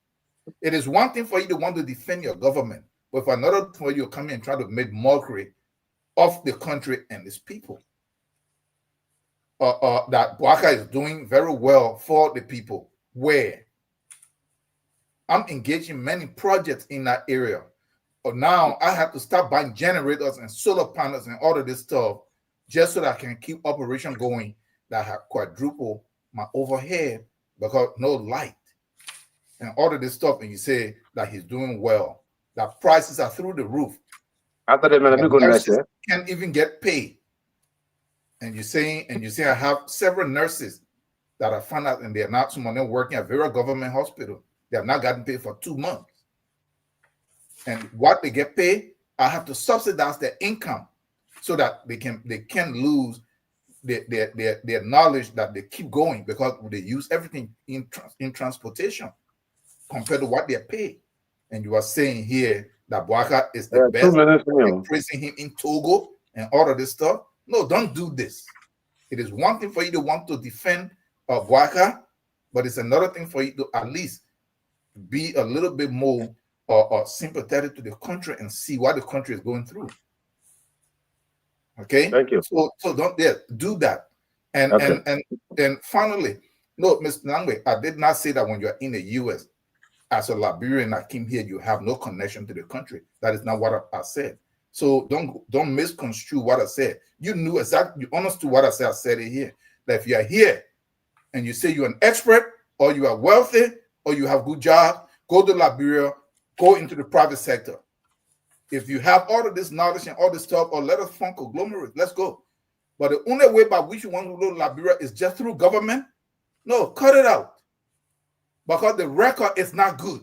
It is one thing for you to want to defend your government, but for another for you to come in and try to make mockery of the country and its people. That Bwaka is doing very well for the people. Where I'm engaged in many projects in that area. But now I have to start buying generators and solar panels and all of this stuff just so that I can keep operation going, that have quadruple my overhead because no light and all of this stuff. And you say that he's doing well, that prices are through the roof. After that, let me go next. Can't even get paid. And you're saying I have several nurses that I found out, and they're not, some of them working at various government hospital. They have not gotten paid for 2 months. And what they get paid, I have to subsidize their income so that they can lose their knowledge, that they keep going, because they use everything in transportation compared to what they're paid. And you are saying here that Bwaka is the best, praising him in Togo and all of this stuff. No, don't do this. It is one thing for you to want to defend Bwaka, but it's another thing for you to at least be a little bit more sympathetic to the country and see what the country is going through. Okay, thank you. So don't do that. And okay. and finally, no, Mr. Nangwe, I did not say that when you're in the U.S. as a Liberian that came here, you have no connection to the country. That is not what I said. So don't misconstrue what I said. You knew exactly, you understood what I said. I said it here. That if you are here and you say you're an expert, or you are wealthy, or you have good job, go to Liberia, go into the private sector. If you have all of this knowledge and all this stuff, or let us form conglomerate, let's go. But the only way by which you want to go to Liberia is just through government. No, cut it out. Because the record is not good.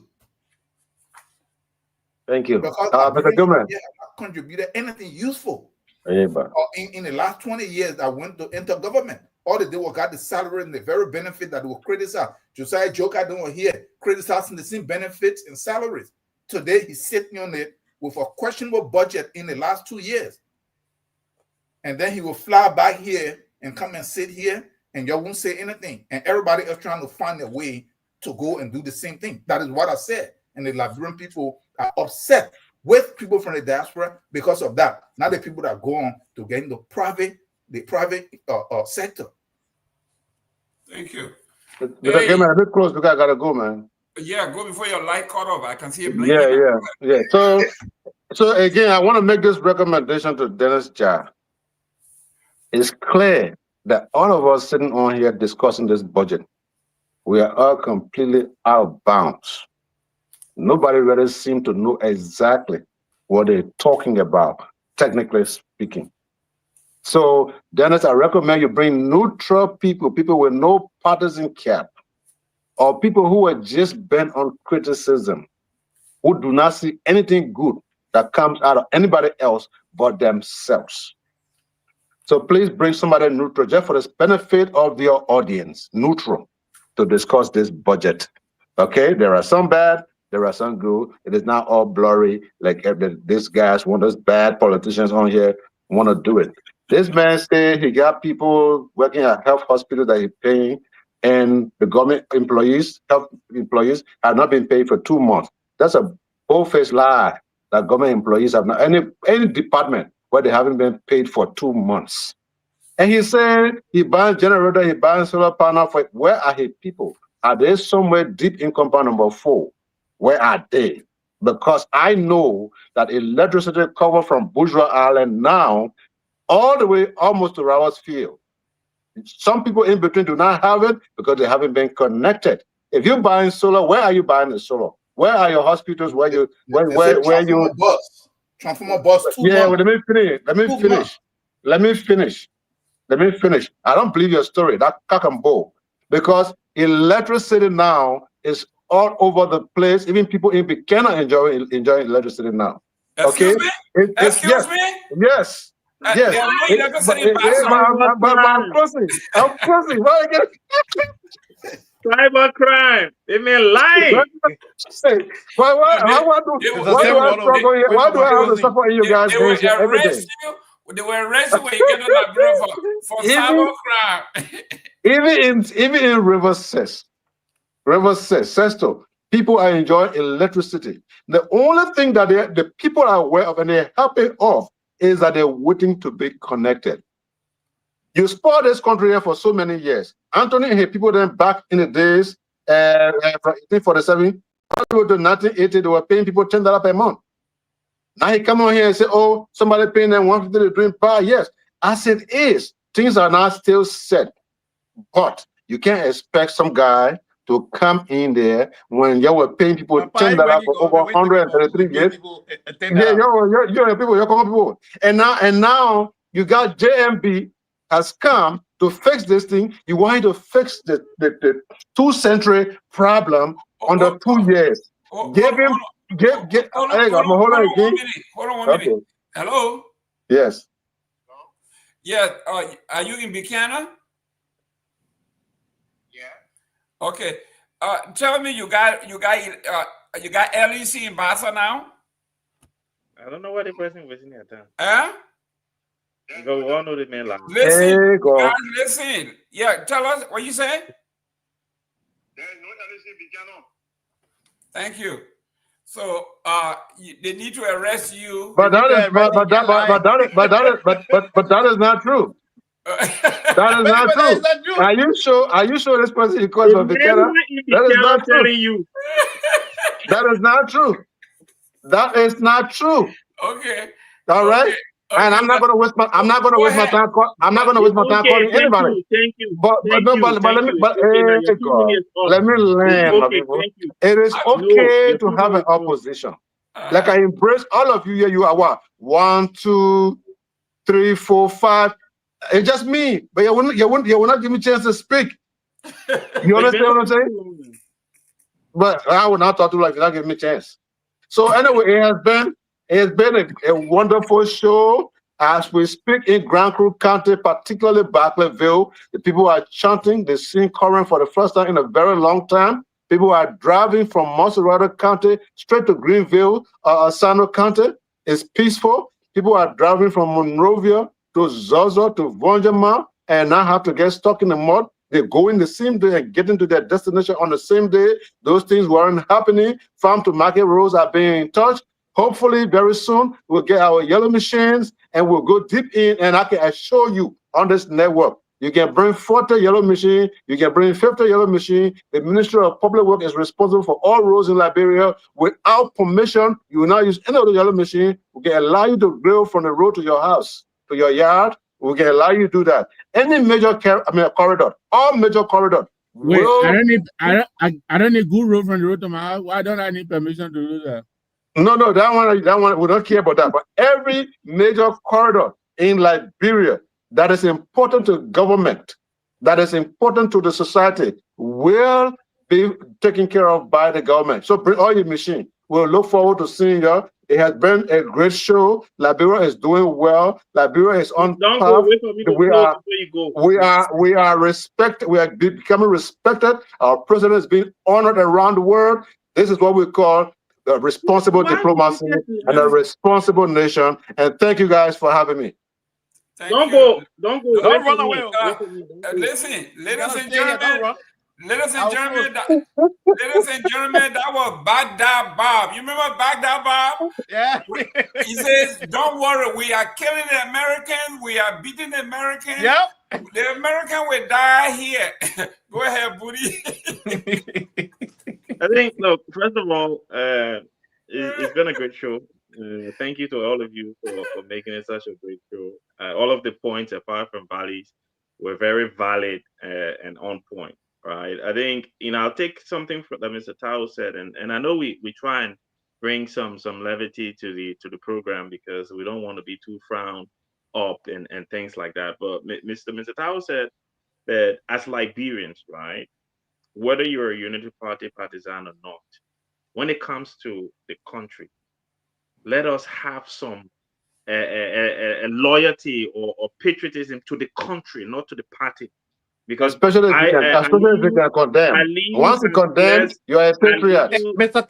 Thank you. Because Mr. you have not contributed anything useful. Yeah, in the last 20 years, I went to enter government. All they did was got the salary and the very benefit that they will criticize. Josiah Joker don't here criticizing the same benefits and salaries. Today, he's sitting on it with a questionable budget in the last 2 years. And then he will fly back here and come and sit here, and y'all won't say anything. And everybody else trying to find a way to go and do the same thing. That is what I said. And the Liberian people are upset with people from the diaspora because of that. Not the people that go on to get in the private sector. Thank you. Mr. Gamer, a bit close because I gotta go, man. Yeah, go before your light cut off. I can see it blinking. Yeah. So again, I want to make this recommendation to Dennis Jah. It's clear that all of us sitting on here discussing this budget, we are all completely out of bounds. Nobody really seems to know exactly what they're talking about, technically speaking. So, Dennis, I recommend you bring neutral people with no partisan cap, or people who are just bent on criticism, who do not see anything good that comes out of anybody else but themselves. So please bring somebody neutral, just for the benefit of your audience, neutral, to discuss this budget. Okay, there are some bad, There are some good. It is not all blurry. Like this guys, one of those bad politicians on here want to do it. This man said he got people working at health hospital that he's paying, and the government employees, health employees, have not been paid for 2 months. That's a bold-faced lie that government employees have not any department where they haven't been paid for 2 months. And he said he buying generator, he buying solar panel for. Where are his people? Are they somewhere deep in compound number 4? Where are they? Because I know that electricity cover from Bourgeois Island now all the way almost to Roberts Field. Some people in between do not have it because they haven't been connected. If you're buying solar, where are you buying the solar? Where are your hospitals? Where you bus? Transformer bus. Yeah, well, let me finish. I don't believe your story. That cock and bull, because electricity now is all over the place. Even people in Buchanan enjoy electricity now. Excuse me? Excuse me? Yes. Yes. I'm closing. Why again? Cyber crime. They may lie. Why do I have to suffer in you guys? They will arrest you when you get on that river for cyber crime. Even in Rivers says to people are enjoying electricity. The only thing that the people are aware of and they're happy of is that they're waiting to be connected. You spoiled this country here for so many years. Anthony and his people then back in the days from 1847 all the way to 1980, they were paying people $10 per month. Now he come on here and say, oh, somebody paying them $150 to drink power. Yes, as it is, things are not still set. But you can't expect some guy to come in there when you were paying people $10 for over 133 years. You're people. And now you got JMB has come to fix this thing. You want to fix the 2-century problem under 2 years. Hold on 1 minute. Hello? Yes. Yeah, are you in Buchanan? Okay. Tell me you got LEC in Bassa now? I don't know what the person was in there. Huh? Go on with it, man. Listen, guys, listen. Yeah, tell us what you say. There is no LEC in Buchanan. Thank you. So they need to arrest you. But that is not true. That is not true. Are you sure this person is called for Buchanan? That is not true. That is not true. That is not true. Okay. All right. Okay. And I'm not going to waste my time. I'm not going to waste my time calling anybody. Thank you. Let me land. It is okay to have an opposition. Like I embrace all of you here. You are what? 1, 2, 3, 4, 5. It's just me, but you will not give me a chance to speak. You understand what I'm saying? But I will not talk to you like you not give me a chance. So anyway, it has been a wonderful show. As we speak in Grand Creek County, particularly Barclayville, the people are chanting. They're seeing current for the first time in a very long time. People are driving from Monserrate County straight to Greenville, Sano County. It's peaceful. People are driving from Monrovia to Zozo to Vonjama and now have to get stuck in the mud. They go in the same day and get into their destination on the same day. Those things weren't happening. Farm to market roads are being touched. Hopefully, very soon, we'll get our yellow machines and we'll go deep in. And I can assure you on this network, you can bring 40 yellow machine, you can bring 50 yellow machine. The Ministry of Public Works is responsible for all roads in Liberia. Without permission, you will not use any of the yellow machine. We can allow you to drill from the road to your house, to your yard. We can allow you to do that. Any major corridor, all major corridor. Wait, I don't need good road from the road to my house. Why don't I need permission to do that? No, that one, we don't care about that. But every major corridor in Liberia that is important to government, that is important to the society, will be taken care of by the government. So bring all your machine. We'll look forward to seeing you. It has been a great show. Liberia is doing well. Liberia is on top. We are respected. We are becoming respected. Our president is being honored around the world. This is what we call a responsible Why diplomacy did you and a responsible nation. And thank you guys for having me. Don't go. Don't go. Don't Wait run for away. me. Wait for me. Don't go. Listen, You ladies gotta and stay here. Don't gentlemen, run. ladies and I'll gentlemen, close. ladies and gentlemen, that was Baghdad Bob. You remember Baghdad Bob? Yeah. He says, "Don't worry, we are killing the Americans. We are beating the Americans. Yep. The American will die here." Go ahead, Booty. I think, look, first of all, it's been a great show. Thank you to all of you for making it such a great show. All of the points, apart from Valley's, were very valid and on point, right? I think, I'll take something that Mr. Tao said, and I know we try and bring some levity to the program because we don't want to be too frowned up and things like that. But Mr. Tao said that as Liberians, right, whether you're a Unity Party partisan or not, when it comes to the country, let us have some a loyalty or patriotism to the country, not to the party. Because Especially if you can condemn. Once you condemn, you are a patriot. Mr.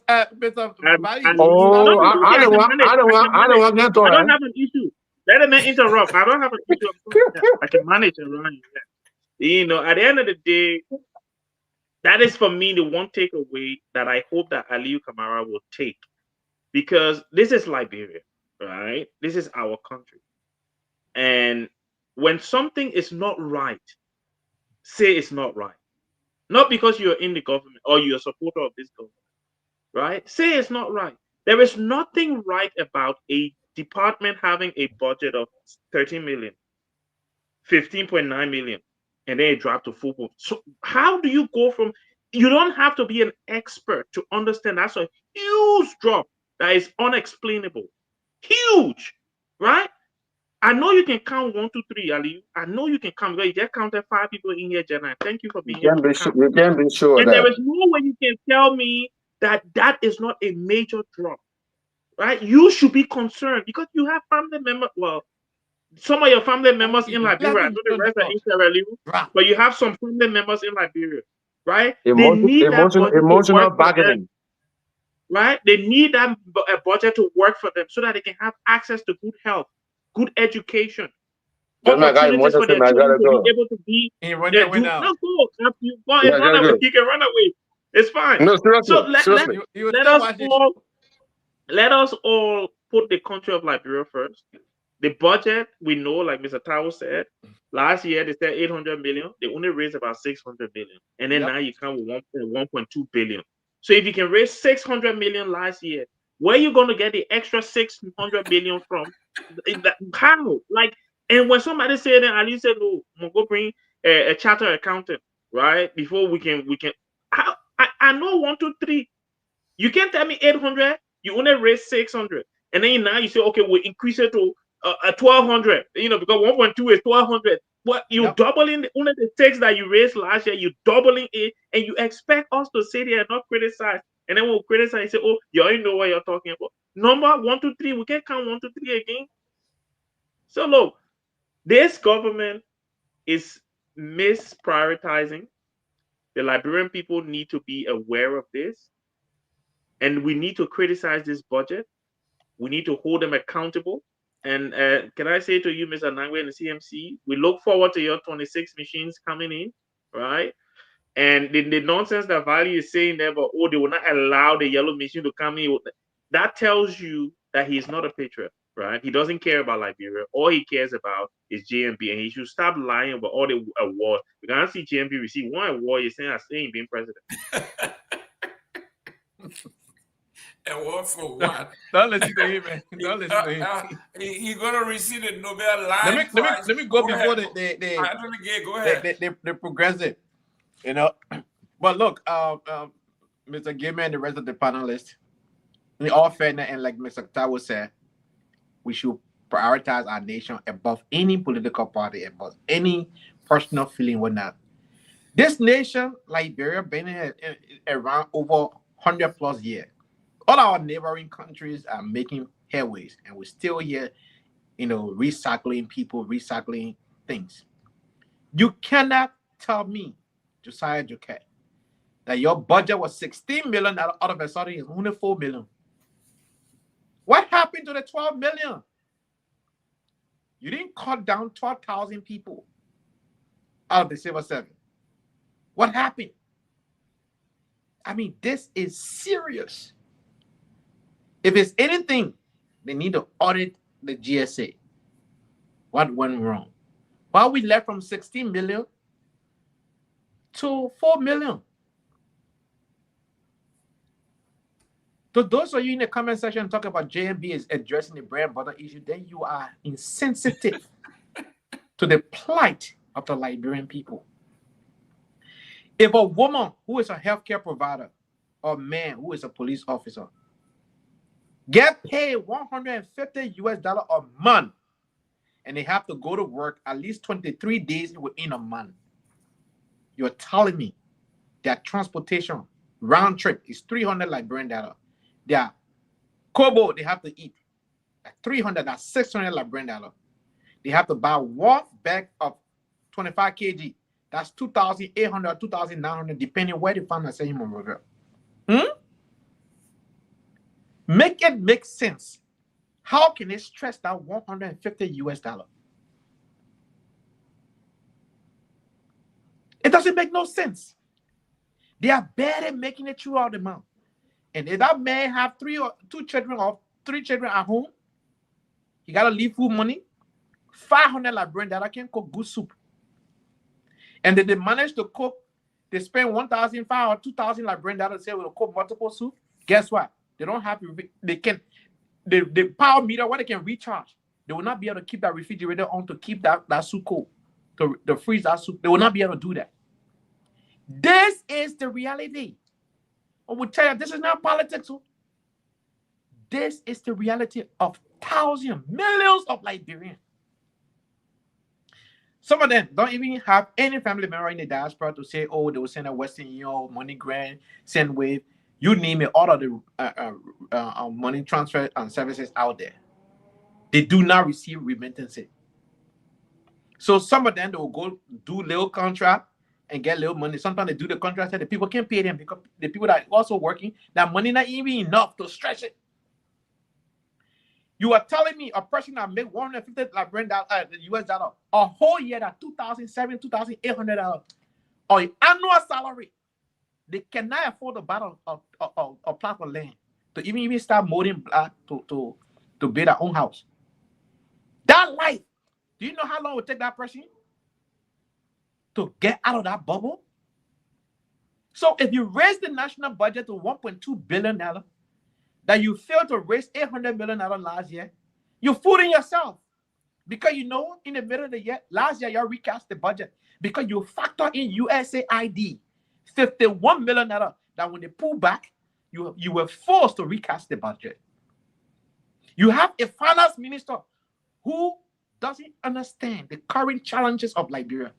Valley, Oh, I don't want to get I don't have an issue. Let a man interrupt. I don't have an issue. I can manage around it. At the end of the day, that is for me the one takeaway that I hope that Aliyu Kamara will take, because this is Liberia, right? This is our country, and when something is not right, say it's not right. Not because you're in the government or you're a supporter of this government, right? Say it's not right. There is nothing right about a department having a budget of 13 million, 15.9 million, and then it dropped to 4. So how do you go from, you don't have to be an expert to understand that's a huge drop that is unexplainable. Huge, right? I know you can count 1, 2, 3, Ali. I know you can count. You just counted 5 people in here, Jenna. Thank you for being here. You can be sure and that. there is no way you can tell me that is not a major drop, right? You should be concerned because you have family members. Well, some of your family members in Liberia, I know the rest are in Sierra Leone, but you have some family members in Liberia, right? They need that budget emotional to work for them, bargaining. right? They need that budget to work for them so that they can have access to good health, good education, opportunities for their children to be able to be. You can run away. It's fine. No, seriously. So let us all put the country of Liberia first. The budget, we know, like Mr. Tao said, last year they said 800 million. They only raised about 600 million. And then now you come with 1.2 billion. So if you can raise 600 million last year, where are you going to get the extra 600 million from? How? And when somebody said that, Ali said, no, I'm going to bring a chartered accountant, right? Before we can. I know 1, 2, 3. You can't tell me 800. You only raise 600, and then now you say, okay, we'll increase it to 1,200. Because 1.2 is 1,200. What you're doubling only the tax that you raised last year. You're doubling it, and you expect us to sit here and not criticize. And then we'll criticize and say, oh, you already know what you're talking about. Number 1, 2, 3. We can't count 1, 2, 3 again. So look, this government is misprioritizing. The Liberian people need to be aware of this. And we need to criticize this budget. We need to hold them accountable. And can I say to you, Mr. Nangwe and the CMC, we look forward to your 26 machines coming in, right? And the nonsense that Valley is saying there, but they will not allow the yellow machine to come in. That tells you that he's not a patriot, right? He doesn't care about Liberia. All he cares about is JMB, and he should stop lying about all the awards. You can't see JMB receive one award. You're saying being president. Award for what? Don't listen to him, man. Don't listen to him. He's gonna receive the Nobel Line Prize. Let me go before the go ahead. They progress it, But look, Mr. Gaiman and the rest of the panelists, in all fairness, and like Mr. Tawo said, we should prioritize our nation above any political party, above any personal feeling, whatnot. This nation, Liberia, been around over 100+ years. All our neighboring countries are making headways, and we're still here, recycling people, recycling things. You cannot tell me, Josiah Joket, that your budget was $16 million, out of a sudden it's only $4 million. What happened to the $12 million? You didn't cut down 12,000 people out of the civil service. What happened? I mean, this is serious. If it's anything, they need to audit the GSA. What went wrong? Why we left from 16 million to 4 million? To those of you in the comment section talk about JMB is addressing the bread and butter issue, then you are insensitive to the plight of the Liberian people. If a woman who is a healthcare provider or man who is a police officer get paid $150 a month and they have to go to work at least 23 days within a month, you're telling me their transportation round trip is 300 Liberian dollar. Their kobo they have to eat at 300, that's 600 Liberian dollar. They have to buy one bag of 25 kg. That's 2,800, 2,900, depending where they find themselves in Monrovia. Make it make sense. How can they stress that $150? It doesn't make no sense. They are barely making it throughout the month. And if that man have 3 or 2 children or 3 children at home, he got to leave food money. 500 Liberian dollar can cook good soup. And then they manage to cook, they spend 1,500 or 2,000 Liberian dollars to say we'll cook multiple soup. Guess what? They don't have, they can, the power meter where they can recharge. They will not be able to keep that refrigerator on to keep that soup cold, to freeze that soup. They will not be able to do that. This is the reality. I will tell you, this is not politics. This is the reality of thousands, millions of Liberians. Some of them don't even have any family member in the diaspora to say, oh, they will send a Western Union, money grant, send wave, you name it, all of the money transfer and services out there. They do not receive remittances. So some of them, they will go do little contract and get little money. Sometimes they do the contract and the people can't pay them because the people that are also working, that money not even enough to stretch it. You are telling me a person that make $150 US dollar a whole year, that $2,700, $2,800 or an annual salary, they cannot afford to buy a plot of land to even start molding block to build their own house. That life, do you know how long it would take that person to get out of that bubble? So if you raise the national budget to $1.2 billion, that you failed to raise $800 million last year, you're fooling yourself. Because you know, in the middle of the year, last year, you recast the budget because you factor in USAID, $51 million, that when they pull back, you were forced to recast the budget. You have a finance minister who doesn't understand the current challenges of Liberia.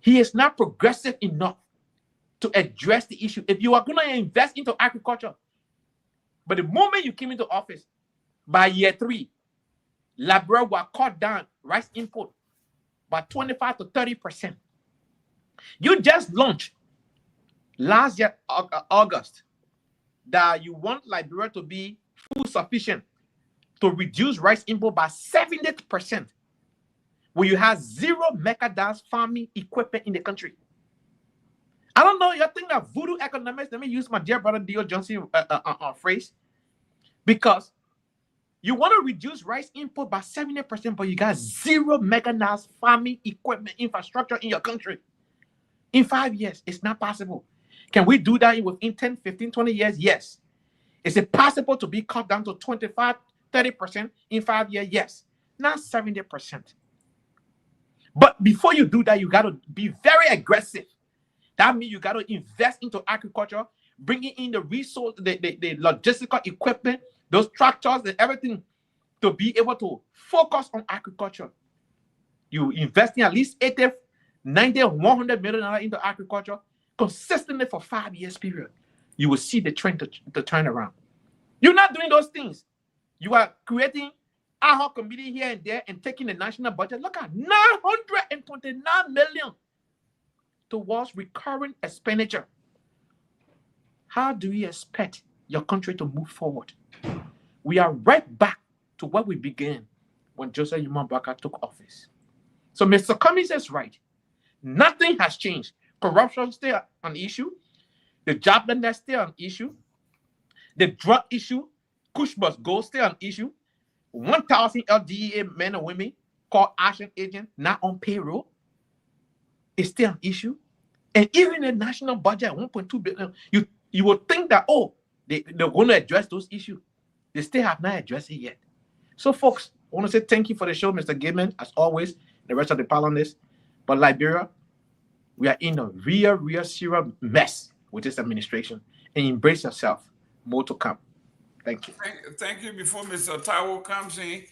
He is not progressive enough to address the issue. If you are going to invest into agriculture, but the moment you came into office, by year 3, Liberia will cut down rice import by 25 to 30%. You just launched last year, August, that you want Liberia to be food sufficient, to reduce rice import by 70%, where you have 0 mechanized farming equipment in the country. I don't know, you think that voodoo economics, let me use my dear brother Dio Johnson phrase, because you want to reduce rice import by 70%, but you got 0 mechanized farming equipment infrastructure in your country. In 5 years, it's not possible. Can we do that within 10, 15, 20 years? Yes. Is it possible to be cut down to 25, 30% in 5 years? Yes. Not 70%. But before you do that, you got to be very aggressive. That means you got to invest into agriculture, bringing in the resource, the logistical equipment, those tractors and everything, to be able to focus on agriculture. You investing at least 80, 90, $100 million into agriculture consistently for 5 years period. You will see the trend to turn around. You're not doing those things. You are creating ad hoc committee here and there and taking the national budget. Look at $929 million towards recurring expenditure how do you expect your country to move forward? We are right back to where we began when Joseph Yumabaka took office. So Mr. Cummings is right. Nothing has changed. Corruption is still an issue. The joblessness is still an issue. The drug issue, Kush must go, still an issue. 1,000 LDEA men and women called action agents not on payroll is still an issue. And even the national budget, 1.2 billion, you would think that, they're going to address those issues. They still have not addressed it yet. So, folks, I want to say thank you for the show, Mr. Gaiman, as always, the rest of the panelists. But Liberia, we are in a real serious mess with this administration. And embrace yourself. More to come. Thank you. Thank you. Before Mr. Taiwo comes in,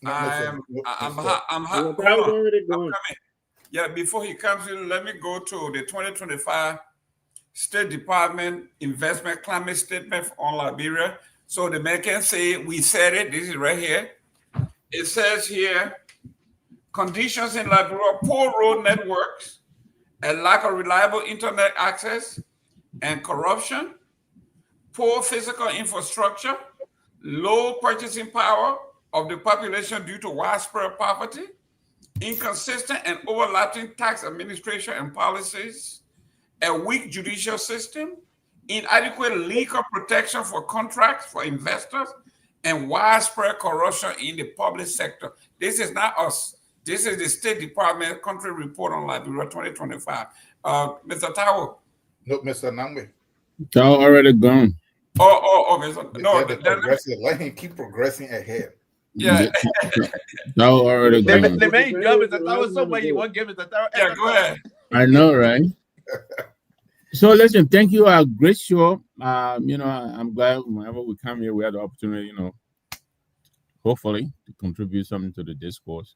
No, I'm That hold was on. already I'm going. coming. Yeah, before he comes in, let me go to the 2025 State Department Investment Climate Statement on Liberia. So the man can say, we said it, this is right here. It says here, conditions in Liberia, poor road networks, a lack of reliable internet access, and corruption, poor physical infrastructure, low purchasing power of the population due to widespread poverty, inconsistent and overlapping tax administration and policies, a weak judicial system, inadequate legal protection for contracts for investors, and widespread corruption in the public sector. This is not us. This is the State Department Country Report on Liberia 2025. Mr. Tao. No, Mr. Nangwe. Tao already gone. Mr. No, let him keep progressing ahead. Yeah. Tao already gone. The main job is that was somebody you won't give it. Yeah, go ahead. I know, right? So listen, thank you. A great show. I'm glad whenever we come here, we have the opportunity, hopefully to contribute something to the discourse.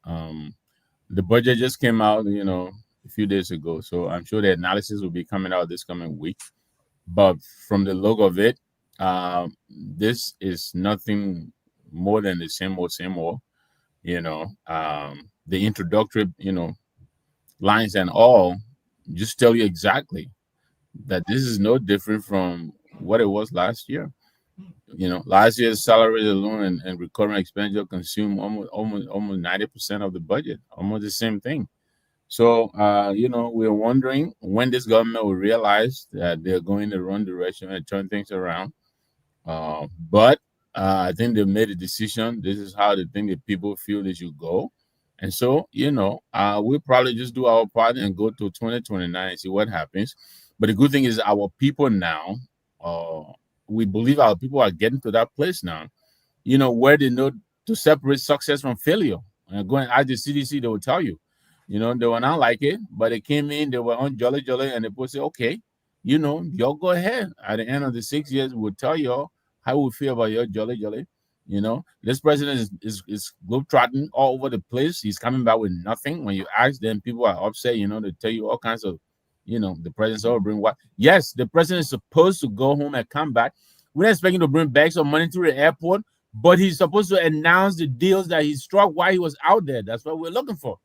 The budget just came out, a few days ago. So I'm sure the analysis will be coming out this coming week. But from the look of it, this is nothing more than the same old. The introductory, lines and all just tell you exactly that this is no different from what it was last year. Last year's salary alone and recurring expenditure consumed almost 90% of the budget, almost the same thing. So, we're wondering when this government will realize that they're going the wrong direction and turn things around. But I think they've made a decision. This is how they think the people feel they should go. And so, we'll probably just do our part and go to 2029 and see what happens. But the good thing is our people now, we believe our people are getting to that place now, where they know to separate success from failure. And going at the CDC, they will tell you, they were not like it, but they came in, they were on jolly, and they would say, okay, y'all go ahead. At the end of the 6 years, we'll tell y'all how we feel about your jolly. This president is globetrotting all over the place. He's coming back with nothing. When you ask them, people are upset, they tell you all kinds of, the president's all bring what? Yes, the president is supposed to go home and come back. We're not expecting to bring bags of money to the airport, but he's supposed to announce the deals that he struck while he was out there. That's what we're looking for.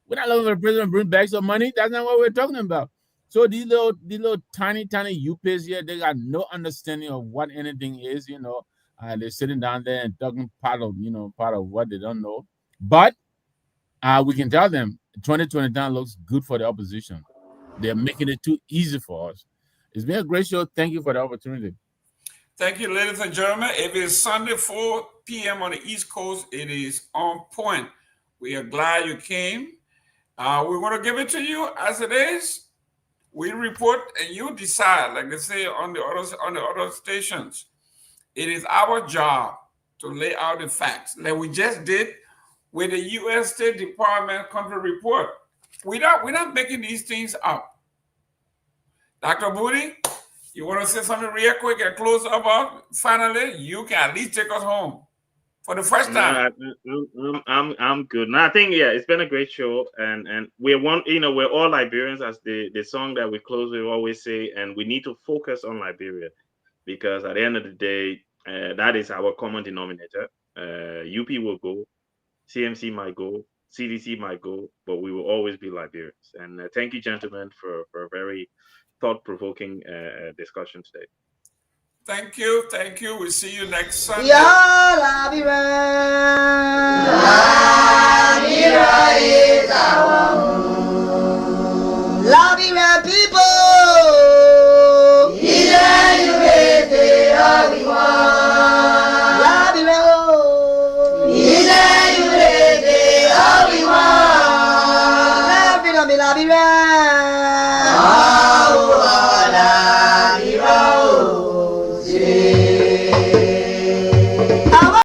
We're not looking for the president to bring bags of money. That's not what we're talking about. So these little tiny UPs here, they got no understanding of what anything is, they're sitting down there and talking part of what they don't know. But we can tell them 2029 looks good for the opposition. They're making it too easy for us. It's been a great show. Thank you for the opportunity. Thank you, ladies and gentlemen. It is Sunday, 4 p.m. on the East Coast. It is on point. We are glad you came. We want to give it to you as it is. We report and you decide, like they say on the other stations. It is our job to lay out the facts, like we just did with the U.S. State Department country report. We're not making these things up. Dr. Booty, you want to say something real quick and close up? Finally, you can at least take us home for the first time. I'm good. No, I think it's been a great show, and we're all Liberians, as the song that we close with always say, and we need to focus on Liberia, because at the end of the day, that is our common denominator. UP will go, CMC might go, CDC might go, but we will always be Liberians. And thank you, gentlemen, for a very thought-provoking discussion today. Thank you. Thank you. We'll see you next Sunday. Labira is our home. Labira people. Labira.